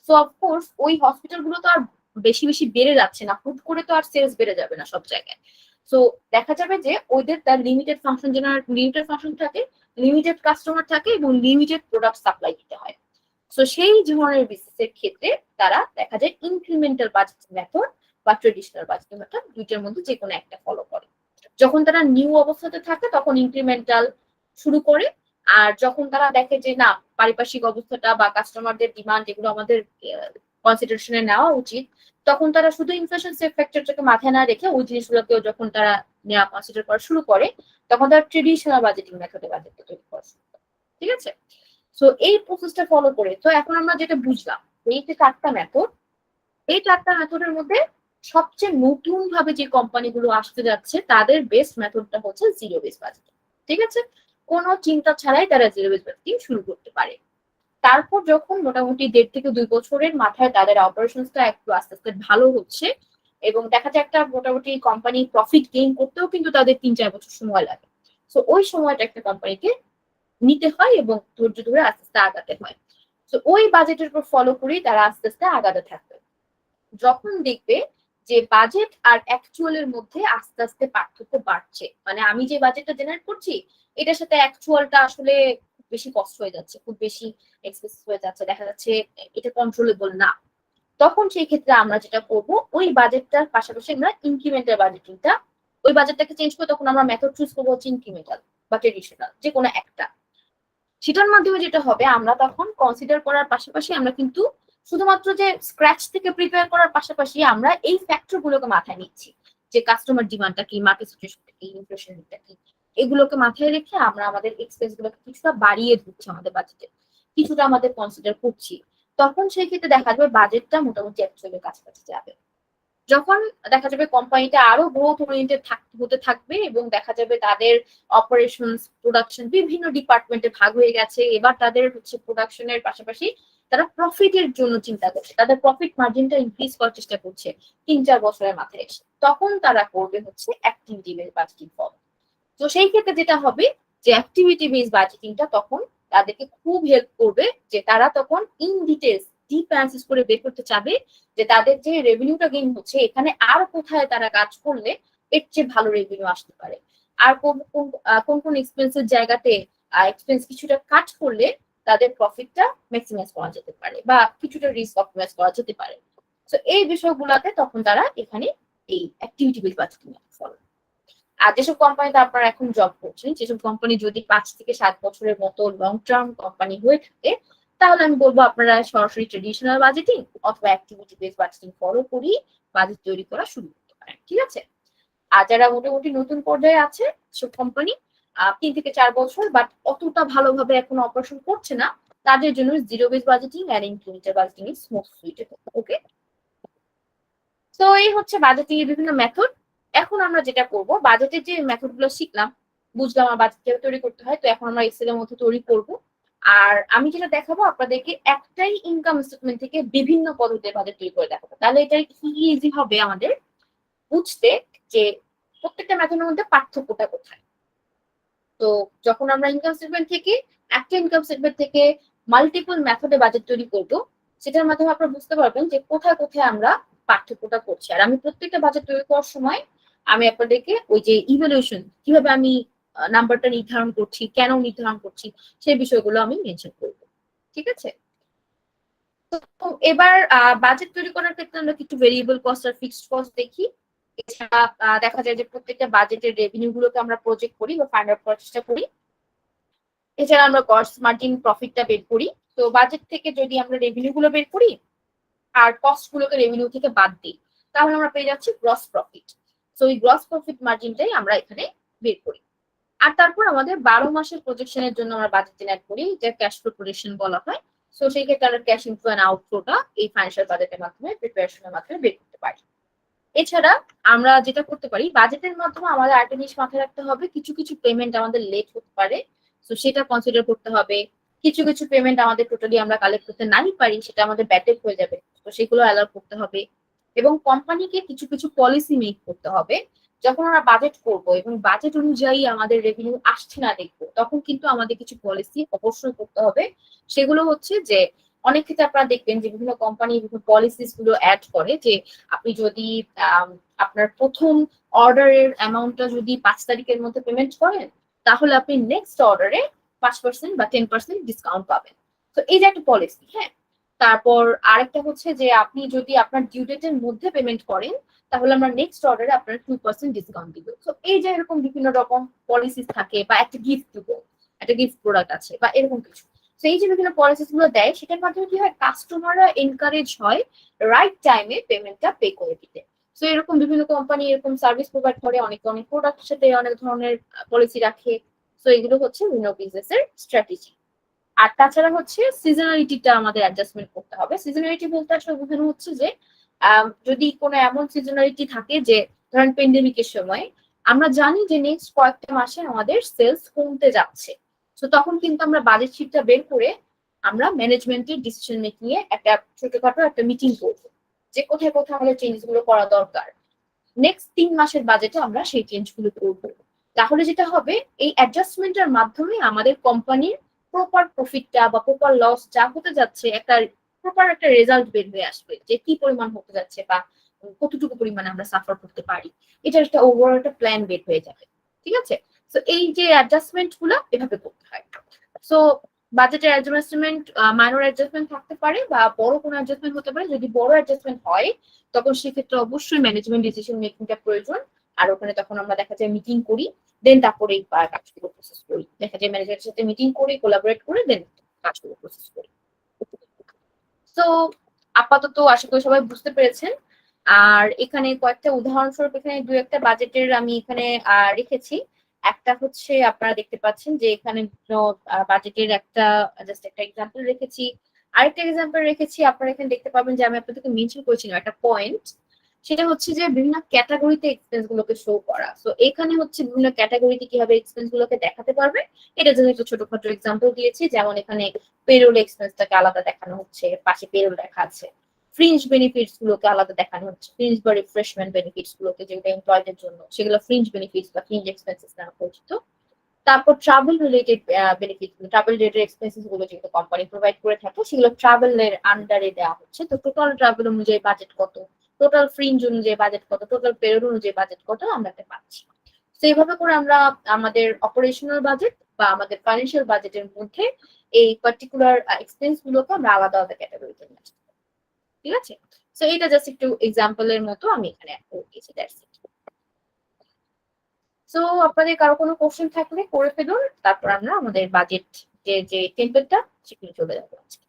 সো অফকোর্স ওই হসপিটাল গুলো তো আর বেশি বেশি বেড়ে যাচ্ছে না, হুট করে তো আর সেলস বেড়ে যাবে না সব জায়গায়। সো দেখা যাবে যে ওদের তার লিমিটেড ফাংশন লিমিটেড ফাংশন থাকে, লিমিটেড কাস্টমার থাকে, এবং লিমিটেড প্রোডাক্ট সাপ্লাই দিতে হয়। সো সেই ধরনের বিজনেসের ক্ষেত্রে তারা দেখা যায় ইনক্রিমেন্টাল বাজেট মেথড বা ট্রেডিশনাল বাজেট মেথড দুইটার মধ্যে যে কোনো একটা ফলো করে। যখন তারা নিউ অবস্থাতে থাকে তখন ইনক্রিমেন্টাল শুরু করে, আর যখন তারা দেখে যে না পারিপার্শ্বিক অবস্থাটা বা কাস্টমারদের ডিমান্ড এগুলো আমাদের কনসিডারেশনে নেওয়া উচিত, তখন তারা শুধু ইনফ্লেশন ফ্যাক্টরটাকে মাথায় না রেখে ওই জিনিসগুলোকেও যখন তারা নেওয়া কনসিডার করা শুরু করে, তখন তারা ট্রেডিশনাল বাজেটিং মেথডে বাজেটটা তৈরি করা শুরু করে। ঠিক আছে, সো এই প্রসেসটা ফলো করে তো এখন আমরা যেটা বুঝলাম, এই যে 4টা মেথড, এই 4টা মেথডের মধ্যে সবচেয়ে নতুন ভাবে যে কোম্পানিগুলো আসতে যাচ্ছে তাদের বেস্ট মেথডটা হচ্ছে জিরো বেস বাজেটিং। ঠিক আছে, কোনো চিন্তা ছাড়াই তারা জিরো বেস বাজেটিং শুরু করতে পারে। তারপর যখন মোটামুটি 1.5 থেকে 2 বছরের মাথায় তাদের অপারেশনসটা একটু আস্তে আস্তে ভালো হচ্ছে, এবং দেখা যায় একটা মোটামুটি কোম্পানি প্রফিট গেইন করতেও কিন্তু তাদের 3-4 বছর সময় লাগে। সো ওই সময়টা একটা কোম্পানিকে নিতে হয় এবং ধৈর্য ধরে আস্তে আস্তে আগাতে হয়। তো ওই বাজেটের উপর ফলো করেই তারা আস্তে আস্তে আগাতে থাকবে। যখন দেখবে যে বাজেট আর অ্যাকচুয়ালের মধ্যে আস্তে আস্তে পার্থক্য বাড়ছে, মানে আমি যে বাজেটটা জেনারেট করছি এটার সাথে অ্যাকচুয়ালটা আসলে খুব বেশি কষ্ট হয়ে যাচ্ছে, খুব বেশি এক্সপেন্সিভ হয়ে যাচ্ছে, দেখা যাচ্ছে এটা কন্ট্রোলেবল না, তখন সেই ক্ষেত্রে আমরা যেটা করব ওই বাজেটটার পাশাপাশি আমরা ইনক্রিমেন্টাল বাজেটিংটা, ওই বাজেটটাকে চেঞ্জ করে তখন আমরা মেথড চুজ করবো হচ্ছে ইনক্রিমেন্টাল বা ট্রেডিশনাল, যে কোনো একটা। সেটার মাধ্যমে যেটা হবে আমরা তখন কনসিডার করার পাশাপাশি আমরা কিন্তু শুধুমাত্র যে স্ক্র্যাচ থেকে প্রিপেয়ার করার পাশাপাশি আমরা এই ফ্যাক্টর গুলোকে মাথায় নিচ্ছি, যে কাস্টমার ডিমান্ডটা কি, মার্কেট সিচুয়েশনটা কি, ইনফ্লেশনটা কি, এগুলোকে মাথায় রেখে আমরা আমাদের এক্সপেন্স গুলোকে কিছুটা বাড়িয়ে দিচ্ছি আমাদের বাজেটে, কিছুটা আমাদের কনসিডার করছি। তখন সেই ক্ষেত্রে দেখা যাবে বাজেটটা মোটামুটি অ্যাকচুয়ালি কাছাকাছি যাবে। যখন দেখা যাবে কোম্পানিটা আরো গ্রোথ ওরিয়েন্টেড হতে থাকবে এবং দেখা যাবে তাদের অপারেশনস প্রোডাকশন বিভিন্ন ডিপার্টমেন্টে ভাগ হয়ে গেছে, এবার তাদের হচ্ছে প্রোডাকশনের পাশাপাশি তারা প্রফিটের জন্য চিন্তা করছে, তাদের প্রফিট মার্জিনটা ইনক্রিজ করার চেষ্টা করছে 3-4 বছরের মাথায় এসে, তখন তারা করবে হচ্ছে অ্যাক্টিভিটি বেস বাজেটিং ফলো। তো সেই ক্ষেত্রে যেটা হবে যে অ্যাক্টিভিটি বেস বাজেটিংটা তখন তাদেরকে খুব হেল্প করবে, যে তারা তখন ইন ডিটেলস ডিপ অ্যানালিসিস করে বের করতে চাবে যে তাদের যে রেভিনিউটা গেইন হচ্ছে এখানে আর কোথায় তারা কাজ করলে এর চেয়ে ভালো রেভিনিউ আসতে পারে, আর কোন কোন এক্সপেন্সের জায়গাতে এক্সপেন্স কিছুটা কাট করলে তাদের প্রফিটটা ম্যাক্সিমাইজ করা যেতে পারে বা কিছুটা রিস্ক অপটিমাইজ করা যেতে পারে। তো এই বিষয়গুলোতে তখন তারা এখানে এই অ্যাক্টিভিটি বেস বাজেটিং ফলো। আর যেসব কোম্পানিতে আপনারা এখন জব করছেন, যেসব কোম্পানি যদি 5 থেকে 7 বছরের মতো লং টার্ম কোম্পানি হয়ে থাকে, তাহলে আমি বলবো আপনারা সরাসরি ট্রেডিশনাল বাজেটিং অথবা অ্যাক্টিভিটি বেস বাজেটিং ফলো করি বাজেট তৈরি করা শুরু করতে পারেন। ঠিক আছে, আর যারা মোটামুটি নতুন পর্যায়ে আছে সব কোম্পানি 3 থেকে 4 বছর বাট অতটা ভালোভাবে এখন অপারেশন করছে না, তাদের জন্য জিরো বেস বাজেটিং আর incremental budgeting is most suitable. Okay, তো এই হচ্ছে বাজেটিং এর বিভিন্ন মেথড। এখন আমরা যেটা করব, বাজেটের যে মেথড গুলো শিখলাম, বুঝলাম আমার বাজেট কিভাবে তৈরি করতে হয়, তো এখন আমরা এক্সেল এর মধ্যে তৈরি করব। আর আমি যেটা দেখাবো আপনাদেরকে একটাই ইনকাম স্টেটমেন্ট থেকে বিভিন্ন পদ্ধতিতে বাজেট তৈরি করে দেখাবো, তাহলে এটা কি ইজি হবে আমাদের বুঝতে যে প্রত্যেকটা মেথডের মধ্যে পার্থক্যটা কোথায়। তো যখন আমরা ইনকাম স্টেটমেন্ট থেকে একটা ইনকাম স্টেটমেন্ট থেকে মাল্টিপল মেথডে বাজেট তৈরি করব, সেটার মাধ্যমে আপনারা বুঝতে পারবেন যে কোথায় কোথায় আমরা পার্থক্যটা করছি। আর আমি প্রত্যেকটা বাজেট তৈরি করার সময় আমি আপনাদেরকে ওই যে ইভ্যালুয়েশন কিভাবে আমি নাম্বারটা নির্ধারণ করছি, কেন নির্ধারণ করছি, সেই বিষয়গুলো আমি মেনশন করব। ঠিক আছে, তো এবার বাজেট তৈরি করার ক্ষেত্রে আমরা কিছু ভেরিয়েবল কস্ট আর ফিক্সড কস্ট দেখি। এছাড়া দেখা যায় যে প্রত্যেকটা বাজেটের রেভিনিউ গুলোকে আমরা প্রজেক্ট করি বা ফাইন্ড আউট করার চেষ্টা করি। এছাড়া আমরা কস্ট মার্জিন প্রফিটটা বের করি। তো বাজেট থেকে যদি আমরা রেভিনিউ গুলো বের করি আর কস্ট গুলোকে রেভিনিউ থেকে বাদ দিই, তাহলে আমরা পেয়ে যাচ্ছি গ্রস প্রফিট। তো এই গ্রস প্রফিট মার্জিনটাই আমরা এখানে বের করি। আর তারপর আমাদের 12 মাসের প্রজেকশনের জন্য আমরা বাজেট জেনারেট করি, যে ক্যাশ ফ্লো প্রজেকশন বলা হয়। সো সেই ক্ষেত্রে আমরা ক্যাশ ইনফ্লো এন্ড আউটফ্লোটা এই ফাইন্যান্সিয়াল বাজেটের মাধ্যমে প্রিপারেশনের মাধ্যমে বের করতে পারি। এছাড়া আমরা যেটা করতে পারি, বাজেটের মাধ্যমে আমাদের আরেকটা জিনিস মাথায় রাখতে হবে, কিছু কিছু পেমেন্ট আমাদের লেট হতে পারে, তো সেটা কনসিডার করতে হবে। কিছু কিছু পেমেন্ট আমাদের টোটালি আমরা কালেক্ট করতে নাই পারি, সেটা আমাদের ব্যাটেড হয়ে যাবে, তো সেগুলো অ্যালাউ করতে হবে। এবং কোম্পানিকে কিছু কিছু পলিসি মেক করতে হবে। যখন আমরা বাজেট করব এবং বাজেট অনুযায়ী আমাদের রেভিনিউ আসছে না দেখবো, তখন কিন্তু আমাদের কিছু পলিসি অবশ্যই করতে হবে। সেগুলো হচ্ছে যে অনেক ক্ষেত্রে আপনারা দেখবেন যে বিভিন্ন কোম্পানি বিভিন্ন পলিসিস গুলো অ্যাড করে, যে আপনি যদি আপনার প্রথম অর্ডারের অ্যামাউন্টটা যদি 5 তারিখের মধ্যে পেমেন্ট করেন, তাহলে আপনি নেক্সট অর্ডারে 5% বা 10% ডিসকাউন্ট পাবেন। তো এই যে একটা পলিসি, হ্যাঁ। তারপর আরেকটা হচ্ছে যে আপনি যদি আপনার ডিউ ডেটের মধ্যে পেমেন্ট করেন, তাহলে আমরা নেক্সট অর্ডারে আপনার 2% ডিসকাউন্ট দিব। তো এই যে এরকম বিভিন্ন রকম পলিসি থাকে, বা একটা গিফট দিব, একটা গিফট প্রোডাক্ট আছে বা এরকম কিছু। তো এই যে বিভিন্ন পলিসিস গুলো দেয়, সেটার মাধ্যমে কি হয়, কাস্টমাররা এনকারেজ হয় রাইট টাইমে পেমেন্টটা পে করে দিতে। তো এরকম বিভিন্ন কোম্পানি এরকম সার্ভিস প্রোভাইড করে, অনেক অনেক প্রোডাক্টের সাথে অনেক ধরনের পলিসি রাখে। তো এগুলো হচ্ছে বিভিন্ন বিজনেসের স্ট্র্যাটেজি। আর তাছাড়া হচ্ছে সিজনালিটিটা আমাদের অ্যাডজাস্টমেন্ট করতে হবে। সিজনালিটি বলতে আসলে বোঝানো হচ্ছে যে যদি কোনো এমন সিজনালিটি থাকে, যে ধরেন পেন্ডেমিকের সময় আমরা জানি যে নেক্সট কয়েকটা মাসে আমাদের সেলস কমতে যাচ্ছে, তো তখন কিন্তু আমরা বাজেট শিটটা বের করে আমরা ম্যানেজমেন্টের ডিসিশন মেকিং এ একটা ছোটখাটো একটা মিটিং করবো, যে কোথায় কোথায় আমাদের চেঞ্জ গুলো করা দরকার। নেক্সট 3 মাসের বাজেটে আমরা সেই চেঞ্জ গুলো করবো। তাহলে যেটা হবে, এই অ্যাডজাস্টমেন্টের মাধ্যমে আমাদের কোম্পানির প্রপার প্রফিটটা বা প্রপার লস যা হতে যাচ্ছে, একটা প্রপার একটা রেজাল্ট বের হয়ে আসবে, যে কি পরিমাণ হতে যাচ্ছে বা কতটুকু পরিমাণে আমরা সাফার করতে পারি। এটার একটা ওভারঅল একটা প্ল্যান বের হয়ে যাবে। ঠিক আছে? তো এই যে অ্যাডজাস্টমেন্ট গুলো এভাবে করতে হয়। সো বাজেটের অ্যাডজাস্টমেন্ট মাইনর অ্যাডজাস্টমেন্ট থাকতে পারে বা বড় কোনো অ্যাডজাস্টমেন্ট হতে পারে। যদি বড় অ্যাডজাস্টমেন্ট হয়, তখন সেক্ষেত্রে অবশ্যই ম্যানেজমেন্ট ডিসিশন মেকিংটা প্রয়োজন। আর ওখানে তখন আমরা দেখা যায় মিটিং করি, দেন তারপরে এই কাজগুলো প্রসেস করি। দেখা যায় ম্যানেজারের সাথে মিটিং করে কোলাবোরেট করে দেন কাজগুলো প্রসেস করি। তো আপাতত আশা করি সবাই বুঝতে পেরেছেন। আর এখানে কয়েকটা উদাহরণস্বরূপ এখানে দু একটা বাজেটের আমি এখানে রেখেছি। একটা হচ্ছে আপনারা দেখতে পাচ্ছেন যে এখানে বাজেটের একটা জাস্ট একটা এক্সাম্পল রেখেছি। আরেকটা এক্সাম্পল রেখেছি, আপনারা এখানে দেখতে পাবেন যে আমি আপনাদেরকে মেনশন করেছিলাম একটা পয়েন্ট। সেটা হচ্ছে যে বিভিন্ন ক্যাটাগরিতে এক্সপেন্স গুলোকে শো করা। সো এখানে হচ্ছে বিভিন্ন ক্যাটাগরিতে কিভাবে এক্সপেন্স গুলোকে দেখাতে পারবে, এটা জন্য একটা ছোটখাটো এক্সাম্পল দিয়েছি। যেমন এখানে পেরোল এক্সপেন্সটাকে আলাদা দেখানো হচ্ছে, পাশে পেরোল লেখা আছে। ফ্রিঞ্জ বেনিফিটস গুলোকে আলাদা দেখানো হচ্ছে, ফ্রিঞ্জ বা রিফ্রেশমেন্ট বেনিফিটস গুলোকে যেগুলো এমপ্লয়ীদের জন্য, সেগুলো ফ্রিঞ্জ বেনিফিটস বা ফ্রিঞ্জ এক্সপেন্সেস নামে পরিচিত। তারপর travel related benefit, travel related expenses গুলো যেগুলো কোম্পানি প্রোভাইড করে থাকে, সেগুলো ট্রাভেলের আন্ডারে দেওয়া হচ্ছে। তো টোটাল ট্রাভেল অনুযায়ী বাজেট কত, টোটাল ফ্রিঞ্জ অনুযায়ী বাজেট কত, টোটাল পেরোল অনুযায়ী বাজেট কত আমরা একটা পাচ্ছি। তো এইভাবে করে আমরা আমাদের অপারেশনাল বাজেট বা আমাদের ফাইন্যান্সিয়াল বাজেটের মধ্যে এই পার্টিকুলার এক্সপেন্স গুলোকে আমরা আলাদা আলাদা ক্যাটাগরিতে নিয়ে আসতে পারি। ঠিক আছে? সো এটা জাস্ট একটু এক্সাম্পলের মতো আমি এখানে অ্যাড করে দিয়েছি। That's it. সো আপনাদের কারো কোনো কোশ্চেন থাকলে করে ফেলুন, তারপর আমরা আমাদের বাজেট যে টেমপ্লেটটা সেখানে চলে যাবো আজকে।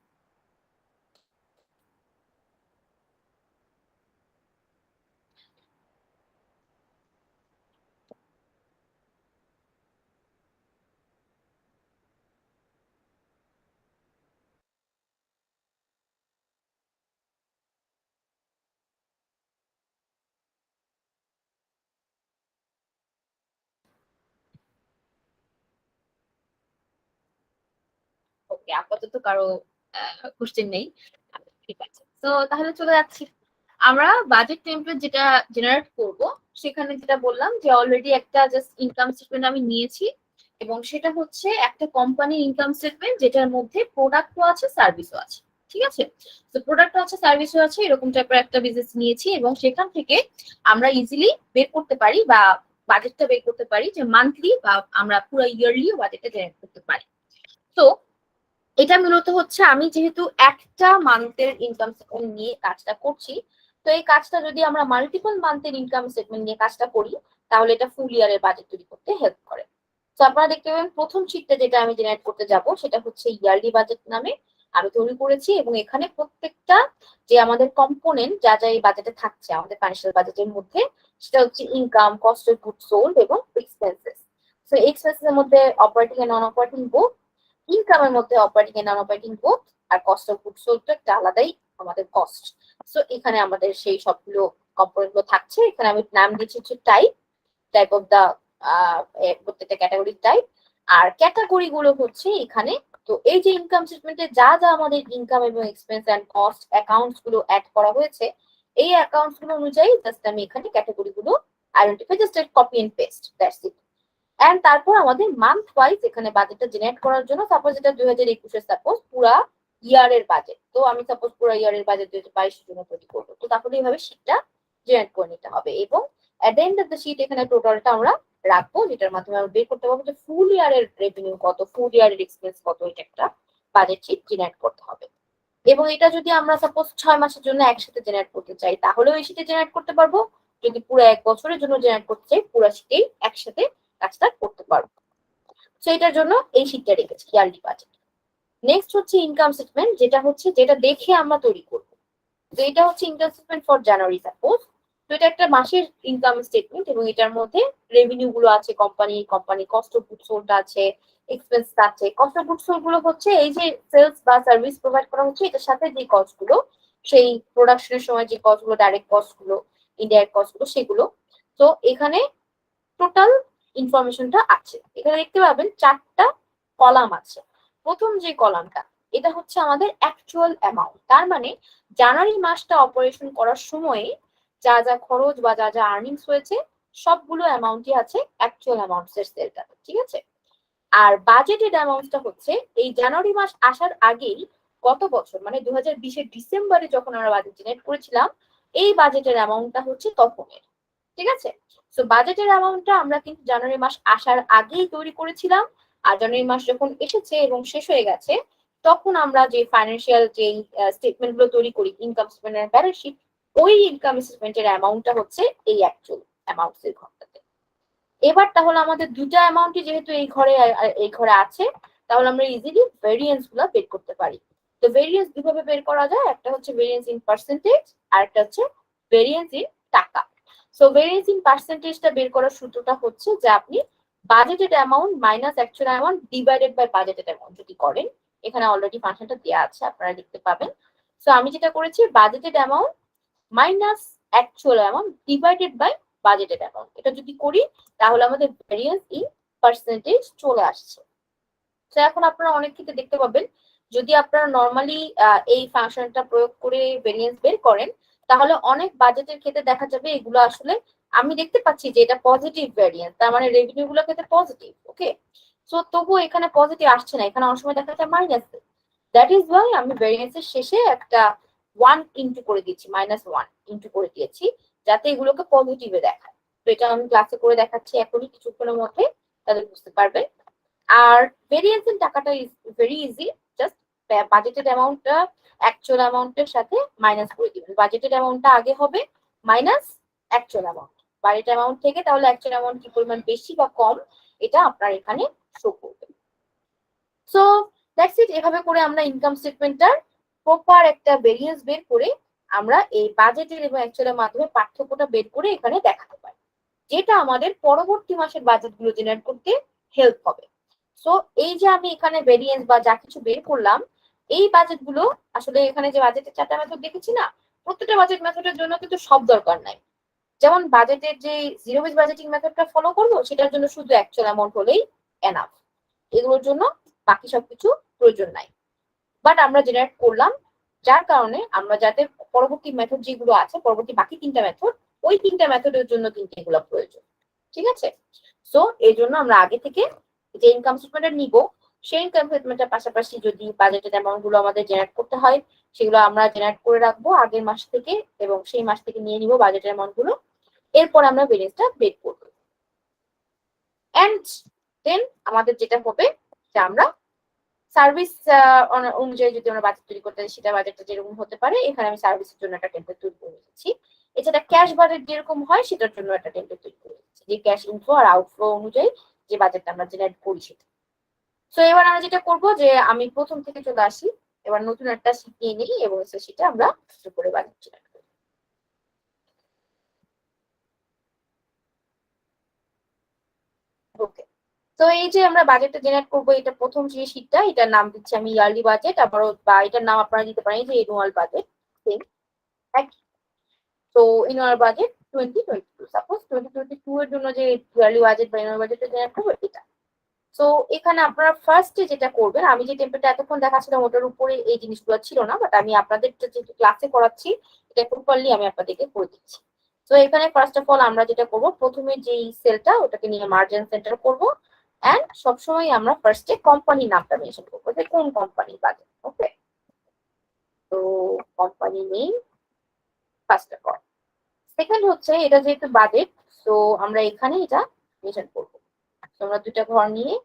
ওকে, আপাতত কারো কোশ্চেন নেই। ঠিক আছে, তো তাহলে চলে যাচ্ছি। আমরা বাজেট টেমপ্লেট যেটা জেনারেট করব, সেখানে যেটা বললাম যে অলরেডি একটা জাস্ট ইনকাম স্টেটমেন্ট আমি নিয়েছি, এবং সেটা হচ্ছে একটা কোম্পানির ইনকাম স্টেটমেন্ট যেটার মধ্যে প্রোডাক্টও আছে সার্ভিসও আছে। ঠিক আছে? তো প্রোডাক্টও আছে সার্ভিসও আছে, এরকম টাইপের একটা বিজনেস নিয়েছি, এবং সেখান থেকে আমরা ইজিলি বের করতে পারি বা বাজেটটা বের করতে পারি, যে মান্থলি বা আমরা পুরো ইয়ারলিও বাজেটটা জেনারেট করতে পারি। তো এটা মূলত হচ্ছে আমি যেহেতু একটা মান্থের ইনকাম স্টেটমেন্ট নিয়ে কাজটা করছি, তো এই কাজটা যদি আমরা মাল্টিপল মান্থের ইনকাম স্টেটমেন্ট নিয়ে কাজটা করি, তাহলে এটা ফুল ইয়ারের বাজেট তৈরি করতে হেল্প করে। তো আপনারা দেখতে পাবেন প্রথম শীটটা যেটা আমি জেনারেট করতে যাব সেটা হচ্ছে ইয়ারলি বাজেট নামে আমি তৈরি করেছি, এবং এখানে প্রত্যেকটা যে আমাদের কম্পোনেন্ট যা যা এই বাজেটে থাকছে আমাদের ফাইন্যান্সিয়াল বাজেটের মধ্যে, সেটা হচ্ছে income, cost of goods sold এবং এক্সপেন্সেস। সো এক্সপেন্সেস এর মধ্যে operating and non operating both, ইনকামের মধ্যে operating and non operating both, আর কস্ট অফ গুডস সোল্ড তো একটা আলাদাই আমাদের কস্ট। সো এখানে আমাদের সেই সবগুলো কম্পোনেন্ট গুলো থাকছে। এখানে আমি নাম দিচ্ছি হচ্ছে টাইপ অফ দা প্রত্যেকটা ক্যাটাগরি টাইপ, আর ক্যাটাগরি গুলো হচ্ছে এখানে। তো এই যে ইনকাম স্টেটমেন্টে যা যা আমাদের ইনকাম এবং এক্সপেন্স এন্ড কস্ট অ্যাকাউন্টস গুলো অ্যাড করা হয়েছে, এই অ্যাকাউন্টস গুলো অনুযায়ী জাস্ট আমি এখানে ক্যাটাগরি গুলো identify, just copy and paste, that's it. And তারপর আমাদের মান্থ ওয়াইজ এখানে বাজেটটা জেনারেট করার জন্য, সাপোজ এটা 2021 সাপোজ পুরা ইয়ারের বাজেট, তো আমি সাপোজ পুরো ইয়ারের বাজেট 2022 জন্য তৈরি করবো, তো তারপরে এইভাবে শীটটা জেনারেট করে নিতে হবে। এবং at the end of the sheet এখানে টোটালটা আমরা রাখবো, যেটার মাধ্যমে আমরা বের করতে পারবো যে ফুল ইয়ারের রেভিনিউ কত, ফুল ইয়ারের এক্সপেন্স কত, এটা একটা বাজেট শীট জেনারেট করতে হবে। এবং এটা যদি আমরা সাপোজ 6 মাসের জন্য একসাথে জেনারেট করতে চাই তাহলেও এই শীটে জেনারেট করতে পারবো, যদি পুরো 1 বছরের জন্য জেনারেট করতে চাই পুরো শীটেই একসাথে কাজটা করতে পারবো। তো এটার জন্য এই শীটটা রেখেছি ইয়ারলি বাজেট। নেক্সট হচ্ছে ইনকাম স্টেটমেন্ট, যেটা দেখে আমরা তৈরি করবো। তো এটা হচ্ছে income statement for January suppose. তো এটা একটা মাসের ইনকাম স্টেটমেন্ট, এবং এটার মধ্যে রেভিনিউ গুলো আছে, company cost of goods sold আছে, এক্সপেন্স আছে। কস্ট অফ গুডস সোল্ড গুলো হচ্ছে এই যে সেলস বা সার্ভিস প্রোভাইড করা হচ্ছে এটার সাথে যে কস্ট গুলো, সেই প্রোডাকশনের সময় যে কস্ট গুলো, ডাইরেক্ট কস্ট গুলো, ইনডাইরেক্ট কস্ট গুলো, সেগুলো। তো এখানে টোটাল ইনফরমেশনটা আছে। এখানে দেখতে পাবেন 4টা কলাম আছে। প্রথম যে কলামটা, এটা হচ্ছে আমাদের অ্যাকচুয়াল অ্যামাউন্ট, তার মানে জানুয়ারি মাসটা অপারেশন করার সময়ে যা যা খরচ বা যা যা আর্নিংস হয়েছে সবগুলো অ্যামাউন্টই আছে অ্যাকচুয়াল অ্যামাউন্টস এর সেলটাতে, ঠিক আছে। আর বাজেটেড অ্যামাউন্টটা হচ্ছে এই জানুয়ারি মাস আসার আগেই গত বছর মানে 2020 ডিসেম্বরে যখন আমরা বাজেট জেনারেট করেছিলাম, এই বাজেটের অ্যামাউন্টটা হচ্ছে তখনের, ঠিক আছে। সো বাজেটের অ্যামাউন্টটা আমরা কিন্তু জানুয়ারি মাস আসার আগেই তৈরি করেছিলাম, আর জানুয়ারি মাস যখন এসেছে এবং শেষ হয়ে গেছে তখন আমরা যে ফাইন্যান্সিয়াল যে স্টেটমেন্ট গুলো তৈরি করি, income statement and balance sheet, ওই ইনকাম স্টেটমেন্টের অ্যামাউন্টটা হচ্ছে এই অ্যাকচুয়াল অ্যামাউন্টস এর ঘরটাতে। এবার তাহলে আমাদের দুটা অ্যামাউন্টই যেহেতু এই ঘরে আছে, তাহলে আমরা ইজিলি ভেরিয়েন্স গুলো বের করতে পারি। তো ভেরিয়েন্স কিভাবে বের করা যায়, একটা হচ্ছে ভেরিয়েন্স ইন পার্সেন্টেজ আর একটা হচ্ছে ভেরিয়েন্স ইন টাকা। সো ভেরিয়েন্স ইন পার্সেন্টেজটা বের করার সূত্রটা হচ্ছে যে আপনি budgeted amount minus actual amount divided by budgeted amount যদি করেন, এখানে অলরেডি ফাংশনটা দেওয়া আছে, আপনারা দেখতে পাবেন। সো আমি যেটা করেছি budgeted amount minus actual amount divided by budgeted amount, এটা যদি করি তাহলে আমাদের ভেরিয়েন্স ইন পার্সেন্টেজ চলে আসছে। তো এখন আপনারা অনেক ক্ষেত্রে দেখতে পাবেন যদি আপনারা নর্মালি এই ফাংশনটা প্রয়োগ করে ভেরিয়েন্স বের করেন, তাহলে অনেক বাজেটের ক্ষেত্রে দেখা যাবে এগুলো আসলে আমি দেখতে পাচ্ছি যে এটা পজিটিভ ভেরিয়েন্স, তার মানে রেভিনিউ গুলো ক্ষেত্রে পজিটিভ, ওকে। সো তবুও এখানে পজিটিভ আসছে না, এখানে অনেক সময় দেখা যায় মাইনাস। দ্যাট ইজ ওয়াই আমি ভেরিয়েন্সের শেষে একটা 1 ইনটু করে দিয়েছি, -1 ইনটু করে দিয়েছি, যাতে এগুলোকে পজিটিভে দেখায়। তো এটা আমি ক্লাসে করে দেখাচ্ছি এখনই কিছুক্ষণের মধ্যে, তাহলে বুঝতে পারবেন। আর ভেরিয়েন্স ইন টাকাটা is very easy, just budgeted অ্যামাউন্টটা অ্যাকচুয়াল অ্যামাউন্টের সাথে মাইনাস করে দিবেন। বাজেটেড অ্যামাউন্টটা আগে হবে minus actual amount, budgeted amount থেকে তাহলে অ্যাকচুয়াল অ্যামাউন্ট কি পরিমাণ বেশি বা কম এটা আপনার এখানে শো করবে। So that's it. এভাবে করে আমরা ইনকাম স্টেটমেন্টটার প্রপার একটা ভেরিয়েন্স বের করে আমরা এই বাজেটের এবং অ্যাকচুয়ালের মাধ্যমে পার্থক্যটা বের করে এখানে দেখাতে পারি, যেটা আমাদের পরবর্তী মাসের বাজেটগুলো জেনারেট করতে হেল্প হবে। সো এই যে আমি এখানে ভেরিয়েন্স বা যা কিছু বের করলাম, এই বাজেটগুলো আসলে এখানে যে বাজেটের 4টা মেথড দেখেছি না, প্রত্যেকটা বাজেট মেথডের জন্য কিন্তু সব দরকার নাই। যেমন বাজেটের যে জিরো বেস বাজেটিং মেথডটা ফলো করবো সেটার জন্য শুধু অ্যাকচুয়াল অ্যামাউন্ট হলেই এনাফ, এগুলোর জন্য বাকি সবকিছু প্রয়োজন নাই। বাট আমরা জেনারেট করলাম, যার কারণে আমরা যাতে পরবর্তী মেথড যেগুলো আছে, পরবর্তী বাকি 3টা মেথড, ওই 3টা মেথডের জন্য কিন্তু এগুলো প্রয়োজন, ঠিক আছে। সো এই জন্য আমরা আগে থেকে যে ইনকাম স্টেটমেন্টটা নিব, সেই ইনকাম স্টেটমেন্টের পাশাপাশি যদি বাজেটেড অ্যামাউন্ট গুলো আমাদের জেনারেট করতে হয়, সেগুলো আমরা জেনারেট করে রাখবো আগের মাস থেকে, এবং সেই মাস থেকে নিয়ে নিব বাজেটের অ্যামাউন্ট গুলো। এরপর আমরা ভেরিয়েন্সটা বের করবো। এন্ড দেন আমাদের যেটা হবে যে আমরা সার্ভিস অনুযায়ী যদি আমরা বাজেট তৈরি করতে চাই, সেটা বাজেটটা যেরকম হতে পারে, এখানে আমি সার্ভিসের জন্য একটা টেমপ্লেট তৈরি করে রেখেছি। এছাড়া ক্যাশ বাজেট যেরকম হয় সেটার জন্য একটা টেমপ্লেট তৈরি করে রেখেছি, যে ক্যাশ ইনফ্লো আর আউটফ্লো অনুযায়ী যে বাজেটটা আমরা জেনারেট করি সেটা। তো এবার আমরা যেটা করব যে আমি প্রথম থেকে চলে আসি, এবার নতুন একটা শীট নিয়ে নিই এবং সেটা আমরা করে বাজেট জেনারেট করি। ওকে, তো এই যে আমরা বাজেটটা জেনারেট করবো, এটা প্রথম যে শীটটা, এটার নাম দিচ্ছি আমি ইয়ারলি বাজেট, আবার বা এটার নাম আপনারা দিতে পারেন যে এনুয়াল বাজেট। তো এনুয়াল বাজেট 2022, সাপোজ 2022 এর জন্য যে ইয়ারলি বাজেট বা এনুয়াল বাজেটটা জেনারেট করবো এটা। তো এখানে আপনারা ফার্স্টে যেটা করবেন, আমি যে টেম্পলেটটা এতক্ষণ দেখাচ্ছিলাম ওটার উপরে এই জিনিসগুলো ছিল না, বাট আমি আপনাদের যেহেতু ক্লাসে করাচ্ছি এটা প্রপারলি আমি আপনাদেরকে করে দিচ্ছি। তো এখানে ফার্স্ট অফ অল আমরা যেটা করব, প্রথমে যেই সেলটা ওটাকে নিয়ে মার্জিন সেন্টার করব, এন্ড সবসময় আমরা ফার্স্টে কোম্পানির নামটা মেনশন করবো যে কোন কোম্পানি বাজেট। ওকে, তো company name first of all. Second হচ্ছে এটা যেহেতু বাজেট, তো আমরা এখানে এটা মেনশন করবো। তো আমরা দুইটা ঘর নিয়ে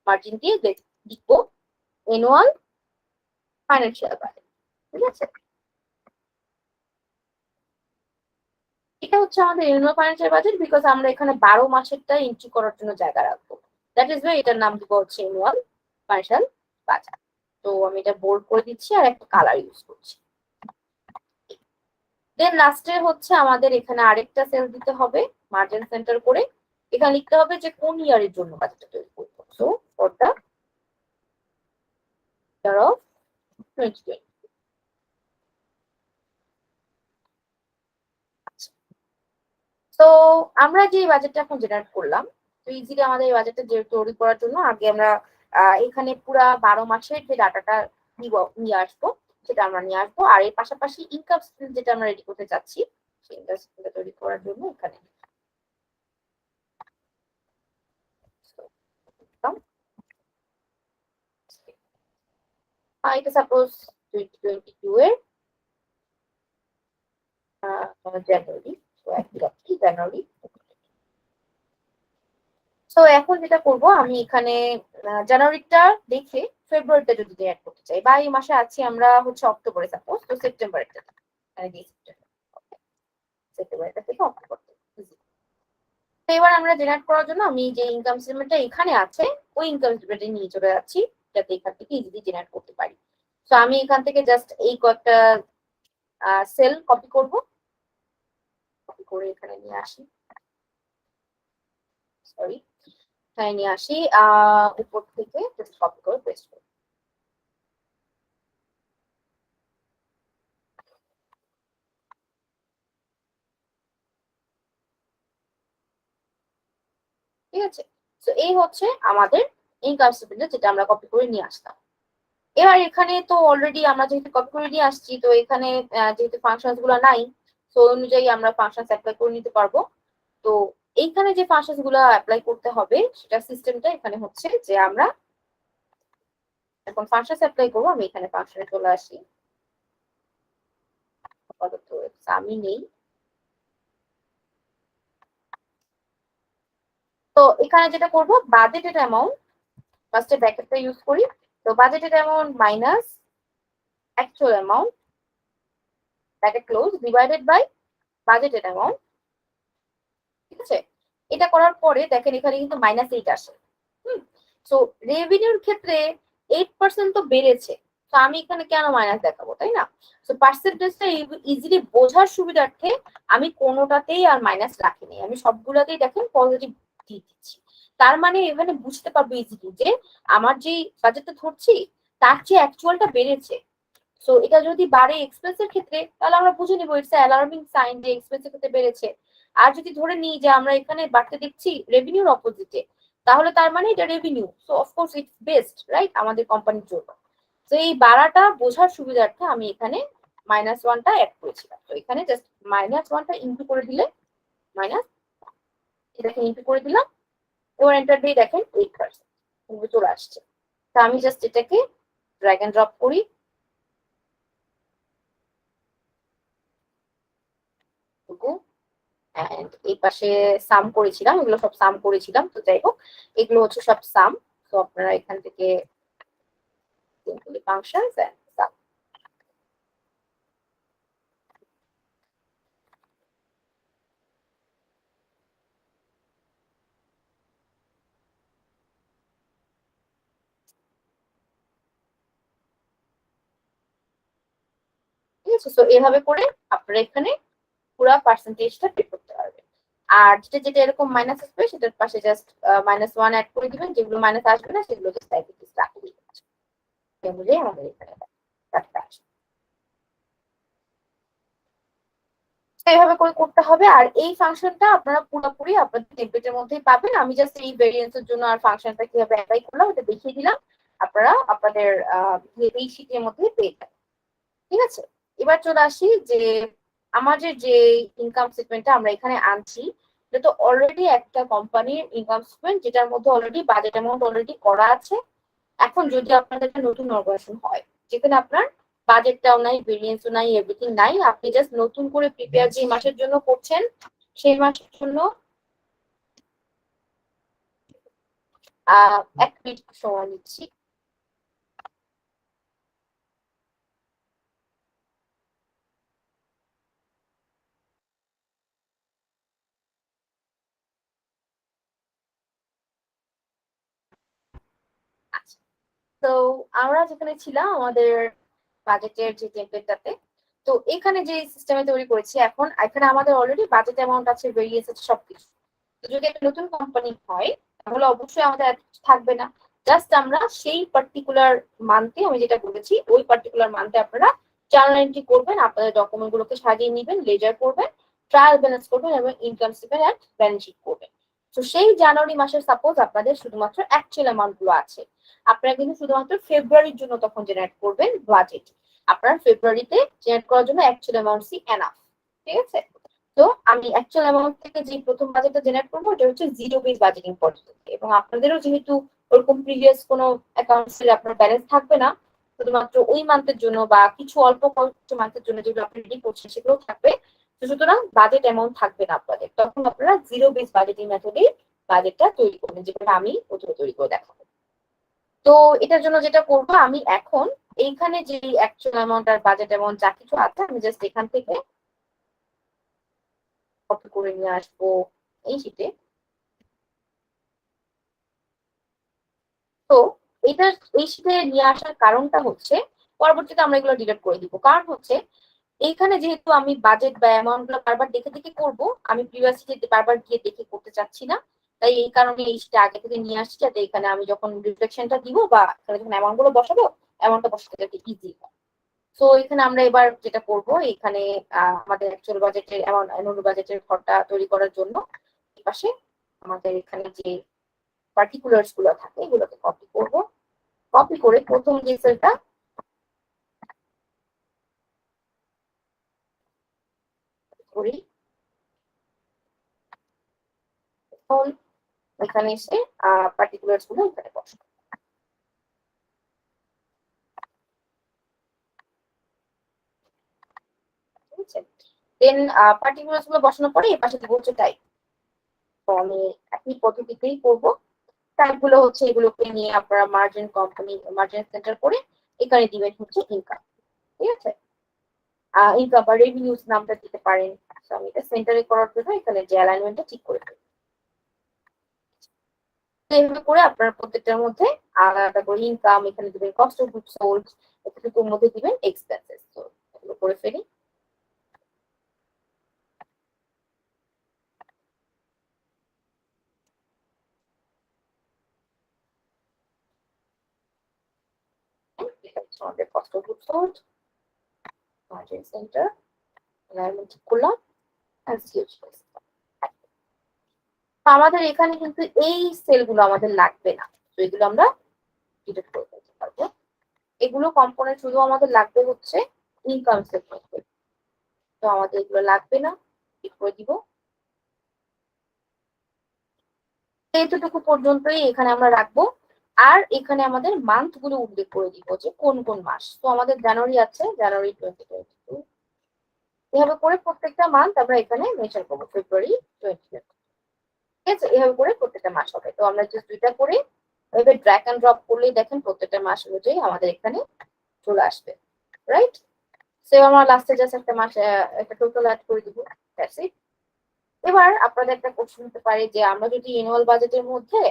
মার্জিন দিয়ে লিখবো অ্যানুয়াল ফাইন্যান্সিয়াল বাজেট। ঠিক আছে, এটা হচ্ছে আমাদের অ্যানুয়াল ফাইন্যান্সিয়াল বাজেট, বিকজ আমরা এখানে 12 মাসেরটা এন্ট্রি করার জন্য জায়গা রাখবো। দ্যাট ইজ ওয়াই এটার নাম দিব হচ্ছে অ্যানুয়াল ফাইন্যান্সিয়াল বাজেট। তো আমি এটা বোল্ড করে দিচ্ছি আর একটা কালার ইউজ করছি। দেন লাস্টে হচ্ছে আমাদের এখানে আরেকটা সেল দিতে হবে মার্জিন সেন্টার করে, এখানে লিখতে হবে যে কোন ইয়ারের জন্য বাজেটটা তৈরি করবো। So for the year of 2020। তো আমরা যে বাজেটটা এখন জেনারেট করলাম, তো ইজিলি আমাদের এই বাজেটটা তৈরি করার জন্য আগে আমরা এখানে পুরা 12 মাসের যে ডাটাটা নিয়ে আসবো সেটা আমরা নিয়ে আসবো, আর এর পাশাপাশি ইনকাম স্টেটমেন্ট যেটা আমরা রেডি করতে চাচ্ছি সেই ইনকাম স্টেটমেন্টটা তৈরি করার জন্য এখানে এটা সাপোজ 2022 এর জানুয়ারি, তো একই জানুয়ারি। তো এখন যেটা করব, আমি এখানে জানুয়ারিটা দেখে ফেব্রুয়ারিটা যদি অ্যাড করতে চাই, বা এই মাসে আছি আমরা হচ্ছে অক্টোবরে সাপোজ, তো সেপ্টেম্বরটা সেপ্টেম্বরটা থেকে অক্টোবর। তো এবার আমরা জেনারেট করার জন্য আমি যে ইনকাম স্টেটমেন্টটা এখানে আছে ওই ইনকাম স্টেটমেন্টে নিয়ে চলে যাচ্ছি, যাতে এখান থেকে ইজিলি জেনারেট করতে পারি। তো আমি এখান থেকে জাস্ট এই কয়েকটা সেল কপি করব, কপি করে এখানে নিয়ে আসি, সরি এখানে নিয়ে আসি, উপর থেকে জাস্ট কপি করে পেস্ট করব। ঠিক আছে, তো এই হচ্ছে আমাদের ইনকাম স্টেটমেন্ট যেটা আমরা কপি করে নিয়ে আসলাম। এবার এখানে তো অলরেডি আমরা যেহেতু কপি করে নিয়ে আসছি, তো এখানে যেহেতু ফাংশন গুলো নাই, তো অনুযায়ী আমরা ফাংশন অ্যাপ্লাই করে নিতে পারবো। তো এইখানে যে ফাংশন গুলো অ্যাপ্লাই করতে হবে সেটা সিস্টেমটা এখানে হচ্ছে যে আমরা এখন ফাংশন অ্যাপ্লাই করবো। আমি এখানে ফাংশনে চলে আসি, আপাতত আমি নেই। তো এখানে যেটা করবো, বাজেটেড অ্যামাউন্ট ফার্স্টে ব্র্যাকেটটা ইউজ করি, তো budgeted amount minus actual amount bracket close divided by budgeted amount. ঠিক আছে, এটা করার পরে দেখেন এখানে কিন্তু -8 আসে। সো রেভিনিউর ক্ষেত্রে 8% তো বেড়েছে, তো আমি এখানে কেন মাইনাস দেখাবো, তাই না? তো পার্সেন্টেজটা ইজিলি বোঝার সুবিধার্থে আমি কোনোটাতেই আর মাইনাস রাখিনি, আমি সবগুলোতেই দেখেন পজিটিভ দিয়ে দিচ্ছি। তার মানে এখানে বুঝতে পারবো ইজিলি যে আমার যে বাজেটটা ধরছি তার চেয়ে অ্যাকচুয়ালটা বেড়েছে। সো এটা যদি বাড়ে এক্সপেন্সের ক্ষেত্রে, তাহলে আমরা বুঝে নিবো ইটস অ্যালার্মিং সাইন যে এক্সপেন্সের ক্ষেত্রে বেড়েছে। আর যদি ধরে নিই যে আমরা এখানে বাড়তে দেখছি রেভিনিউর অপোজিটে, তাহলে তার মানে এটা revenue, so of course it's best, right, আমাদের কোম্পানির জন্য। তো এই বাড়াটা বোঝার সুবিধার্থে আমি এখানে -1টা অ্যাড করেছিলাম। তো এখানে জাস্ট -1টা ইনটু করে দিলে মাইনাস, এটাকে ইনটু করে দিলাম, এবার এন্টার দিয়ে দেখেন 8% চলে আসছে। তো আমি জাস্ট এটাকে ড্র্যাগ এন্ড ড্রপ করি, এন্ড এই পাশে সাম করেছিলাম, এগুলো সব সাম করেছিলাম। তো যাই হোক, এগুলো হচ্ছে সব সাম। তো আপনারা এখান থেকে ফাংশনস এন্ড সাম, আছে, সো এভাবে করে আপনারা এখানে পুরো পার্সেন্টেজটা পে করতে পারবেন। আর যেটা যেটা এরকম মাইনাস আসবে সেটার পাশে জাস্ট -1 অ্যাড করে দিবেন, যেগুলো মাইনাস আসবে না সেগুলো জাস্ট রাখে দিবেন। অনুযায়ী আমাদের এখানে কাজটা আসবে। এইভাবে করে করতে হবে। আর এই ফাংশনটা আপনারা পুরোপুরি আপনাদের টেমপ্লেটের মধ্যেই পাবেন। আমি জাস্ট এই ভেরিয়েন্সের জন্য আর ফাংশনটা কিভাবে অ্যাপ্লাই করলাম এটা দেখিয়ে দিলাম, আপনারা আপনাদের এই শীটের মধ্যে পেয়ে যাবেন। ঠিক আছে, এবার চলে আসি যে আমাদের যে ইনকাম স্টেটমেন্টটা আমরা এখানে আনছি, এটা তো অলরেডি একটা কোম্পানির ইনকাম স্টেটমেন্ট, যেটার মধ্যে অলরেডি বাজেট অ্যামাউন্ট অলরেডি করা আছে। এখন যদি আপনাদের একটা নতুন অর্গানাইজেশন হয় যেখানে আপনার বাজেটটাও নাই, ভেরিয়েন্সও নাই, এভরিথিং নাই, আপনি জাস্ট নতুন করে প্রিপেয়ার যে মাসের জন্য করছেন সেই মাসের জন্য 1 মিনিট সময় নিচ্ছি। আচ্ছা, তো আমরা যেখানে ছিলাম আমাদের বাজেটের যে টেমপ্লেটটাতে, তো এখানে যে সিস্টেমে তৈরি করেছি এখন, এখানে আমাদের অলরেডি বাজেট অ্যামাউন্ট আছে, ভেরিয়েন্স আছে, সবকিছু। তো যদি একটা নতুন কোম্পানি হয় তাহলে অবশ্যই আমাদের এত কিছু থাকবে না, জাস্ট আমরা সেই পার্টিকুলার মান্থে, আমি যেটা বলেছি ওই পার্টিকুলার মান্থে আপনারা জার্নাল এন্ট্রি করবেন, আপনাদের ডকুমেন্ট গুলোকে সাজিয়ে নেবেন, লেজার করবেন, ট্রায়াল ব্যালেন্স করবেন এবং income statement and balance sheet করবেন। তো সেই জানুয়ারি মাসের সাপোজ আপনাদের শুধুমাত্র অ্যাকচুয়াল অ্যামাউন্ট গুলো আছে, আপনারা কিন্তু শুধুমাত্র ফেব্রুয়ারির জন্য তখন জেনারেট করবেন বাজেট। আপনার ফেব্রুয়ারিতে জেনারেট করার জন্য অ্যাকচুয়াল অ্যামাউন্টই এনাফ। ঠিক আছে, তো আমি অ্যাকচুয়াল অ্যামাউন্ট থেকে যে প্রথম বাজেটটা জেনারেট করবো ওটা হচ্ছে জিরো বেস বাজেটিং পদ্ধতি, এবং আপনাদেরও যেহেতু ওরকম প্রিভিয়াস কোনো অ্যাকাউন্টসের আপনার ব্যালেন্স থাকবে না, শুধুমাত্র ওই মান্থের জন্য বা কিছু অল্প কিছু মান্থের জন্য যেগুলো আপনি রেডি করছেন সেগুলো থাকবে, তো সুতরাং বাজেট অ্যামাউন্ট থাকবে না আপনাদের, তখন আপনারা জিরো বেস বাজেটিং মেথডে বাজেটটা তৈরি করবেন, যেটা আমি প্রথমে তৈরি করে দেখাবো। তো এটার জন্য যেটা করবো, আমি এখন এইখানে যে অ্যাকচুয়াল অ্যামাউন্ট আর বাজেট অ্যামাউন্ট যা কিছু আছে আমি জাস্ট এখান থেকে কপি করে নিয়ে আসবো এই শীটে। তো এটা এই শীটে নিয়ে আসার কারণটা হচ্ছে পরবর্তীতে আমরা এগুলো ডিলিট করে দিব, কারণ হচ্ছে এইখানে যেহেতু আমি বাজেট বা অ্যামাউন্ট গুলো বারবার দেখে দেখে করবো, আমি প্রিভিয়াস শীটে বারবার গিয়ে দেখে করতে চাচ্ছি না, তাই এই কারণে এই শীটে আগে থেকে নিয়ে আসছি, যাতে এখানে আমি যখন রিফ্লেকশনটা দিব বা এখানে যখন অ্যামাউন্ট গুলো বসাবো অ্যামাউন্টটা বসাতে যাতে ইজি হয়। তো এখানে আমরা এবার যেটা করব, এখানে আমাদের অ্যাকচুয়াল বাজেটের অ্যানুয়াল বাজেটের ঘরটা তৈরি করার জন্য পাশে আমাদের এখানে যে পার্টিকুলার্স গুলো থাকে এগুলোকে কপি করব, কপি করে প্রথম যে সেলটা করি, এখন এখানে এসে পার্টিকুলার্স গুলো এখানে বসাবো। দেন পার্টিকুলার্স গুলো বসানোর পরে এই পাশে দিব হচ্ছে টাইপ, তো আমি একই পদ্ধতিতেই করবো। টাইপ গুলো হচ্ছে এগুলোকে নিয়ে আপনারা মার্জিন কোম্পানি মার্জিন সেন্টার করে এখানে দিবেন হচ্ছে ইনকাম। ঠিক আছে, ইনকাম বা রেভিনিউস নামটা দিতে পারেন। আমি এটা সেন্টারে করার জন্য এখানে যে অ্যালাইনমেন্টটা ঠিক করে দেব। এইভাবে করে আপনার প্রত্যেকটার মধ্যে আলাদা করে ইনকাম এখানে দিবেন, কস্ট অফ গুডস সোল্ড এতটুকুর মধ্যে দিবেন এক্সপেন্সেস। তো এগুলো করে ফেলি। আমাদের cost of goods sold, margin centre, alignment ঠিক করলাম। আমাদের এখানে কিন্তু এই সেলগুলো আমাদের লাগবে না, তো এগুলো আমরা ডিলিট করে দিতে পারবো। এগুলো কম্পোনেন্ট শুধু আমাদের লাগবে হচ্ছে ইনকাম সেগমেন্টে, তো আমাদের এগুলো লাগবে না, ঠিক করে দিব। এতটুকু পর্যন্তই এখানে আমরা রাখবো। আর এখানে আমাদের মান্থ গুলো উল্লেখ করে দিব যে কোন কোন মাস। তো আমাদের জানুয়ারি আছে, জানুয়ারি 2022, এভাবে করে প্রত্যেকটা মান্থ আমরা এখানে মেনশন করবো, ফেব্রুয়ারি 2022। ঠিক আছে, এভাবে করে প্রত্যেকটা মাস হবে। তো আমরা জাস্ট দুইটা করে এভাবে ড্র্যাগ এন্ড ড্রপ করলেই দেখেন প্রত্যেকটা মাস অনুযায়ী আমাদের এখানে চলে আসবে, রাইট? সো আমরা লাস্টে জাস্ট একটা মাস একটা টোটাল অ্যাড করে দিব, দ্যাটস ইট। এবার আপনাদের একটা কোশ্চেন হতে পারে যে আমরা যদি অ্যানুয়াল বাজেটের মধ্যে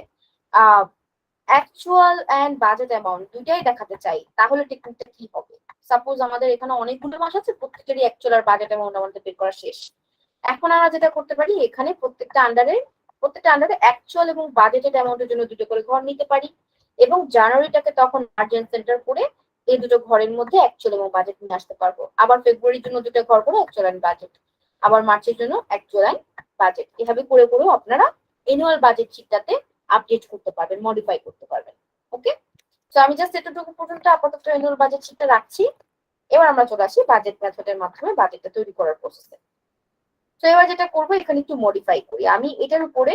অ্যাকচুয়াল এন্ড বাজেট অ্যামাউন্ট দুইটাই দেখাতে চাই তাহলে টেকনিকটা কি হবে? সাপোজ আমাদের এখানে অনেকগুলো মাস আছে, প্রত্যেকেরই অ্যাকচুয়াল আর বাজেট অ্যামাউন্ট আমাদের বের করা শেষ। এখন আমরা যেটা করতে পারি, এখানে প্রত্যেকটা আন্ডারে অ্যাকচুয়াল এবং বাজেটেড অ্যামাউন্টের জন্য দুটো করে ঘর নিতে পারি, এবং জানুয়ারিটাকে তখন মার্জিন সেন্টার করে এই দুটো ঘরের মধ্যে অ্যাকচুয়াল এবং বাজেট নিয়ে আসতে পারবো। আবার ফেব্রুয়ারির জন্য দুটো ঘর করে অ্যাকচুয়াল অ্যান্ড বাজেট, আবার মার্চের জন্য অ্যাকচুয়াল অ্যান্ড বাজেট। এভাবে করে করেও আপনারা অ্যানুয়াল বাজেট শিটটাতে আপডেট করতে পারবেন, মডিফাই করতে পারবেন। ওকে, তো আমি জাস্ট এতটুকু পর্যন্ত আপাতত অ্যানুয়াল বাজেট শিটটা রাখছি। এবার আমরা চলে আসি বাজেট মেথডের মাধ্যমে বাজেটটা তৈরি করার প্রসেসে। তো এবার যেটা করবো, এখানে একটু মডিফাই করি। আমি এটার উপরে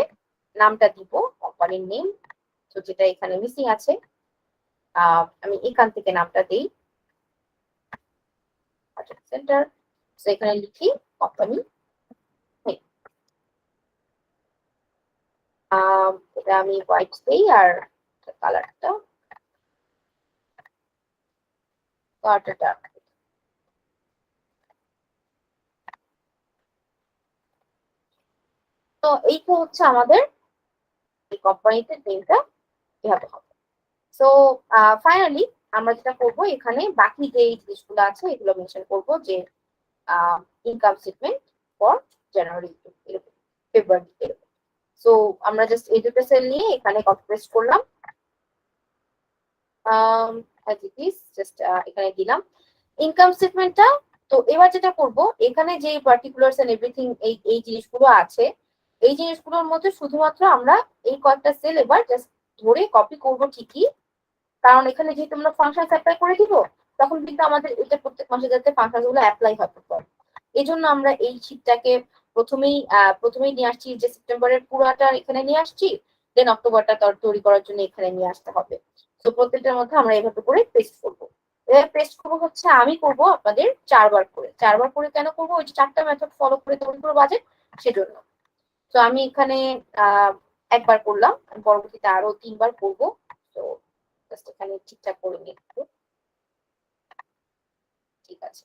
নামটা দিব কোম্পানির নেম, তো যেটা এখানে মিসিং আছে আমি এখান থেকে নামটা দিই বাজেট সেন্টার। তো এখানে লিখি কোম্পানি নেম। এটা আমি হোয়াইট দিই, আর কালারটা ডার্ক। তো এইটা হচ্ছে আমাদের এই কোম্পানিতে নেমটা এভাবে হবে। সো ফাইনালি আমরা যেটা করবো, এখানে বাকি যে জিনিসগুলো আছে এগুলো মেনশন করবো, যে ইনকাম স্টেটমেন্ট ফর জানুয়ারি, ফেব্রুয়ারি এরকম। সো আমরা জাস্ট এই দুটো সেল নিয়ে এখানে কপি পেস্ট করলাম, জাস্ট এখানে দিলাম ইনকাম স্টেটমেন্টটা। তো এবার যেটা করব, এখানে যে পার্টিকুলারস এন্ড এভরিথিং এই জিনিসগুলো আছে, এই জিনিসগুলোর মধ্যে শুধুমাত্র আমরা এই কয়েকটা সেল এবার জাস্ট ধরে কপি করব ঠিকই, কারণ এখানে যেহেতু আমরা ফাংশন অ্যাপ্লাই করে দিব, তখন কিন্তু আমাদের এটা প্রত্যেক মাসে যাতে ফাংশন গুলো অ্যাপ্লাই হবে। এই জন্য আমরা এই শীটটাকে প্রথমেই নিয়ে আসছি, যে সেপ্টেম্বরের পুরোটা এখানে নিয়ে আসছি, দেন অক্টোবরটা তৈরি করার জন্য এখানে নিয়ে আসতে হবে। তো প্রত্যেকটার মধ্যে আমরা এভাবে করে পেস্ট করবো। এভাবে পেস্ট করবো হচ্ছে আমি করব আপনাদের 4 বার করে। 4 বার করে কেন করবো? ওই যে 4টা মেথড ফলো করে তৈরি করবো বাজেট, সেজন্য। তো আমি এখানে একবার করলাম, পরবর্তীতে আরো 3 বার করবো। তো জাস্ট এখানে ঠিকঠাক করে নিই একটু, ঠিক আছে।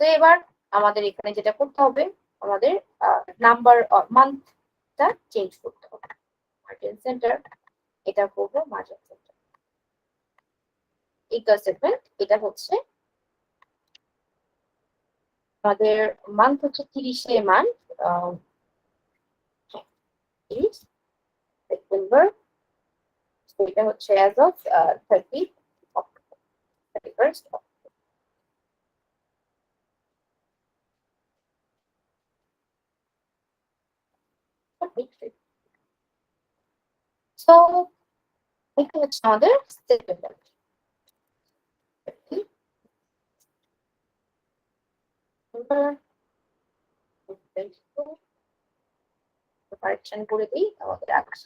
তো এবার আমাদের এখানে যেটা করতে হবে, আমাদের নাম্বার মান্থটা চেঞ্জ করতে হবে। মার্জিন সেন্টার, এটা করবো মার্জিন সেন্টার। ইনকাম স্টেটমেন্ট, এটা হচ্ছে আমাদের মান্থ হচ্ছে 30 মান্থ, 30 সেপ্টেম্বর। এটা হচ্ছে অ্যাজ অফ 31st। So এটা হচ্ছে আমাদের সেপ্টেম্বর। কারেকশন করে দিই আমাদের আকাশ।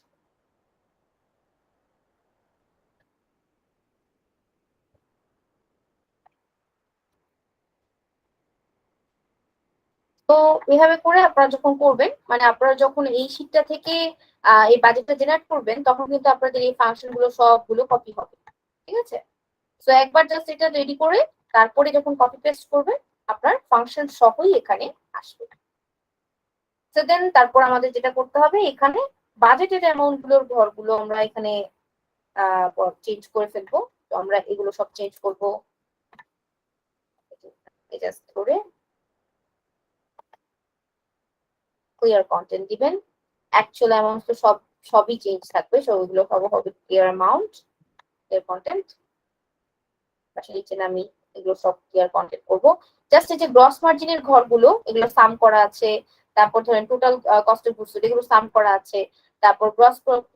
তো এভাবে করে আপনারা যখন করবেন, মানে আপনারা যখন এই শীটটা থেকে এই বাজেটটা জেনারেট করবেন, তখন কিন্তু আপনাদের এই ফাংশন গুলো সবগুলো কপি হবে, ঠিক আছে। তো একবার জাস্ট এটা রেডি করে তারপরে যখন কপি পেস্ট করবেন, আপনার ফাংশন সহই এখানে আসবে। তো দেন তারপর আমাদের যেটা করতে হবে, এখানে বাজেটের অ্যামাউন্ট গুলোর ঘরগুলো আমরা এখানে চেঞ্জ করে ফেলবো। তো আমরা এগুলো সব চেঞ্জ করবো, জাস্ট করে ক্লিয়ার কন্টেন্ট দিবেন। অ্যাকচুয়াল অ্যামাউন্ট তো সবই চেঞ্জ থাকবে, সবগুলো হবে ক্লিয়ার অ্যামাউন্ট, ক্লিয়ার কন্টেন্ট। নিচে আমি এগুলো সব ক্লিয়ার কন্টেন্ট করবো। জাস্ট এই যে গ্রস মার্জিনের ঘরগুলো, এগুলো সাম করা আছে। তারপর ধরেন টোটাল কস্ট অফ গুডস এগুলো সাম করা আছে। তারপর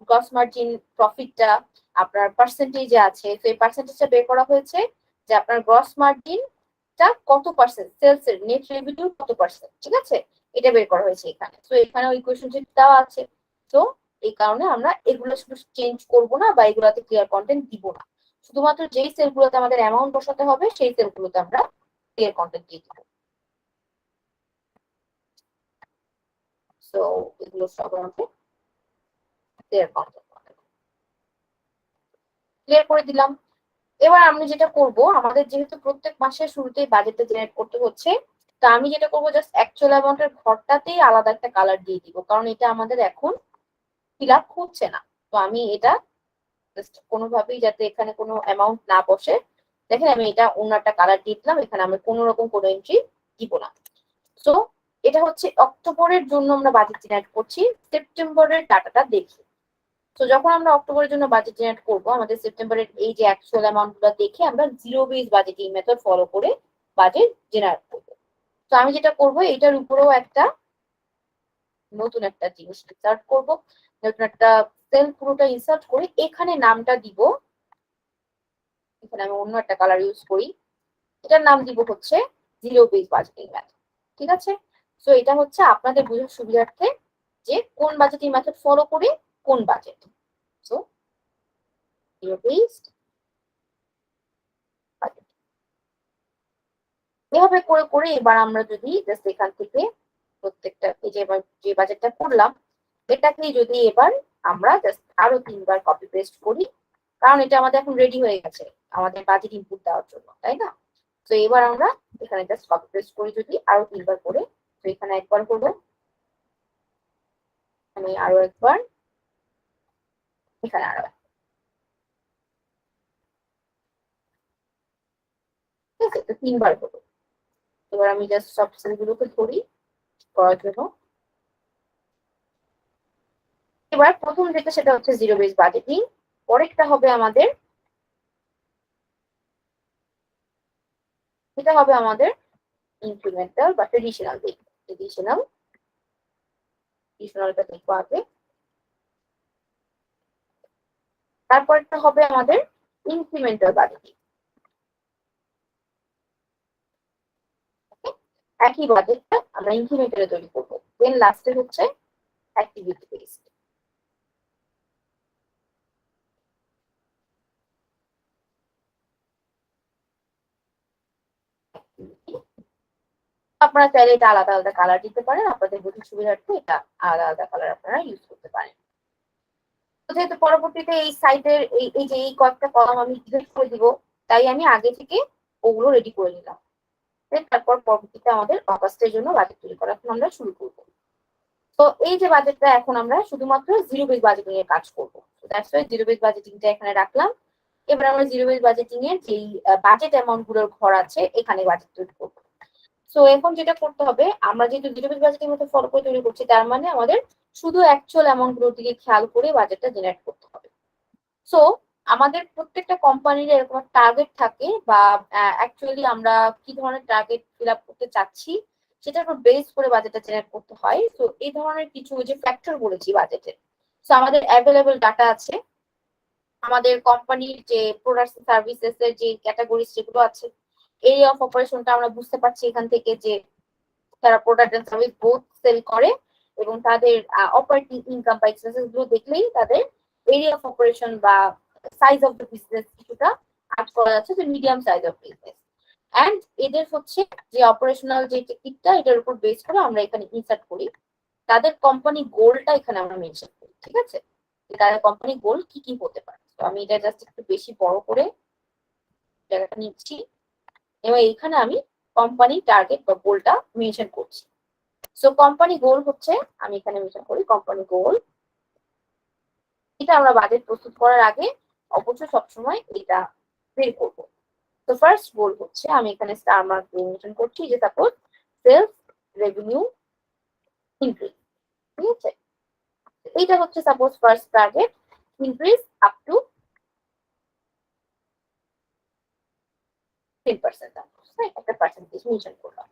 গ্রস মার্জিন প্রফিটটা আপনার পার্সেন্টেজে আছে, তো এই পার্সেন্টেজটা বের করা হয়েছে যে আপনার গ্রস মার্জিনটা কত পার্সেন্ট, সেলস এর নেট রেভিনিউ কত পার্সেন্ট, ঠিক আছে, এটা বের করা হয়েছে এখানে। তো এখানে ওই কোয়েশ্চন দেওয়া আছে। তো এই কারণে আমরা এগুলো শুধু চেঞ্জ করবো না বা এগুলাতে ক্লিয়ার কন্টেন্ট দিব না, শুধুমাত্র যেই সেলগুলোতে আমাদের অ্যামাউন্ট বসাতে হবে সেই সেলগুলোতে আমরা ক্লিয়ার কন্টেন্ট দিয়ে দিব। সো এগুলো সব আমাদের ক্লিয়ার কন্টেন্ট ক্লিয়ার করে দিলাম। এবার আমি যেটা করব, আমাদের যেহেতু প্রত্যেক মাসের শুরুতেই বাজেটটা জেনারেট করতে হচ্ছে, তো আমি যেটা করব, জাস্ট অ্যাকচুয়াল অ্যামাউন্টের ঘরটাতেই আলাদা একটা কালার দিয়ে দিব, কারণ এটা আমাদের এখন ফিল আপ হচ্ছে না। তো আমি এটা জাস্ট কোনোভাবেই যাতে এখানে কোনো অ্যামাউন্ট না বসে, দেখেন আমি এটা অন্য একটা কালার দিয়ে দিলাম, এখানে আমরা কোনো রকম কোনো এন্ট্রি দিব না। সো এটা হচ্ছে অক্টোবরের জন্য আমরা বাজেট জেনারেট করছি, সেপ্টেম্বরের ডাটাটা দেখি। তো যখন আমরা অক্টোবরের জন্য বাজেট জেনারেট করবো, আমাদের সেপ্টেম্বরের এই যে অ্যাকচুয়াল অ্যামাউন্ট গুলো দেখে আমরা zero base budgeting method follow করে বাজেট জেনারেট করবো। তো আমি যেটা করবো, এটার উপরেও একটা নতুন একটা জিনিস ইনসার্ট করবো, নতুন একটা সেল পুরোটা ইনসার্ট করে এখানে নামটা দিব, এখানে আমি অন্য একটা কালার ইউজ করি, এটার নাম দিব হচ্ছে জিরো বেস বাজেটিং মেথড। ঠিক আছে, সো এটা হচ্ছে আপনাদের বোঝার সুবিধার্থে যে কোন বাজেটিং মেথড ফলো করে কোন budget. So zero based budget এভাবে করে করে এবার আমরা যদি জাস্ট এখান থেকে প্রত্যেকটা এই যে বাজেটটা করলাম এটাকে যদি এবার আমরা জাস্ট আরো 3বার কপি পেস্ট করি, কারণ এটা আমাদের এখন রেডি হয়ে গেছে আমাদের বাজেট ইনপুট দেওয়ার জন্য, তাই না? তো এবার আমরা এখানে জাস্ট কপি পেস্ট করি যদি আরো 3বার করে, তো এখানে একবার করবো, আমি আরো একবার, এখানে আরো, ঠিক আছে? তো 3বার করবো। এবার আমি জাস্ট সব সেলগুলোকে ধরি করার জন্য। এবার প্রথম যেটা সেটা হচ্ছে জিরো বেস বাজেটিং, পরেরটা হবে আমাদের, এটা হবে আমাদের ইনক্রিমেন্টাল বা ট্রেডিশনাল দিক, ট্রেডিশনালটা দেখবো আগে, তারপরটা হবে আমাদের ইনক্রিমেন্টাল বাজেটিং, একই বাজেটটা আমরা ইনক্রিমেন্টালে তৈরি করবো। দেন লাস্টে হচ্ছে অ্যাক্টিভিটি বেসড। আপনারা চাইলে এটা আলাদা আলাদা কালার দিতে পারেন, আপনাদের বোঝার সুবিধার্থে এটা আলাদা আলাদা কালার আপনারা ইউজ করতে পারেন। তো যেহেতু পরবর্তীতে এই সাইটের এই যে এই কয়েকটা কলাম আমি ডিলিট করে দিব, তাই আমি আগে থেকে ওগুলো রেডি করে নিলাম। তারপর পরবর্তীতে আমাদের অগাস্টের জন্য বাজেট তৈরি করা এখন আমরা শুরু করব। তো এই যে বাজেটটা এখন আমরা শুধুমাত্র জিরো বেস বাজেটিং এর কাজ করবো, দ্যাটস ওয়াই জিরো বেস বাজেটিংটা এখানে রাখলাম। এবার আমরা জিরো বেস বাজেটিং এর যেই বাজেট অ্যামাউন্ট গুলোর ঘর আছে এখানে বাজেট তৈরি করবো। সো এখন যেটা করতে হবে, আমরা যেহেতু জিরো বেস বাজেটিং মতো ফলো করে তৈরি করছি, তার মানে আমাদের শুধু অ্যাকচুয়াল অ্যামাউন্ট গুলোর দিকে খেয়াল করে বাজেটটা জেনারেট করতে হবে। সো আমাদের প্রত্যেকটা কোম্পানির এরকম টার্গেট থাকে বা অ্যাকচুয়ালি আমরা কি ধরনের টার্গেট ফিল আপ করতে চাচ্ছি সেটার উপর বেস করে বাজেটটা জেনারেট করতে হয়। তো এই ধরনের কিছু যে ফ্যাক্টর বলেছি বাজেটের, সো আমাদের অ্যাভেলেবল ডাটা আছে, আমাদের কোম্পানির যে প্রোডাক্টস সার্ভিসেস এর যে ক্যাটাগরিজ যেগুলো আছে, এরিয়া অফ অপারেশনটা আমরা বুঝতে পারছি এখান থেকে যে তারা product and service both sell করে, এবং তাদের অপারেটিং ইনকাম বা এক্সপেন্সেস গুলো দেখলেই তাদের এরিয়া অফ অপারেশন বা সাইজ অফ দ্য বিজনেস কিছুটা আট করা যাচ্ছে, যে medium size of business. And এদের হচ্ছে যে অপারেশনাল যে টেকনিকটা এটার উপর বেস করে আমরা এখানে ইনসার্ট করি তাদের কোম্পানি গোলটা এখানে আমরা মেনশন করি। ঠিক আছে, তাদের কোম্পানি গোল কি কি হতে পারে। তো আমি এটা জাস্ট একটু বেশি বড় করে জায়গাটা নিচ্ছি এবং এখানে আমি কোম্পানি টার্গেট বা গোলটা মেনশন করছি। সো কোম্পানি গোল হচ্ছে, আমি এখানে মেনশন করি কোম্পানি গোল, এটা আমরা বাজেট প্রস্তুত করার আগে অবশ্যই সবসময় এটা বের করব। তো ফার্স্ট গোল হচ্ছে, আমি এখানে স্টার মার্ক দিয়ে মেনশন করছি যে সাপোজ সেলস রেভিনিউ ইনক্রিজ। ঠিক আছে, এইটা হচ্ছে suppose first target, increase up to 10%, একটা পার্সেন্টেজ মেনশন করলাম।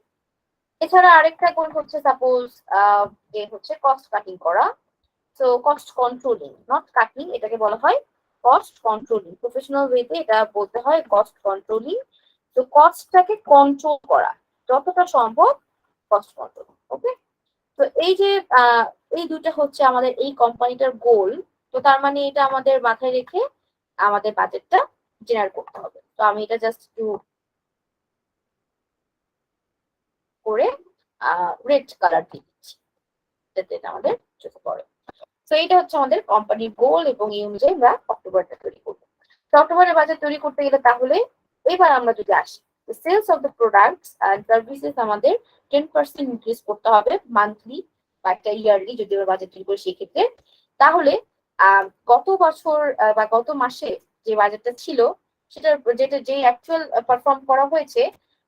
এছাড়া আরেকটা গোল হচ্ছে সাপোজ যে হচ্ছে কস্ট কাটিং করা। So cost controlling, not cutting, এটাকে বলা হয় কস্ট কন্ট্রোলিং, প্রফেশনাল ওয়েতে এটা বলতে হয় কস্ট কন্ট্রোলিং। তো কস্টটাকে কন্ট্রোল করা যতটা সম্ভব, কস্ট কন্ট্রোল। ওকে, তো এই যে এই দুটো হচ্ছে আমাদের এই কোম্পানিটার গোল। তো তার মানে এটা আমাদের মাথায় রেখে আমাদের বাজেটটা জেনারেট করতে হবে। তো আমি এটা জাস্ট একটু করে রেড কালার দিয়ে দিচ্ছি যাতে এটা আমাদের চোখে পড়ে। তো এটা হচ্ছে আমাদের কোম্পানির গোল এবং এই অনুযায়ী আমরা অক্টোবরটা তৈরি করবো। তো অক্টোবরের বাজেট তৈরি করতে গেলে তাহলে এবার আমরা যদি আসি, sales of the products and services আমাদের 10% ইনক্রিজ করতে হবে মান্থলি বা একটা ইয়ারলি যদি আমরা বাজেট তৈরি করি সেক্ষেত্রে। তাহলে গত বছর বা গত মাসে যে বাজেটটা ছিল সেটা যে অ্যাকচুয়াল পারফর্ম করা হয়েছে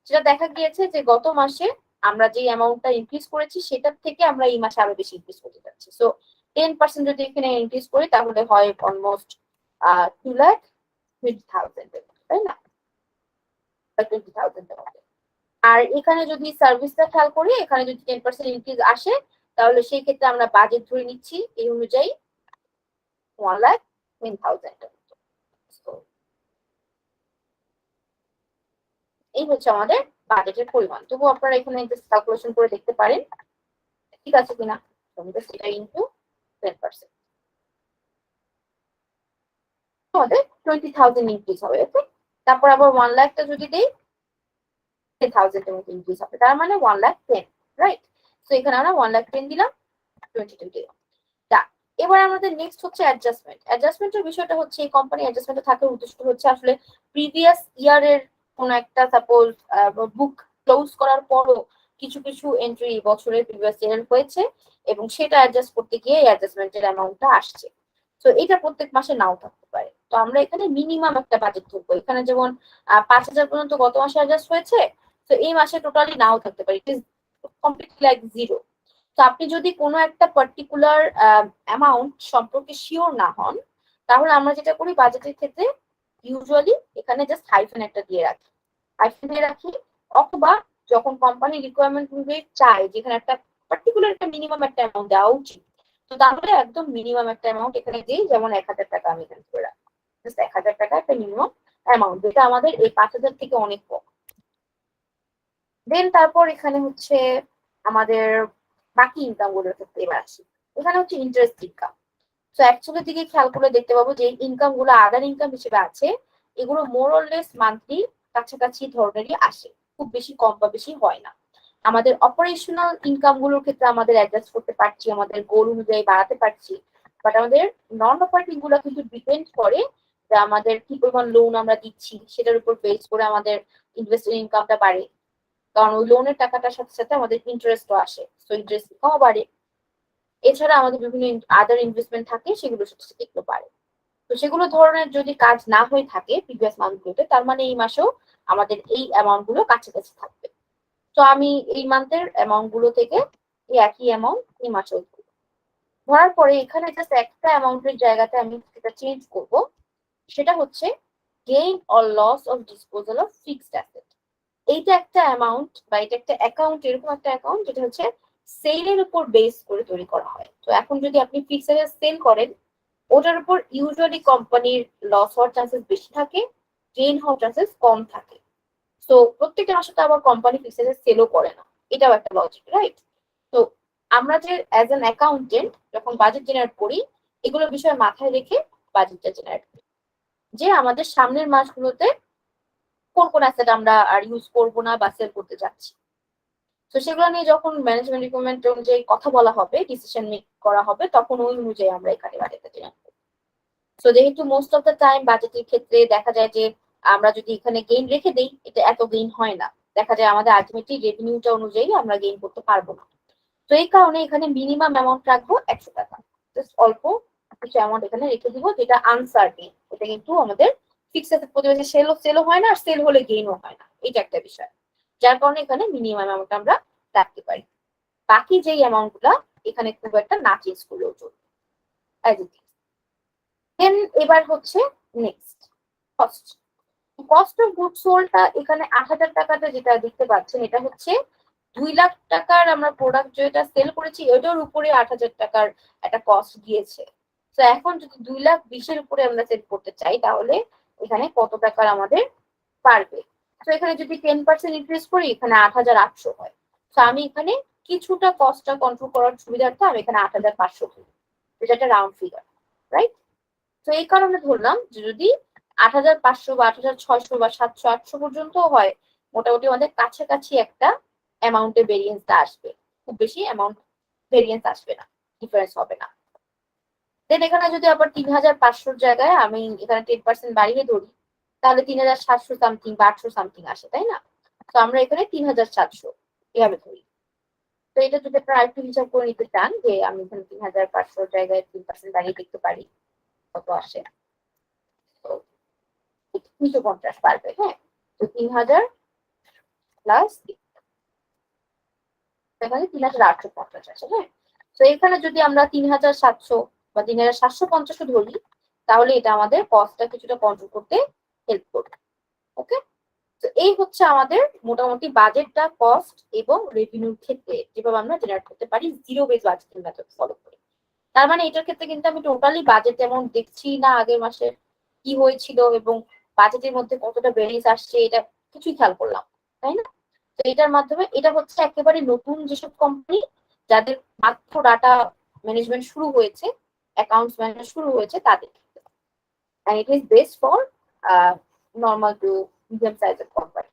সেটা দেখা গিয়েছে যে গত মাসে আমরা যে অ্যামাউন্টটা ইনক্রিজ করেছি সেটার থেকে আমরা এই মাসে আরো বেশি ইনক্রিজ করতে যাচ্ছি। সো 10% যদি এখানে ইনক্রিজ করি তাহলে হয় অলমোস্ট 2,20,000, তাই না? 20,000 আর এখানে যদি সার্ভিসটা খেয়াল করি, এখানে যদি 10% ইনক্রিজ আসে তাহলে সেই ক্ষেত্রে আমরা বাজেট ধরে নিচ্ছি এই অনুযায়ী 1,10,000। এই হচ্ছে আমাদের বাজেটের পরিমাণ। তবু আপনারা এখানে ক্যালকুলেশন করে দেখতে পারেন ঠিক আছে কিনা। সেটা ইন্টু 10%, আমাদের 20,000 ইনক্রিজ হবে। ওকে, তারপর আবার 1,00,000টা যদি দেই 10,000 এর মতো ইনক্রিজ হবে, তার মানে 1,10,000, রাইট? তো এখানে আমরা 1,10,000 দিলাম, 22 দিলাম। এবার আমাদের নেক্সট হচ্ছে অ্যাডজাস্টমেন্ট। অ্যাডজাস্টমেন্টের বিষয়টা হচ্ছে এই কোম্পানি অ্যাডজাস্টমেন্টে থাকার উদ্দেশ্য হচ্ছে আসলে প্রিভিয়াস ইয়ারের কোন একটা সাপোজ বুক ক্লোজ করার পরও কিছু কিছু এন্ট্রি বছরের প্রিভিয়াস ইয়ারের হয়েছে এবং সেটা অ্যাডজাস্ট করতে গিয়ে অ্যাডজাস্টমেন্টের অ্যামাউন্টটা আসছে। তো এটা প্রত্যেক মাসে নাও থাকতে পারে। তো আমরা এখানে মিনিমাম একটা বাজেট ধরবো। এখানে যেমন 5,000 পর্যন্ত গত মাসে অ্যাডজাস্ট হয়েছে, তো এই মাসে টোটালি নাও থাকতে পারে, it is completely like zero. তো আপনি যদি কোনো একটা পার্টিকুলার অ্যামাউন্ট সম্পর্কে শিওর না হন তাহলে আমরা যেটা করি বাজেটের ক্ষেত্রে ইউজুয়ালি এখানে জাস্ট হাইফেন একটা দিয়ে রাখি, অথবা যখন কোম্পানি রিকোয়ারমেন্ট অনুযায়ী চায় যেখানে একটা পার্টিকুলার একটা মিনিমাম একটা অ্যামাউন্ট দেওয়া উচিত, তো তাহলে একদম মিনিমাম একটা অ্যামাউন্ট এখানে দিই, যেমন 1,000 টাকা আমি এখানে করে রাখি। জাস্ট 1,000 টাকা একটা মিনিমাম অ্যামাউন্ট, যেটা আমাদের এই 5,000 থেকে অনেক কম। দেন তারপর এখানে হচ্ছে আমাদের বাকি ইনকাম গুলোর ক্ষেত্রে এবার আসি। এখানে হচ্ছে ইন্টারেস্ট ইনকাম। তো অ্যাকচুয়ালি দিকে খেয়াল করলে দেখতে পাবো যে ইনকাম গুলো আদার ইনকাম হিসেবে আছে, এগুলো মোর অর লেস মান্থলি কাছাকাছি ধরনেরই আসে, খুব বেশি কম বা বেশি হয় না। আমাদের অপারেশনাল ইনকাম গুলোর ক্ষেত্রে আমাদের অ্যাডজাস্ট করতে পারছি, আমাদের গোল অনুযায়ী বাড়াতে পারছি, বাট আমাদের নন অপারেটিং গুলো কিন্তু ডিপেন্ড করে যে আমাদের কি পরিমাণ লোন আমরা দিচ্ছি সেটার উপর বেস করে আমাদের ইনভেস্টেড ইনকামটা বাড়ে। কারণ ওই লোনের টাকাটার সাথে সাথে আমাদের ইন্টারেস্টও আসে, তো ইন্টারেস্ট ইনকামও বাড়ে। এছাড়া আমাদের বিভিন্ন আদার ইনভেস্টমেন্ট থাকে, সেগুলোর সাথে সাথে একটু বাড়ে। তো সেগুলো ধরনের যদি কাজ না হয়ে থাকে প্রিভিয়াস মান্থগুলোতে, তার মানে এই মাসেও আমাদের এই অ্যামাউন্ট গুলো কাছাকাছি থাকবে। তো আমি এই মান্থের অ্যামাউন্ট গুলো থেকে এই একই অ্যামাউন্ট এই মাসেও ধরার পরে এখানে জাস্ট একটা অ্যামাউন্টের জায়গাতে আমি সেটা চেঞ্জ করব, সেটা হচ্ছে gain or loss of disposal of fixed asset. এইটা একটা অ্যামাউন্ট বা এটা একটা অ্যাকাউন্ট, এরকম একটা অ্যাকাউন্ট যেটা হচ্ছে সেলের উপর বেস করে তৈরি করা হয়। তো এখন যদি আপনি ফিক্সড অ্যাসেট সেল করেন, ওটার উপর ইউজুয়ালি কোম্পানির লস হওয়ার চান্সেস বেশি থাকে, গেইন হওয়ার চান্সেস কম থাকে। তো প্রত্যেকটা মাসে তো আবার কোম্পানি ফিক্সড অ্যাসেট সেলও করে না, এটাও একটা লজিক, রাইট? তো আমরা যে অ্যাজ অ্যান অ্যাকাউন্টেন্ট যখন বাজেট জেনারেট করি, এগুলো বিষয় মাথায় রেখে বাজেটটা জেনারেট করি যে আমাদের সামনের মাসগুলোতে কোন কোন অ্যাসেট আমরা আর ইউজ করবো না বা সেল করতে যাচ্ছি। তো সেগুলো নিয়ে যখন ম্যানেজমেন্ট রিকোয়ারমেন্ট অনুযায়ী কথা বলা হবে, ডিসিশন মেক করা হবে, তখন ওই অনুযায়ী আমরা এখানে বাজেটটা জেনারেট করি। তো যেহেতু মোস্ট অফ দ্য টাইম বাজেটের ক্ষেত্রে দেখা যায় যে আমরা যদি এখানে গেইন রেখে দিই, এটা এত গেইন হয় না, দেখা যায় আমাদের আলটিমেটলি রেভিনিউটা অনুযায়ী আমরা গেইন করতে পারবো না। তো এই কারণে এখানে মিনিমাম অ্যামাউন্ট রাখবো 100 টাকা, জাস্ট অল্প কিছু অ্যামাউন্ট এখানে রেখে দিব, যেটা আনসার্টেন। এটা কিন্তু আমাদের ফিক্সড অ্যাসেট প্রতিবেশী সেলও হয় না, আর সেল হলে গেইনও হয় না, এটা একটা বিষয়, যার কারণে এখানে মিনিমাম অ্যামাউন্ট আমরা রাখতে পারি। বাকি যেই অ্যামাউন্ট গুলা এখানে খুব একটা না চেঞ্জ করলেও চলবে। দেন এবার হচ্ছে next cost. Cost of goods সোল্ডটা এখানে 8,000 টাকাটা যেটা দেখতে পাচ্ছেন, এটা হচ্ছে 2,00,000 টাকার আমরা প্রোডাক্ট যেটা সেল করেছি এটার উপরে 8,000 টাকার একটা কস্ট গিয়েছে। তো এখন যদি 2,20,000 উপরে আমরা সেল করতে চাই তাহলে এখানে কত টাকার আমাদের পারবে। তো এখানে যদি 10% ইনক্রিজ করি এখানে 8,800 হয়। তো আমি এখানে কিছুটা কস্টটা কন্ট্রোল করার সুবিধার্থে আমি এখানে 8,500 করি, যেটা একটা রাউন্ড ফিগার, রাইট? তো এই কারণে ধরলাম যে যদি 8,500 বা 8,600 বা 700-800 পর্যন্ত হয়, মোটামুটি আমাদের কাছাকাছি একটা অ্যামাউন্টে ভেরিয়েন্সটা আসবে, খুব বেশি অ্যামাউন্ট ভেরিয়েন্স আসবে না, ডিফারেন্স হবে না। দেন এখানে যদি আবার 3,500 জায়গায় আমি এখানে 10% বাড়িয়ে ধরি, তাহলে 3,700 সামথিং বা 800 সামথিং আসে, তাই না? তো আমরা এখানে 3,700 এভাবে ধরি। তো এটা যদি আপনারা আরেকটু হিসাব করে নিতে চান যে আমি এখানে 3,500 জায়গায় 3% বাড়িয়ে দেখতে পারি কত আসে। 350 পারবে। হ্যাঁ, তো 3000 প্লাস এখানে 3850 আছে। হ্যাঁ, তো এখানে যদি আমরা 3700 বা 3750 ধরি, তাহলে এটা আমাদের কস্টটা কিছুটা কন্ট্রোল করতে হেল্প করবে। ওকে, তো এই হচ্ছে আমাদের মোটামুটি বাজেটটা, কস্ট এবং রেভিনিউর ক্ষেত্রে যেভাবে আমরা জেনারেট করতে পারি zero base budgeting method follow করে। তার মানে এটার ক্ষেত্রে কিন্তু আমি টোটালি বাজেট অ্যামাউন্ট দেখছি না, আগের মাসে কি হয়েছিল এবং বাজেটের মধ্যে কতটা ভ্যারিয়েন্স আসছে এটা কিছুই খেয়াল করলাম, তাই না? তো এটার মাধ্যমে এটা হচ্ছে একেবারে নতুন যেসব কোম্পানি যাদের মাত্র ডাটা ম্যানেজমেন্ট শুরু হয়েছে, অ্যাকাউন্টস ম্যানেজমেন্ট শুরু হয়েছে তাদের, and it is best for normal to medium sized company.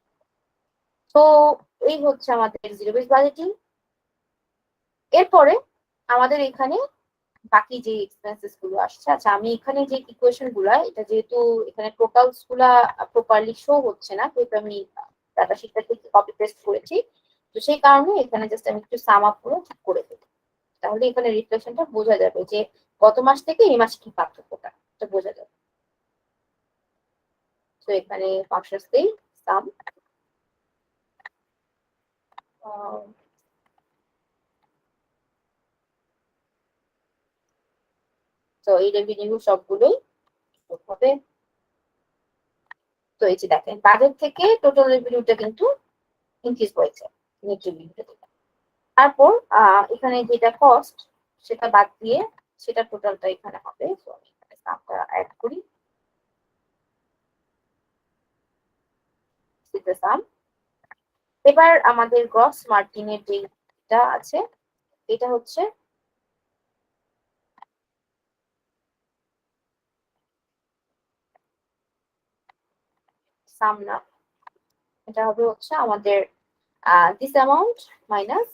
তো এই হচ্ছে আমাদের জিরো বেস বাজেটিং। এরপরে আমাদের এখানে বাকি যে এক্সপেন্সেস গুলো আসছে, আচ্ছা আমি এখানে যে ইকুয়েশন গুলা, এটা যেহেতু এখানে টোটালস গুলা প্রপারলি শো হচ্ছে না, কিন্তু আমি ডাটা শিটটা থেকে কপি পেস্ট করেছি, তো সেই কারণে এখানে জাস্ট আমি একটু সাম আপ করে ঠিক করে দেবো, তাহলে এখানে রিফ্লেকশনটা বোঝা যাবে যে গত মাস থেকে এই মাসে কি পার্থক্যটা এটা বোঝা যাবে। তো এখানে ফাংশনস দেই সাম, তো এই রেভিনিউ সবগুলোই হবে। তো এই যে দেখেন বাজেট থেকে টোটাল রেভিনিউটা কিন্তু ইনক্রিজ হয়েছে নেট রেভিনিউটা। তারপর এখানে যেটা কস্ট সেটা বাদ দিয়ে সেটা টোটালটা এখানে হবে। তো আমি এখানে সামটা অ্যাড করি, সেটা সাম। এবার আমাদের গ্রস মার্জিনের যেটা আছে এটা হচ্ছে সাম না, এটা হবে হচ্ছে আমাদের দিস অ্যামাউন্ট মাইনাস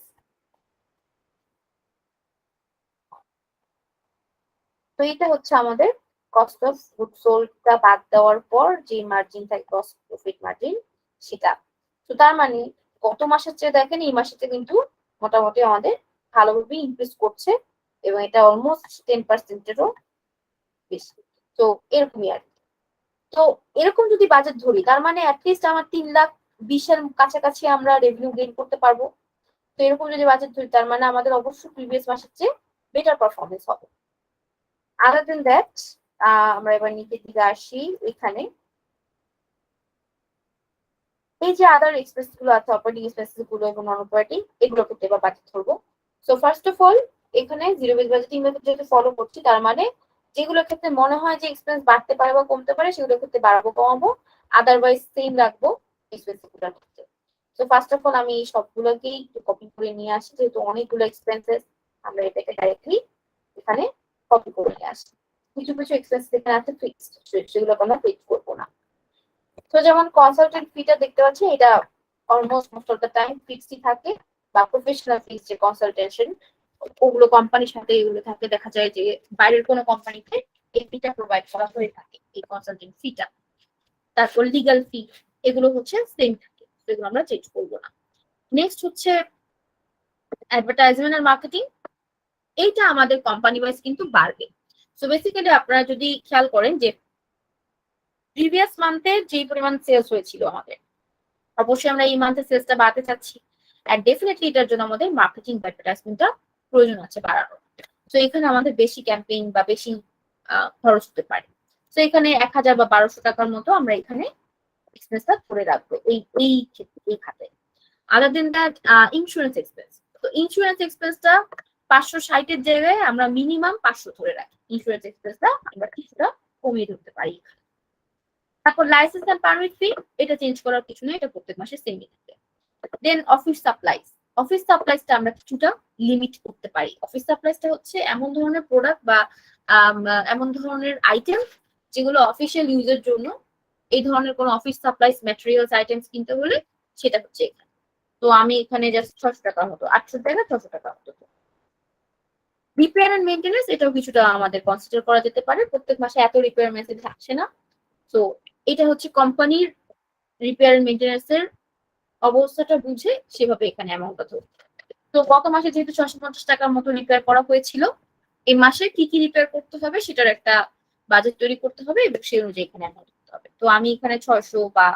তো এটা হচ্ছে আমাদের কস্ট অফ গুড সোল্ডটা বাদ দেওয়ার পর যে মার্জিন থাকে গ্রস প্রফিট মার্জিন সেটা। তো তার মানে গত মাসের চেয়ে দেখেন এই মাসেতে কিন্তু মোটামুটি আমাদের ভালোভাবে ইনক্রিজ করছে এবং এটা অলমোস্ট 10%-এরও বেশি। তো এরকমই আর কি। তো এরকম যদি বাজেট ধরি তার মানে অ্যাটলিস্ট আমার 3,20,000-এর কাছাকাছি আমরা রেভিনিউ গেইন করতে পারবো। তো এরকম যদি বাজেট ধরি তার মানে আমাদের অবশ্যই প্রিভিয়াস মাসের চেয়ে বেটার পারফরমেন্স হবে। আদার দেন দ্যাট আমরা এবার নিচের দিকে আসি, এখানে এই যে আদার এক্সপেন্স গুলো আছে, অপারেটিং এক্সপেন্সেস গুলো এবং নন অপারেটিং, এগুলো করতে এবার বাজেট ধরবো। সো ফার্স্ট অফ অল এখানে জিরো বেস বাজেটিং মেথড যেহেতু ফলো করছি, তার মানে যেগুলোর ক্ষেত্রে মনে হয় যে এক্সপেন্স বাড়তে পারে বা কমতে পারে সেগুলোর ক্ষেত্রে বাড়াবো কমাবো, আদারওয়াইজ সেম রাখবো এক্সপেন্স গুলোর ক্ষেত্রে। তো ফার্স্ট অফ অল আমি সবগুলোকেই একটু কপি করে নিয়ে আসি, যেহেতু অনেকগুলো এক্সপেন্সেস আমরা এটাকে ডাইরেক্টলি এখানে কপি করে নিয়ে আসি। কিছু কিছু এক্সপেন্স এখানে আছে ফিক্সড, সেগুলো আমরা ফিক্স করবো না। তো যেমন কনসালটেন্ট ফিটা দেখতে পাচ্ছি, এটা almost most of the time ফিক্সডই থাকে, বা প্রফেশনাল ফিস যে কনসালটেশন ওগুলো কোম্পানির সাথে এগুলো থাকে, দেখা যায় যে বাইরের কোনো কোম্পানিতে এই ফিটা প্রোভাইড করা হয়ে থাকে এই কনসালটেন্ট ফিটা। তারপর লিগ্যাল ফি এগুলো হচ্ছে সেম থাকে, এগুলো আমরা চেঞ্জ করবো না। নেক্সট হচ্ছে অ্যাডভার্টাইজমেন্ট আর মার্কেটিং, এইটা আমাদের কোম্পানি ওয়াইজ কিন্তু বাড়বে। সো বেসিক্যালি আপনারা যদি খেয়াল করেন যে প্রিভিয়াস মান্থে যে পরিমাণ সেলস হয়েছিল আমাদের, অবশ্যই আমরা এই মান্থে সেলসটা বাড়াতে চাচ্ছি, আর ডেফিনেটলি এটার জন্য আমাদের মার্কেটিং বা অ্যাডভার্টাইজমেন্টটা প্রয়োজন আছে বাড়ানোর। তো এখানে আমাদের বেশি ক্যাম্পেইন বা বেশি খরচ হতে পারে। তো এখানে 1,000 বা 1,200 টাকার মতো আমরা এখানে এক্সপেন্সটা ধরে রাখবো এই ক্ষেত্রে, এই খাতে। আদার দেন দ্যাট ইন্স্যুরেন্স এক্সপেন্স, তো ইন্স্যুরেন্স এক্সপেন্সটা 560-এর জায়গায় আমরা মিনিমাম 500 ধরে রাখি। ইন্স্যুরেন্স এক্সপেন্সটা আমরা কিছুটা কমিয়ে ধরতে পারি। তারপর লাইসেন্স এন্ড পারমিট ফি, এটা চেঞ্জ করার কিছু নেই, এটা প্রত্যেক মাসে সেমই থাকে। দেন অফিস সাপ্লাইজ, অফিস সাপ্লাইজটা আমরা কিছুটা লিমিট করতে পারি। অফিস সাপ্লাইজটা হচ্ছে এমন ধরনের প্রোডাক্ট বা এমন ধরনের আইটেম যেগুলো অফিসিয়াল ইউজের জন্য, এই ধরনের কোনো অফিস সাপ্লাইজ ম্যাটেরিয়ালস আইটেমস কিনতে হলে সেটা হচ্ছে এখানে। তো আমি এখানে জাস্ট 600 টাকা হতো, 800 টাকা 600 টাকা হতো। রিপেয়ার এন্ড মেইনটেনেন্স, এটাও কিছুটা আমাদের কনসিডার করা যেতে পারে, প্রত্যেক মাসে এত রিপেয়ার মেসেজ থাকছে না। তো এটা হচ্ছে কোম্পানির রিপেয়ার এন্ড মেইনটেনেন্স এর অবস্থাটা বুঝে সেভাবে এখানে অ্যামাউন্টটা ধরতে। তো গত মাসে যেহেতু 650 টাকার মতো রিপেয়ার করা হয়েছিল, এই মাসে কি কি রিপেয়ার করতে হবে সেটার একটা বাজেট তৈরি করতে হবে এবং সেই অনুযায়ী এখানে অ্যামাউন্ট দিতে হবে। তো আমি এখানে 600 বা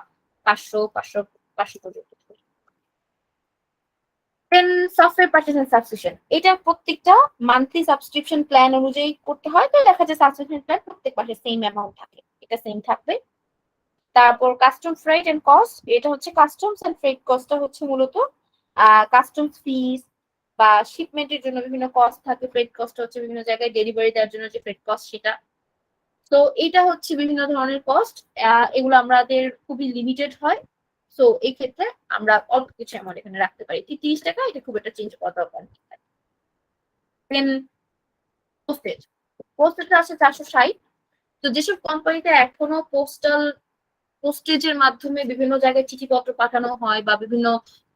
500 পর্যন্ত। দেন সফটওয়্যার পারচেজ এন্ড সাবস্ক্রিপশন, এটা প্রত্যেকটা মান্থলি সাবস্ক্রিপশন প্ল্যান অনুযায়ী করতে হয়। তো দেখা যায় সাবস্ক্রিপশন প্ল্যান প্রত্যেক মাসে সেম অ্যামাউন্ট থাকে, এটা সেম থাকবে। তারপর কাস্টম ফ্রেট এন্ড কস্ট, এটা হচ্ছে কাস্টমস এন্ড ফ্রেট কস্টটা হচ্ছে মূলত কাস্টমস ফিস বা শিপমেন্টের জন্য বিভিন্ন কস্ট থাকে। ফ্রেট কস্ট হচ্ছে বিভিন্ন জায়গায় ডেলিভারি দেওয়ার জন্য যে ফ্রেট কস্ট সেটা। তো এটা হচ্ছে বিভিন্ন ধরনের কস্ট, এগুলো আমাদের খুবই লিমিটেড হয়। সো এই ক্ষেত্রে আমরা অল্প কিছু অ্যামাউন্ট এখানে রাখতে পারি, 30 টাকা, এটা খুব একটা চেঞ্জ করা দরকার নেই। দেন পোস্টেজ, পোস্টেজটা আছে 460। তো যেসব কোম্পানিতে এখনো পোস্টেজের মাধ্যমে বিভিন্ন জায়গায় চিঠিপত্র পাঠানো হয় বা বিভিন্ন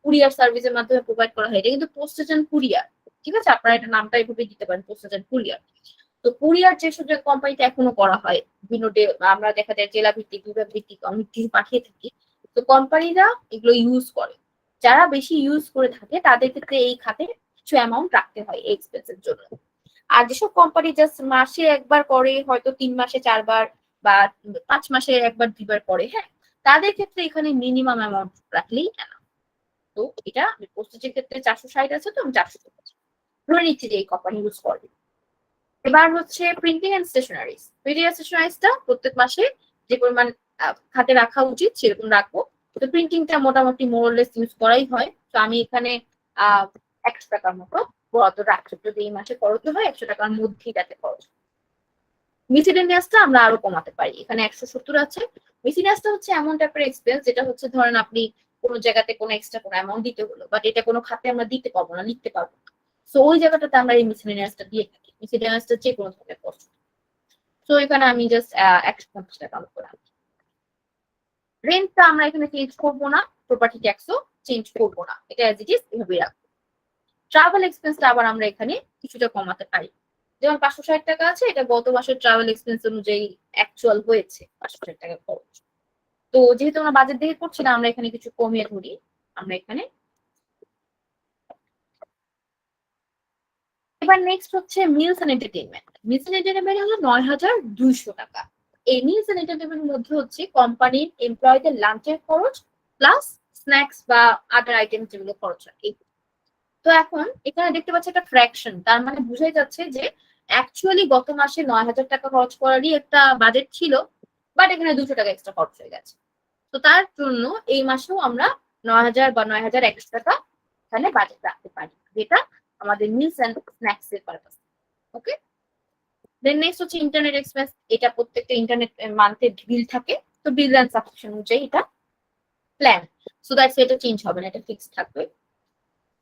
কুরিয়ার সার্ভিসের মাধ্যমে প্রোভাইড করা হয়, এটা কিন্তু পোস্টেজ এন্ড কুরিয়ার, ঠিক আছে? আপনারা এটা নামটা এইভাবে দিতে পারেন, পোস্টেজ এন্ড কুরিয়ার। তো কুরিয়ার যেসব কোম্পানিতে এখনো করা হয়, বিভিন্ন আমরা দেখা যায় জেলা ভিত্তিক, বিভাগ ভিত্তিক অনেক কিছু পাঠিয়ে থাকি। তো কোম্পানিরা এগুলো ইউজ করে, যারা বেশি ইউজ করে থাকে তাদের ক্ষেত্রে এই খাতে কিছু অ্যামাউন্ট রাখতে হয় এই এক্সপেন্সের জন্য। আর যেসব কোম্পানি জাস্ট মাসে একবার করে, হয়তো 3 মাসে 4 বার বা 5 মাসে একবার 2 বার করে, হ্যাঁ, তাদের ক্ষেত্রে এখানে মিনিমাম অ্যামাউন্ট রাখলেই enough। তো এটা পোস্টেজের ক্ষেত্রে 460 আছে, তো আমি 400 ধরে নিচ্ছি যে এই কোম্পানি ইউজ করবে। এবার হচ্ছে printing and stationeries. Printing and স্টেশনারিজটা প্রত্যেক মাসে যে পরিমাণ খাতে রাখা উচিত সেরকম রাখবো। তো প্রিন্টিংটা মোটামুটি মোরলেস ইউজ করাই হয়। তো আমি এখানে 100 টাকার মতো বরাদ্দ রাখছি, যদি এই মাসে খরচ হয় 100 টাকার মধ্যেই যাতে খরচ। মিসেলেনিয়াসটা আমরা আরো কমাতে পারি, এখানে 170 আছে। মিসেলেনিয়াসটা হচ্ছে এমন টাইপের এক্সপেন্স যেটা হচ্ছে ধরেন আপনি কোনো জায়গাতে কোনো এক্সট্রা কোনো অ্যামাউন্ট দিতে হলো, বাট এটা কোনো খাতে আমরা দিতে পারবো না, লিখতে পারবো না। সো ওই জায়গাটাতে আমরা এই মিসেলেনিয়াসটা দিয়ে থাকি। মিসেলেনিয়াসটা যে কোনো ধরনের কষ্ট। সো এখানে আমি জাস্ট 150 টাকা মতো রাখি। রেন্টটা আমরা এখানে চেঞ্জ করবো না, প্রপার্টি ট্যাক্সও চেঞ্জ করবো না, এটা অ্যাজ ইট ইজ এভাবেই রাখবো। ট্রাভেল এক্সপেন্সটা আবার আমরা এখানে কিছুটা কমাতে পারি। যেমন 560 টাকা আছে, এটা গত মাসের ট্রাভেল এক্সপেন্স অনুযায়ী অ্যাকচুয়াল হয়েছে 560 টাকা খরচ। তো যেহেতু আমরা বাজেট দেখে করছি না, আমরা এখানে কিছু কমিয়ে ধরি। আমরা এখানে এবার নেক্সট হচ্ছে meals and entertainment. Meals and entertainment হলো 9200 টাকা। এই মিলস এন্ড এন্টারটেইনমেন্টের মধ্যে হচ্ছে কোম্পানির এমপ্লয়ীদের লাঞ্চের খরচ প্লাস স্ন্যাক্স বা আদার আইটেম যেগুলো খরচ হয়। তো এখন এখানে দেখতে পাচ্ছি একটা ফ্র্যাকশন, তার মানে বুঝাই যাচ্ছে যে অ্যাকচুয়ালি গত মাসে 9000 টাকা খরচ করারই একটা বাজেট ছিল, বাট এখানে 200 টাকা এক্সট্রা খরচ হয়ে গেছে। তো তার জন্য এই মাসেও আমরা 9000 বা 9100 টাকা এখানে বাজেট রাখতে পারি, যেটা আমাদের মিলস এন্ড স্ন্যাক্স এর পারপাস। ওকে, দেন নেক্সট হচ্ছে ইন্টারনেট এক্সপেন্স। এটা প্রত্যেকটা ইন্টারনেট মান্থে বিল থাকে, তো বিল এন্ড সাবস্ক্রিপশন অনুযায়ী এটা প্ল্যান, সো দ্যাটস এটা চেঞ্জ হবে না, এটা ফিক্সড থাকবে।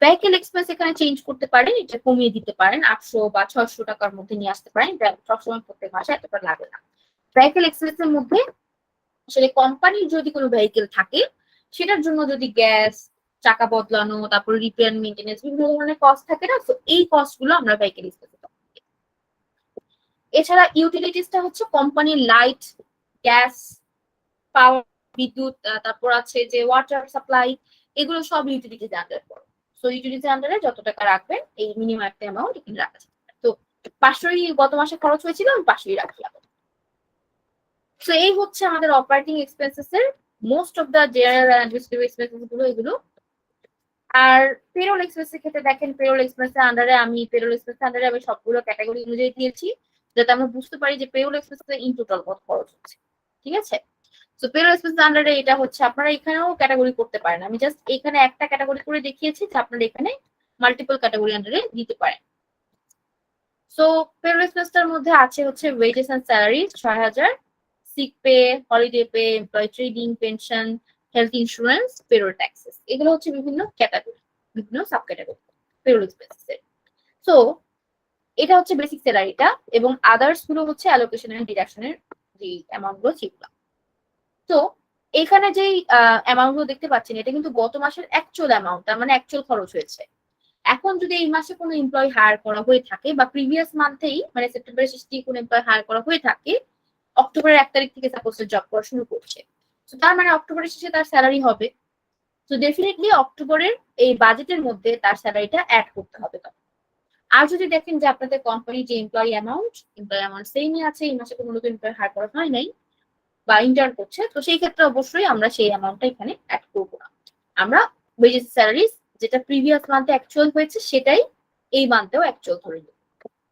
ভেহিকেল এক্সপেন্স এখানে চেঞ্জ করতে পারেন, এটা কমিয়ে দিতে পারেন, 800 বা 600 টাকার মধ্যে নিয়ে আসতে পারেন, সবসময় প্রত্যেক মাসে এতটা লাগে না। ভেহিকেল এক্সপেন্সের মধ্যে আসলে কোম্পানির যদি কোনো ভেহিকেল থাকে, সেটার জন্য যদি গ্যাস, চাকা বদলানো, তারপর রিপেয়ার, মেইনটেনেন্স, বিভিন্ন ধরনের কস্ট থাকে না, তো এই কস্ট গুলো আমরা ভেহিকেল এক্সপেন্সে। এছাড়া ইউটিলিটিসটা হচ্ছে কোম্পানির লাইট, গ্যাস, পাওয়ার, বিদ্যুৎ, তারপর আছে যে ওয়াটার সাপ্লাই, এগুলো সব ইউটিলিটিস আন্ডারে পড়ে। সো ইউটিলিটি আন্ডারে যত টাকা রাখবেন এই মিনিমাম একটা অ্যামাউন্ট এখানে রাখা যায়। তো 500ই গত মাসে খরচ হয়েছিল, আমি 500ই রাখি। সো এই হচ্ছে আমাদের অপারেটিং এক্সপেন্সেস এর most of the general and administrative expenses গুলো এগুলো। আর পেরোল এক্সপেন্সের ক্ষেত্রে দেখেন, পেরোল এক্সপেন্সের আন্ডারে আমি সবগুলো ক্যাটাগরি অনুযায়ী দিয়েছি, যাতে আমরা বুঝতে পারি যে পেরোল এক্সপেন্সের ইন টোটাল কত খরচ হচ্ছে। ঠিক আছে, সো পেরোল এক্সপেন্সের আন্ডারে এটা হচ্ছে, আপনারা এখানেও ক্যাটাগরি করতে পারেন, আমি জাস্ট এখানে একটা ক্যাটাগরি করে দেখিয়েছি যে আপনারা এখানে মাল্টিপল ক্যাটাগরি আন্ডারে দিতে পারেন। সো পেরোল এক্সপেন্সের মধ্যে আছে হচ্ছে wages and salary 6000, sick pay, holiday pay, employee trading, pension, health insurance, payroll taxes, এগুলো হচ্ছে বিভিন্ন ক্যাটাগরি, বিভিন্ন sub category payroll expenses. So এটা হচ্ছে বেসিক স্যালারিটা, এবং আদার্স গুলো হচ্ছে অ্যালোকেশন এন্ড ডিডাকশনের যে অ্যামাউন্ট গুলো সেগুলো। তো এখানে যেই অ্যামাউন্ট গুলো দেখতে পাচ্ছেন, এটা কিন্তু গত মাসের অ্যাকচুয়াল অ্যামাউন্ট, তার মানে অ্যাকচুয়াল খরচ হয়েছে। এখন যদি এই মাসে কোনো এমপ্লয়ি হায়ার করা হয়ে থাকে, বা প্রিভিয়াস মান্থেই মানে সেপ্টেম্বরের শেষ দিকে কোনো এমপ্লয়ি হায়ার করা হয়ে থাকে, অক্টোবরের 1 তারিখ থেকে সাপোজ জব করা শুরু করছে, তো তার মানে অক্টোবরের শেষে তার স্যালারি হবে। তো ডেফিনেটলি অক্টোবরের এই বাজেটের মধ্যে তার স্যালারিটা অ্যাড করতে হবে। আর যদি দেখেন যে আপনাদের কোম্পানি যে এমপ্লয়ি অ্যামাউন্ট সেমই আছে, এই মাসে কোনো নতুন এমপ্লয়ি হায়ার করা হয় নাই, বা ইন্টার্ন করছে, তো সেই ক্ষেত্রে অবশ্যই আমরা সেই অ্যামাউন্টটা এখানে অ্যাড করবো না। আমরা ওয়েজেস স্যালারিজ যেটা প্রিভিয়াস মান্থে অ্যাকচুয়াল হয়েছে সেটাই এই মান্থেও অ্যাকচুয়াল ধরে নেব।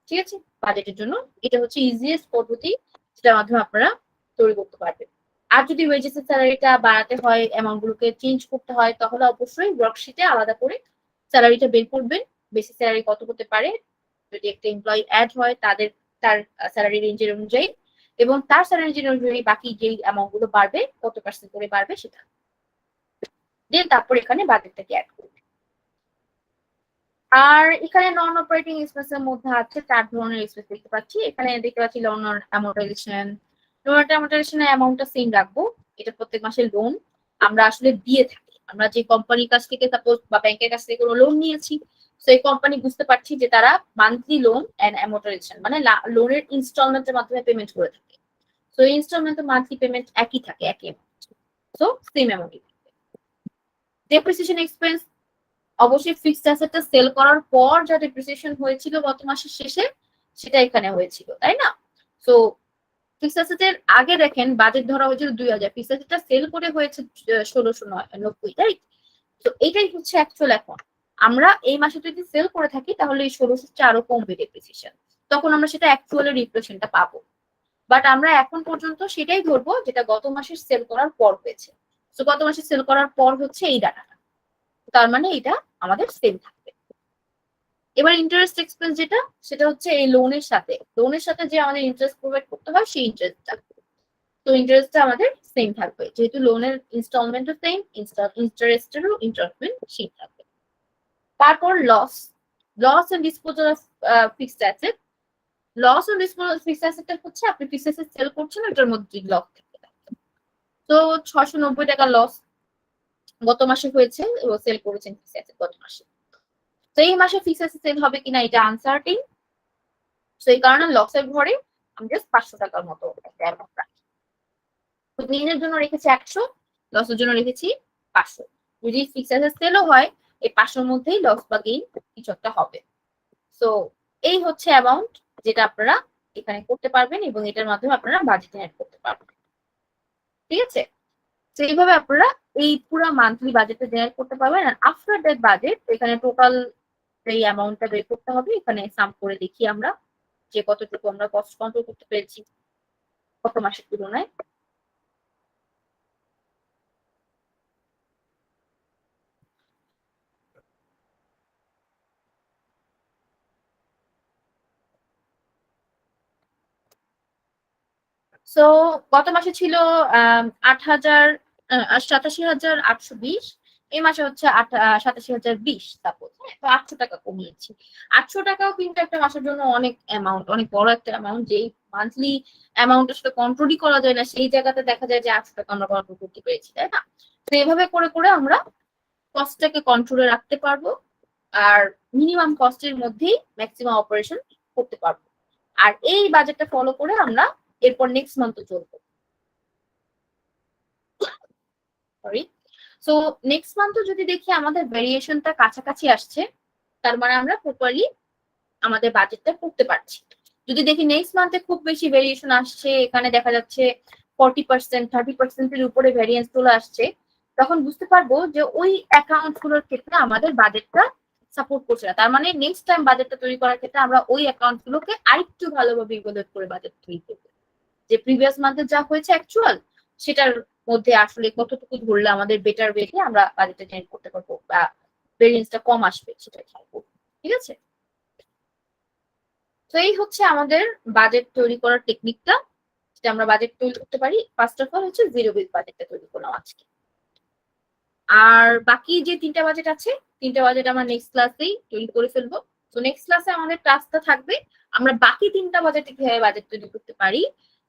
ঠিক আছে, বাজেটের জন্য এটা হচ্ছে ইজিয়েস্ট পদ্ধতি যেটার মাধ্যমে আপনারা তৈরি করতে পারবেন। আর যদি ওয়েজেস স্যালারিটা বাড়াতে হয়, অ্যামাউন্ট গুলোকে চেঞ্জ করতে হয়, তাহলে অবশ্যই ওয়ার্কশিটে আলাদা করে স্যালারিটা বের করবেন, বেসিক স্যালারি কত হতে পারে, যদি একটা এমপ্লয়ি অ্যাড হয় তার স্যালারি রেঞ্জের অনুযায়ী, এবং তার স্যালারি রেঞ্জের অনুযায়ী বাকি যেই অ্যামাউন্ট গুলো বাড়বে কত পার্সেন্ট করে বাড়বে সেটা, দেন তারপর এখানে বাজেটটাকে অ্যাড করবে। আর এখানে নন অপারেটিং এক্সপেন্সের মধ্যে আছে 4 ধরনের এক্সপেন্স দেখতে পাচ্ছি। এখানে দেখতে পাচ্ছি লোন অ্যামortization। লোন অ্যামortization অ্যামাউন্টটা সেম রাখবো, এটা প্রত্যেক মাসের লোন আমরা আসলে দিয়ে থাকি। আমরা যে কোম্পানির কাছ থেকে সাপোজ বা ব্যাংকের কাছ থেকে কোনো লোন নিয়েছি, তো এই কোম্পানি বুঝতে পারছি যে তারা মান্থলি লোন এন্ড অ্যামortization মানে লোনের ইনস্টলমেন্টের মাধ্যমে পেমেন্ট করে থাকে। তো ইনস্টলমেন্ট মান্থলি পেমেন্ট একই থাকে, একই amount, so same amount. Depreciation expense অবশ্যই ফিক্সড অ্যাসেটটা সেল করার পর যা ডেপ্রিসিয়েশন হয়েছিল গত মাসের শেষে সেটা এখানে হয়েছিল, তাই না? সো ফিক্সড অ্যাসেটের আগে দেখেন বাজেট ধরা হয়েছিল 2000, ফিক্সড অ্যাসেটটা সেল করে হয়েছে 1690, রাইট? তো এটাই হচ্ছে অ্যাকচুয়াল। এখন আমরা এই মাসে যদি সেল করে থাকি তাহলে এই 1600 আরো কমবে ডেপ্রিসিয়েশন, তখন আমরা সেটা অ্যাকচুয়ালি রিপ্লেসমেন্টটা পাবো। বাট আমরা এখন পর্যন্ত সেটাই ধরবো যেটা গত মাসের সেল করার পর হয়েছে। তো গত মাসে সেল করার পর হচ্ছে এই ডাটাটা, তার মানে এটা আমাদের সেম থাকবে। এবার ইন্টারেস্ট এক্সপেন্স যেটা, সেটা হচ্ছে এই লোনের সাথে যে আমাদের ইন্টারেস্ট প্রোভাইড করতে হয় সেই ইন্টারেস্টটা, তো ইন্টারেস্টটা আমাদের সেম থাকবে, যেহেতু লোনের ইনস্টলমেন্টও সেম, ইন্টারেস্টেরও ইনস্টলমেন্ট সেম থাকবে। তারপর loss and disposal of fixed asset. Loss and disposal of fixed অ্যাসেটটা হচ্ছে আপনি ফিক্সড অ্যাসেট সেল করছেন, এটার মধ্যে লস থাকে। তো 690 টাকা লস গত মাসে হয়েছে, সেল করেছেন ফিক্সড অ্যাসেট গত মাসে। তো এই মাসে ফিক্সড অ্যাসেট সেল হবে কিনা এটা আনসার্টিন, তো এই কারণে লসের ঘরে আমি জাস্ট 500 টাকার মতো একটা অ্যামাউন্ট রাখি। তো গেইনের জন্য রেখেছি 100, লসের জন্য রেখেছি 500। যদি ফিক্সড অ্যাসেট সেলও হয় এই 500-র মধ্যেই লস বা গেইন কিছু একটা হবে। সো এই হচ্ছে অ্যামাউন্ট যেটা আপনারা এখানে করতে পারবেন এবং এটার মাধ্যমে আপনারা বাজেট অ্যাড করতে পারবেন। ঠিক আছে, তো এইভাবে আপনারা এই পুরো মান্থলি বাজেটটা জেনারেট করতে পারবেন। আর আফটার দ্যাট বাজেট এখানে টোটাল এই অ্যামাউন্টটা বের করতে হবে, এখানে সাম করে দেখি আমরা যে কতটুকু আমরা কস্ট কন্ট্রোল করতে পেরেছি গত মাসের তুলনায়। সো গত মাসে ছিল 87,820, এই মাসে হচ্ছে 87,020 সাপোজ, হ্যাঁ, তো 800 টাকা কমিয়েছি। 800 টাকাও কিন্তু একটা মাসের জন্য অনেক অ্যামাউন্ট, অনেক বড় একটা অ্যামাউন্ট, যেই মান্থলি অ্যামাউন্টের সাথে কন্ট্রোলই করা যায় না, সেই জায়গাতে দেখা যায় যে 800 টাকা আমরা কন্ট্রোল করতে পেরেছি, তাই না? তো এভাবে করে করে আমরা কস্টটাকে কন্ট্রোলে রাখতে পারবো, আর মিনিমাম কস্টের মধ্যেই ম্যাক্সিমাম অপারেশন করতে পারবো। আর এই বাজেটটা ফলো করে আমরা এরপর নেক্সট মান্থ চলবো। সরি, সো নেক্সট মান্থ যদি দেখি আমাদের ভেরিয়েশনটা কাছাকাছি আসছে, তার মানে আমরা প্রপারলি আমাদের বাজেটটা করতে পারছি। যদি দেখি নেক্সট মান্থে খুব বেশি ভেরিয়েশন আসছে, এখানে দেখা যাচ্ছে 40%, 30%-এর উপরে ভ্যারিয়েন্স চলে আসছে, তখন বুঝতে পারবো যে ওই অ্যাকাউন্ট গুলোর ক্ষেত্রে আমাদের বাজেটটা সাপোর্ট করছে না। তার মানে নেক্সট টাইম বাজেটটা তৈরি করার ক্ষেত্রে আমরা ওই অ্যাকাউন্ট গুলোকে আরেকটু ভালোভাবে ইভালুয়েট করে বাজেট তৈরি করবো, যে প্রিভিয়াস মান্থে যা হয়েছে অ্যাকচুয়াল সেটার মধ্যে আসলে কতটুকু ধরলে আমাদের বেটার ওয়েতে আমরা বাজেটটা জেনারেট করতে পারবো বা ভেরিয়েন্সটা কম আসবে সেটা খেয়াল করবো। ঠিক আছে, তো এই হচ্ছে আমাদের বাজেট তৈরি করার টেকনিকটা, যেটা আমরা বাজেট তৈরি করতে পারি। ফার্স্ট অফ অল হচ্ছে জিরো বেস বাজেটটা তৈরি করলাম আজকে। আর বাকি যে 3টা বাজেট আছে, 3টা বাজেট আমরা নেক্সট ক্লাসেই তৈরি করে ফেলবো। তো নেক্সট ক্লাসে আমাদের ক্লাসটা থাকবে আমরা বাকি 3টা বাজেটে কিভাবে বাজেট তৈরি করতে পারি,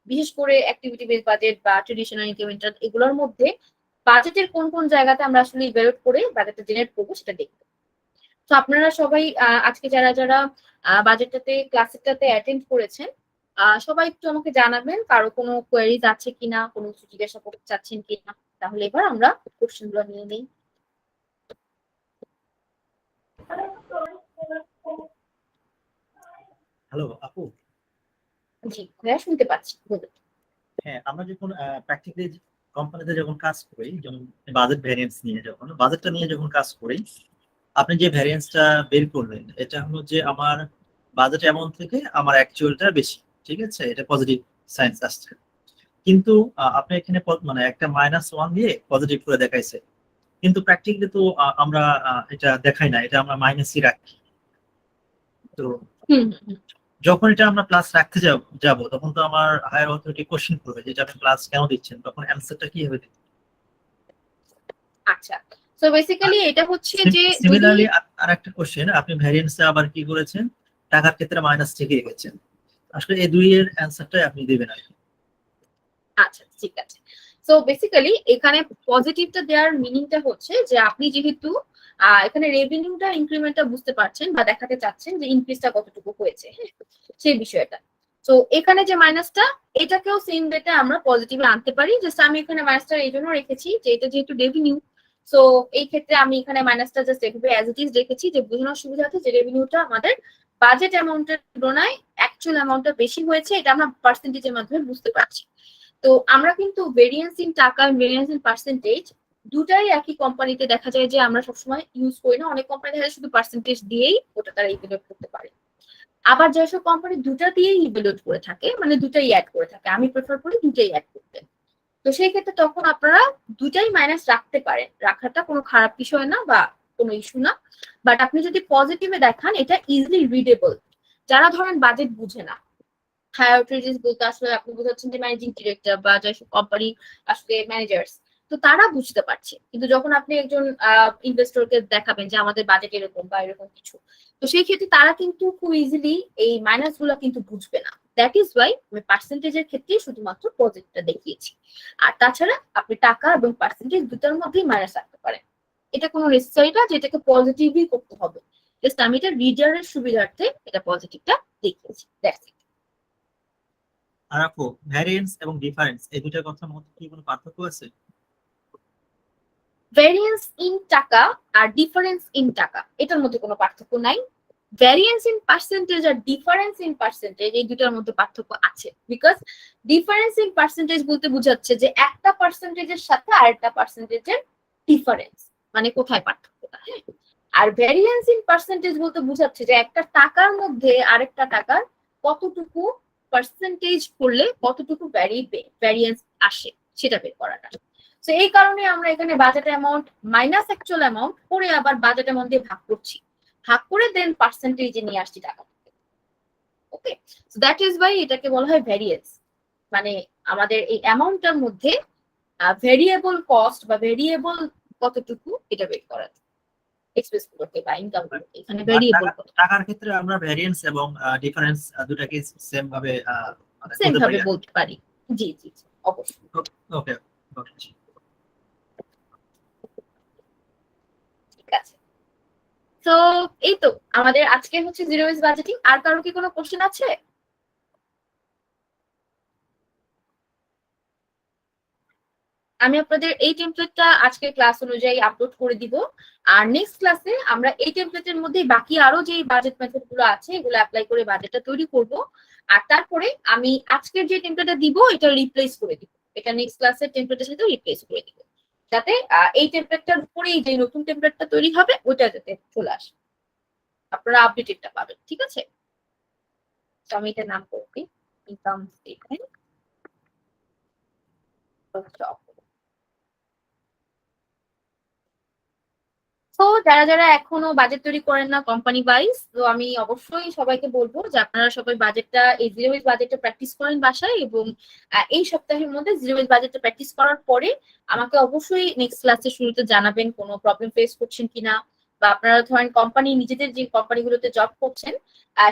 বিশেষ করে অ্যাক্টিভিটি বেস বাজেট বা ট্রেডিশনাল ইনক্রিমেন্টাল, এগুলোর মধ্যে বাজেটের কোন কোন জায়গাতে আমরা আসলে ইভ্যালুয়েট করে বাজেটটা জেনারেট করবো সেটা দেখবো। তো আপনারা সবাই আজকে যারা যারা বাজেটটাতে ক্লাসেরটাতে অ্যাটেন্ড করেছেন, সবাই একটু আমাকে জানাবেন কারো কোনো কোয়েরিজ আছে কিনা, কোনো কিছু জিজ্ঞাসা করতে চাচ্ছেন কিনা। তাহলে এবার আমরা কোশ্চেন গুলো নিয়ে নিই। হ্যালো আপু, জি ভাইয়া, শুনতে পাচ্ছি, বলুন। হ্যাঁ, আমরা যখন প্র্যাকটিক্যালি কোম্পানিতে যখন কাজ করি, যেমন বাজেট ভ্যারিয়েন্স নিয়ে বাজেটটা নিয়ে যখন কাজ করি, আপনি যে ভ্যারিয়েন্সটা বের করলেন এটা হলো যে আমার বাজেট অ্যামাউন্ট থেকে আমার অ্যাকচুয়ালটা বেশি, ঠিক আছে, এটা পজিটিভ সাইন্স আসছে। কিন্তু আপনি এখানে মানে একটা -1 দিয়ে পজিটিভ করে দেখাইছে, কিন্তু প্র্যাকটিক্যালি তো আমরা এটা দেখাই না, এটা আমরা মাইনাসই রাখি। তো হুম হুম হুম। যখন এটা আমরা প্লাস রাখতে যাব তখন তো আমার হায়ার অথরিটি কোশ্চেন করবে যে এটা আপনি প্লাস কেন দিচ্ছেন, তখন অ্যান্সারটা কি হবে? আচ্ছা, তো বেসিক্যালি এটা হচ্ছে যে যদি সিমিলারলি আর একটা কোশ্চেন, আপনি ভ্যারিয়েন্সে আবার কি করেছেন, টাকার ক্ষেত্রে মাইনাস থেকে রেখেছেন, আসলে এই দুইয়ের অ্যান্সারটাই আপনি দিবেন আর কি। আচ্ছা ঠিক আছে। সো বেসিক্যালি এখানে পজিটিভটা দেওয়ার মিনিংটা হচ্ছে যে আপনি যেহেতু এখানে রেভিনিউটা ইনক্রিমেন্টটা বুঝতে পারছেন বা দেখাতে চাচ্ছেন যে ইনক্রিজটা কতটুকু হয়েছে, হ্যাঁ, সেই বিষয়টা। তো এখানে যে মাইনাসটা, এটাকেও সেম ওয়েতে আমরা পজিটিভে আনতে পারি। জাস্ট আমি এখানে মাইনাসটা এই জন্য রেখেছি যে এটা যেহেতু রেভিনিউ, সো এই ক্ষেত্রে আমি এখানে মাইনাসটা জাস্ট এভাবে অ্যাজ ইট ইজ রেখেছি যে বোঝানোর সুবিধা আছে যে রেভিনিউটা আমাদের বাজেট অ্যামাউন্টের তুলনায় অ্যাকচুয়াল অ্যামাউন্টটা বেশি হয়েছে, এটা আমরা পার্সেন্টেজের মাধ্যমে বুঝতে পারছি। তো আমরা কিন্তু ভেরিয়েন্স ইন টাকা, ভেরিয়েন্স ইন পার্সেন্টেজ দুটাই একই কোম্পানিতে দেখা যায় যে আমরা সবসময় ইউজ করি না। অনেক কোম্পানি দেখা যায় শুধু পার্সেন্টেজ দিয়েই ওটা তারা ইভ্যালুয়েট করতে পারে, আবার যেসব কোম্পানি দুটা দিয়েই ইভ্যালুয়েট করে থাকে, মানে দুটাই অ্যাড করে থাকে, আমি প্রেফার করি দুটাই অ্যাড করতে। তো সেই ক্ষেত্রে তখন আপনারা দুটাই মাইনাস রাখতে পারেন, রাখাটা কোনো খারাপ বিষয় না বা কোনো ইস্যু না। বাট আপনি যদি পজিটিভে দেখান, এটা ইজিলি রিডেবল। যারা ধরেন বাজেট বুঝে না, হায়ার অথরিটিস বলতে আসলে আপনি বোঝাচ্ছেন যে ম্যানেজিং ডিরেক্টর বা যেসব কোম্পানি আসলে ম্যানেজার্স, তো তারা বুঝতে পারছে। কিন্তু যখন আপনি একজন ইনভেস্টরকে দেখাবেন যে আমাদের বাজেট এরকম বা এরকম কিছু, তো সেই ক্ষেত্রে তারা কিন্তু খুব ইজিলি এই মাইনাস গুলো কিন্তু বুঝবে না। দ্যাট ইজ ওয়াই আমি পার্সেন্টেজের ক্ষেত্রে শুধুমাত্র পজিটিভটা দেখিয়েছি। আর তাছাড়া আপনি টাকা এবং পার্সেন্টেজ দুটার মধ্যেই মাইনাস রাখতে পারেন, এটা কোনো নেসেসারি না যে এটাকে পজিটিভই করতে হবে। জাস্ট আমি এটা রিডারের সুবিধার্থে এটা পজিটিভটা দেখিয়েছি, দ্যাটস ইট। আর আপু, ভ্যারিয়েন্স এবং ডিফারেন্স এই দুটার কথার মধ্যে কি কোনো পার্থক্য আছে? ভ্যারিয়েন্স ইন টাকা আর ডিফারেন্স ইন টাকা এটার মধ্যে কোনো পার্থক্য নাই। ভ্যারিয়েন্স ইন পার্সেন্টেজ আর ডিফারেন্স ইন পার্সেন্টেজ এই দুটার মধ্যে পার্থক্য আছে। বিকজ ডিফারেন্স ইন পার্সেন্টেজ বলতে বোঝাচ্ছে যে একটা পার্সেন্টেজের সাথে আরেকটা পার্সেন্টেজের ডিফারেন্স, মানে কোথায় পার্থক্যটা, হ্যাঁ। আর ভ্যারিয়েন্স ইন পার্সেন্টেজ বলতে বোঝাচ্ছে যে একটা টাকার মধ্যে আরেকটা টাকার কতটুকু পার্সেন্টেজ করলে কতটুকু ভ্যারিয়েন্স আসে সেটা বের করাটা। তো এই কারণে আমরা এখানে budget amount minus actual amount করে আবার বাজেট অ্যামাউন্ট দিয়ে ভাগ করছি, ভাগ করে দেন পার্সেন্টেজে নিয়ে আসছি টাকা। ওকে, সো দ্যাট ইজ ওয়াই এটাকে বলা হয় ভ্যারিয়েন্স। মানে আমাদের এই অ্যামাউন্টটার মধ্যে ভেরিয়েবল কস্ট বা ভেরিয়েবল কতটুকু এটা বের করা, এক্সপ্রেস করতে বা ইনকাম করতে এখানে ভেরিয়েবল টাকার ক্ষেত্রে আমরা ভ্যারিয়েন্স এবং ডিফারেন্স দুটাকে সেম ভাবে মানে সেম বলতে ভাবে পারি। বলতে পারি। জি জি জি, অবশ্যই। ওকে, ঠিক আছে। তো এই তো আমাদের আজকে হচ্ছে জিরো বেস বাজেটিং। আর কারো কি কোনো কোশ্চেন আছে? আমি আপনাদের এই টেমপ্লেটটা আজকে ক্লাস অনুযায়ী আপলোড করে দিব। আর নেক্সট ক্লাসে আমরা এই টেমপ্লেটের মধ্যে বাকি আরো যে বাজেট মেথড গুলো আছে এগুলো অ্যাপ্লাই করে বাজেটটা তৈরি করব। আর তারপরে আমি আজকের যে টেমপ্লেটটা দিব এটা রিপ্লেস করে দিব, এটা নেক্সট ক্লাসের টেমপ্লেটের সাথে রিপ্লেস করে দিব, যাতে এই টেমপ্লেটটার উপরেই যে নতুন টেমপ্লেটটা তৈরি হবে ওটা যাতে চলে আসে, আপনারা আপডেটেডটা পাবেন। ঠিক আছে, তো আমি এটার নাম করছি ইনকাম স্টেটমেন্ট। তো যারা যারা এখনো বাজেট তৈরি করেন না কোম্পানি ওয়াইজ, তো আমি অবশ্যই সবাইকে বলবো যে আপনারা সবাই বাজেটটা, এই জিরো বেস বাজেটটা প্র্যাকটিস করেন বাসায়, এবং এই সপ্তাহের মধ্যে জিরো বেস বাজেটটা প্র্যাকটিস করার পরে আমাকে অবশ্যই নেক্সট ক্লাসের শুরুতে জানাবেন কোনো প্রবলেম ফেস করছেন কিনা, বা আপনারা ধরেন কোম্পানি নিজেদের যে কোম্পানিগুলোতে জব করছেন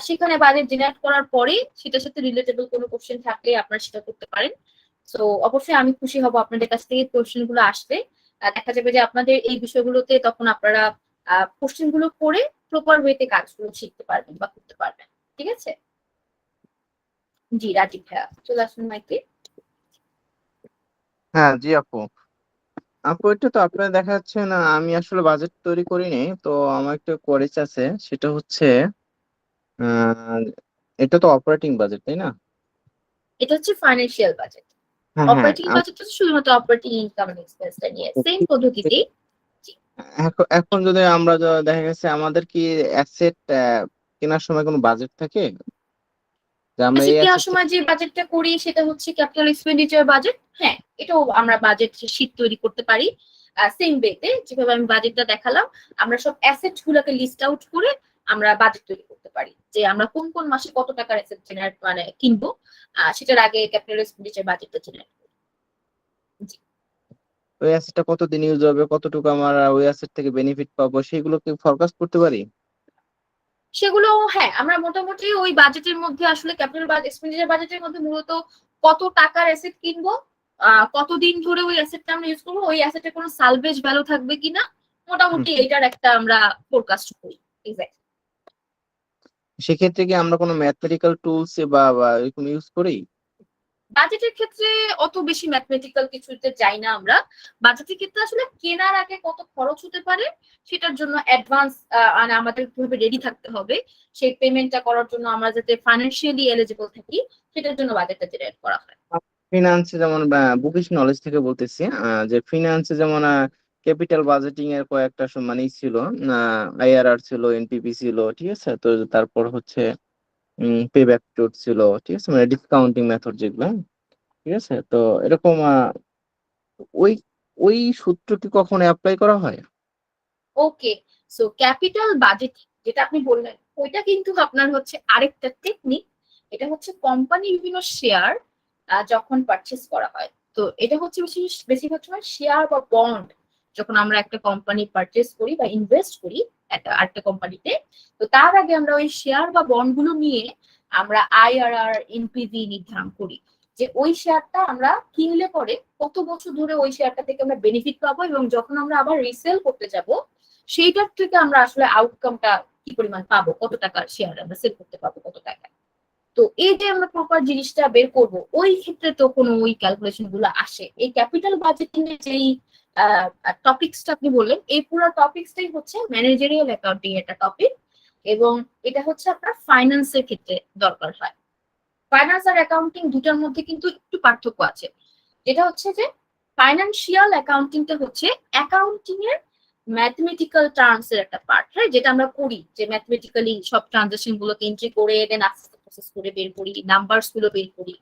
সেখানে বাজেট জেনারেট করার পরে সেটার সাথে রিলেটেবল কোনো কোশ্চেন থাকলে আপনারা সেটা করতে পারেন। তো অবশ্যই আমি খুশি হব আপনাদের কাছ থেকে কোশ্চেন গুলো আসবে। দেখা যাবে যে আপনাদের এই বিষয়গুলোতে তখন আপনারা কোশ্চেন গুলো করে প্রপার ওয়েতে কাজগুলো শিখতে পারবেন বা করতে পারবেন। ঠিক আছে, জি রাজীব ভাইয়া চলে আসুন মাইকে। হ্যাঁ জি আপু। আপু এটা তো আপনার দেখা যাচ্ছে না, আমি আসলে বাজেট তৈরি করিনি, তো আমার একটা কোয়েরিজ আছে, সেটা হচ্ছে আহ এটা তো অপারেটিং বাজেট তাই না? এটা হচ্ছে ফাইন্যান্সিয়াল বাজেট। হ্যাঁ হ্যাঁ অপারেটিং বাজেট হচ্ছে শুধুমাত্র অপারেটিং ইনকাম এন্ড এক্সপেন্সটা নিয়ে সেম পদ্ধতিতে। এখন যদি আমরা দেখা গেছে আমাদের কি অ্যাসেট কেনার সময় কোনো বাজেট থাকে যে আমরা অ্যাসেট এই কেনার অ্যাসেট সময় যে বাজেটটা করি সেটা হচ্ছে ক্যাপিটাল এক্সপেন্ডিচার বাজেট। হ্যাঁ, এটাও আমরা বাজেট শীট তৈরি করতে পারি সেম ওয়েতে যেভাবে আমি বাজেটটা দেখালাম। আমরা সব অ্যাসেট গুলোকে লিস্ট আউট করে আমরা বাজেট তৈরি করতে পারি যে আমরা কোন কোন মাসে কত টাকার অ্যাসেট জেনারেট মানে কিনবো, সেটার আগে ক্যাপিটাল এক্সপেন্ডিচার বাজেটটা জেনারেট করি। জি। ওই অ্যাসেটটা কতদিন ইউজ হবে, কতটুকু আমার ওই অ্যাসেট থেকে বেনিফিট পাবো, সেগুলো কি ফরকাস্ট করতে পারি? সেগুলো হ্যাঁ, আমরা মোটামুটি ওই বাজেটের মধ্যে আসলে ক্যাপিটাল এক্সপেন্ডিচার বাজেটের মধ্যে মূলত কত টাকার অ্যাসেট কিনবো, কতদিন ধরে ওই অ্যাসেটটা আমরা ইউজ করবো, ওই অ্যাসেটের কোনো সালভেজ ভ্যালু থাকবে কিনা, মোটামুটি এটার একটা আমরা ফোরকাস্ট করি। এক্স্যাক্ট। সেক্ষেত্রে কি আমরা কোনো ম্যাথমেটিক্যাল টুলস বা এরকম ইউজ করি? বাজেটের ক্ষেত্রে অত বেশি ম্যাথমেটিক্যাল কিছুতে যাই না আমরা। বাজেটের ক্ষেত্রে আসলে কেনার আগে কত খরচ হতে পারে সেটার জন্য অ্যাডভান্স মানে আমাদের কিভাবে রেডি থাকতে হবে, সেই পেমেন্টটা করার জন্য আমরা যাতে ফাইন্যান্সিয়ালি এলিজিবল থাকি সেটার জন্য বাজেটটা জেনারেট করা হয়। ফিনান্সে যেমন বুকিশ নলেজ থেকে বলতেছি যে ফিনান্সে যেমন ক্যাপিটাল বাজেটিং এর কয়েকটা মানে ছিল, আইআরআর ছিল, এনপিপি ছিল, ঠিক আছে, তো তারপর হচ্ছে পে ব্যাক টুট ছিল, ঠিক আছে, মানে ডিসকাউন্টিং মেথড যেগুলো, ঠিক আছে, তো এরকম ওই ওই সূত্রটি কখন অ্যাপ্লাই করা হয়? ওকে, সো ক্যাপিটাল বাজেটিং যেটা আপনি বললেন ওইটা কিন্তু আপনার হচ্ছে আরেকটা টেকনিক। এটা হচ্ছে কোম্পানি বিভিন্ন শেয়ার যখন পারচেস করা হয়, তো এটা হচ্ছে বেশিরভাগ সময় শেয়ার বা বন্ড যখন আমরা একটা কোম্পানি পারচেস করি বা ইনভেস্ট করি একটা আরেকটা কোম্পানিতে, তো তার আগে আমরা ওই শেয়ার বা বন্ড গুলো নিয়ে আমরা আইআরআর এনপিভি নির্ধারণ করি যে ওই শেয়ারটা আমরা কিনলে পরে কত বছর ধরে ওই শেয়ারটা থেকে আমরা বেনিফিট পাবো, এবং যখন আমরা আবার রিসেল করতে যাব সেইটার থেকে আমরা আসলে আউটকামটা কি পরিমাণ পাবো, কত টাকার শেয়ার আমরা সেল করতে পারবো কত টাকা। তো এই যে আমরা প্রপার জিনিসটা বের করব ওই ক্ষেত্রে তো কোনো ওই ক্যালকুলেশন গুলো আসে। এই ক্যাপিটাল বাজেটিং এর যেই টপিকসটা আপনি বললেন এই পুরো টপিকসটাই হচ্ছে ম্যানেজারিয়াল অ্যাকাউন্টিং একটা টপিক, এবং এটা হচ্ছে আপনার ফাইন্যান্সের ক্ষেত্রে দরকার হয়। ফাইন্যান্স আর অ্যাকাউন্টিং দুটার মধ্যে কিন্তু একটু পার্থক্য আছে, যেটা হচ্ছে যে ফাইন্যান্সিয়াল অ্যাকাউন্টিংটা হচ্ছে অ্যাকাউন্টিং এর ম্যাথমেটিক্যাল টার্মস এর একটা পার্ট, হ্যাঁ, যেটা আমরা করি যে ম্যাথমেটিক্যালি সব ট্রানজাকশন গুলোকে এন্ট্রি করে দেন আস্তে আস্তে প্রসেস করে বের করি, নাম্বারস গুলো বের করি।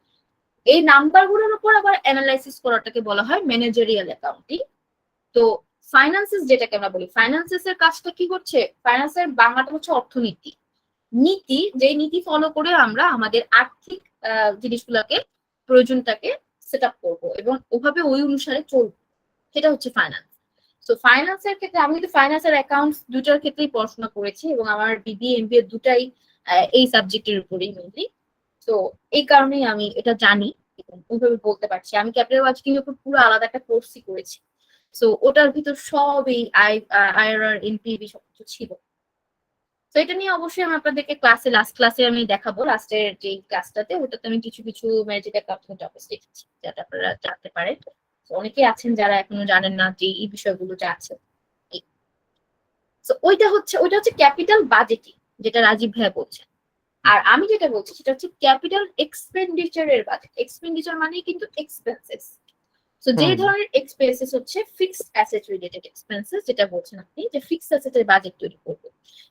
এই নাম্বার গুলোর উপর আবার অ্যানালাইসিস করাটাকে বলা হয় ম্যানেজারিয়াল অ্যাকাউন্টিং। তো ফাইন্যান্সেস যেটাকে আমরা বলি, ফাইন্যান্সেস এর কাজটা কি হচ্ছে, ফাইন্যান্সের বাংলাটা হচ্ছে অর্থনীতি, নীতি, যে নীতি ফলো করে আমরা আমাদের আর্থিক জিনিসগুলোকে প্রয়োজনটাকে সেট আপ করবো এবং ওভাবে ওই অনুসারে চলবো, সেটা হচ্ছে ফাইন্যান্স। তো ফাইন্যান্সের ক্ষেত্রে আমি কিন্তু ফাইন্যান্স আর অ্যাকাউন্টস দুটার ক্ষেত্রেই পড়াশোনা করেছি এবং আমার বিবিএ এমবিএ দুটাই এই সাবজেক্টের উপরেই মেনলি। তো এই কারণেই আমি এটা জানি এবং ওইভাবে বলতে পারছি। আমি ক্যাপিটাল বাজেটিং এর উপর পুরো আলাদা একটা কোর্সই করেছি, তো ওটার ভিতর সব এই আইআরআর এনপিভি সবকিছু ছিল। তো এটা নিয়ে অবশ্যই আমি আপনাদেরকে লাস্ট ক্লাসে আমি দেখাবো, লাস্টের যে ক্লাসটাতে ওটাতে আমি কিছু কিছু ম্যাজিক অ্যাকাউন্টিং টপিকস লিখেছি যাতে আপনারা জানতে পারেন। তো অনেকেই আছেন যারা এখনো জানেন না যে এই বিষয়গুলো যে আছে। তো ওইটা হচ্ছে ক্যাপিটাল বাজেটিং যেটা রাজীব ভাই বলছেন। আর আমি যেটা বলছি সেটা হচ্ছে ক্যাপিটাল এক্সপেন্ডিচারের বাজেট। এক্সপেন্ডিচার মানেই কিন্তু এক্সপেন্সেস। তো যে ধরনের এক্সপেন্সেস হচ্ছে ফিক্সড অ্যাসেট রিলেটেড এক্সপেন্সেস, যেটা বলছেন আপনি যে ফিক্সড অ্যাসেটের বাজেট তৈরি করবো,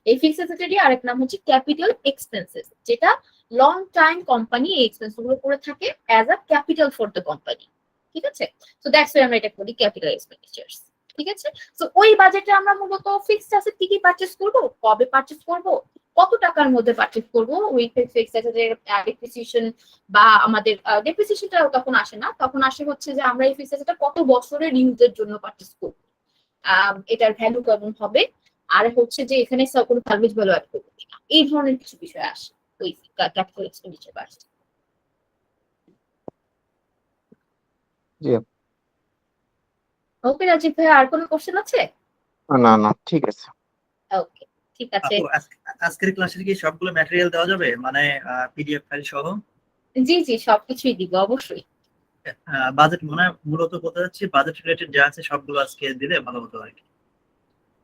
এই ফিক্সড অ্যাসেটেরই আরেক নাম হচ্ছে ক্যাপিটাল এক্সপেন্সেস, যেটা লং টাইম কোম্পানি এই এক্সপেন্স গুলো করে থাকে as a capital for the company. ঠিক আছে, সো দ্যাটস ওয়াই আমরা এটা বলি ক্যাপিটাল এক্সপেন্ডিচার্স। ঠিক আছে, সো ওই বাজেটে আমরা মূলত ফিক্সড অ্যাসেট কি কি পারচেজ করবো, কবে পারচেজ করবো, কত টাকার মধ্যে পারচেজ করবো, ওই ফিক্সড অ্যাসেটের ডেপ্রিসিয়েশন বা আমাদের ডেপ্রিসিয়েশনটা তখন আসে না, তখন আসে হচ্ছে যে আমরা এই ফিক্সড অ্যাসেটটা কত বছরের ইউজের জন্য পারচেজ করবো, এটার ভ্যালু কেমন হবে, আর হচ্ছে যে এখানে কোনো সার্ভিস ভ্যালু অ্যাড করবো কিনা, এই ধরনের কিছু বিষয় আসে ওই ক্যাপিটাল এক্সপেন্ডিচার বাজেট। জি। ওকে রাজীব ভাই, আর কোনো কোশ্চেন আছে? না না, ঠিক আছে। ওকে, ঠিক আছে। আপু আজকের ক্লাসের কি সবগুলো ম্যাটেরিয়াল দেওয়া যাবে, মানে পিডিএফ ফাইল সহ? জি জি, সবকিছুই দিব অবশ্যই। বাজেট মানে মূলত বলতে যাচ্ছি বাজেট রিলেটেড যা আছে সবগুলো আজকে দিলে ভালো হতো আর কি।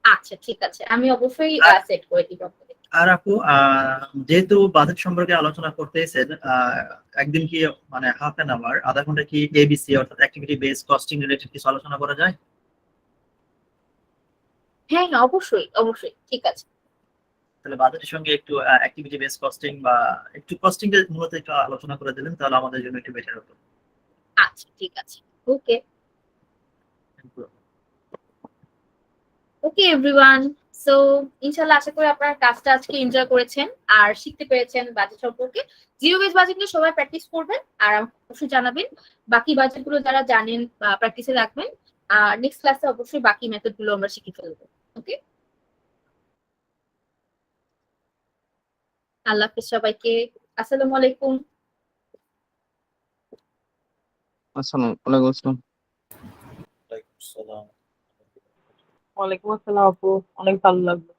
আচ্ছা ঠিক আছে, আমি অবশ্যই সেট করে দিব আপনাদের। আর আপু যেহেতু বাজেট সম্পর্কে আলোচনা করতেছেন, একদিন কি মানে হাফ অ্যান আওয়ার, আধা ঘন্টা কি এবিসি অর্থাৎ অ্যাক্টিভিটি বেস কস্টিং রিলেটেড কিছু আলোচনা করা যায়? হ্যাঁ হ্যাঁ, অবশ্যই অবশ্যই, ঠিক আছে। তাহলে বাজেটের সঙ্গে একটু অ্যাক্টিভিটি বেস কস্টিং বা একটু কস্টিং এর মূলত একটু আলোচনা করে দিলেন তাহলে আমাদের জন্য একটু বেটার হতো। আচ্ছা ঠিক আছে। ওকে ওকে এভরিওয়ান। সো ইনশাল্লাহ আশা করি আপনারা কাজটা আজকে এনজয় করেছেন আর শিখতে পেরেছেন বাজেট সম্পর্কে। জিরো বেস বাজেট নিয়ে সবাই প্র্যাকটিস করবেন আর আমাকে অবশ্যই জানাবেন বাকি বাজেট গুলো যারা জানেন প্র্যাকটিসে রাখবেন। আর নেক্সট ক্লাসে অবশ্যই বাকি মেথড গুলো আমরা শিখে ফেলবো। ওকে, আল্লাহ হাফিজ সবাইকে। আসসালামু আলাইকুম। ওয়ালাইকুম আসসালাম। ওয়ালাইকুম আসসালাম আপু, অনেক ভালো লাগলো।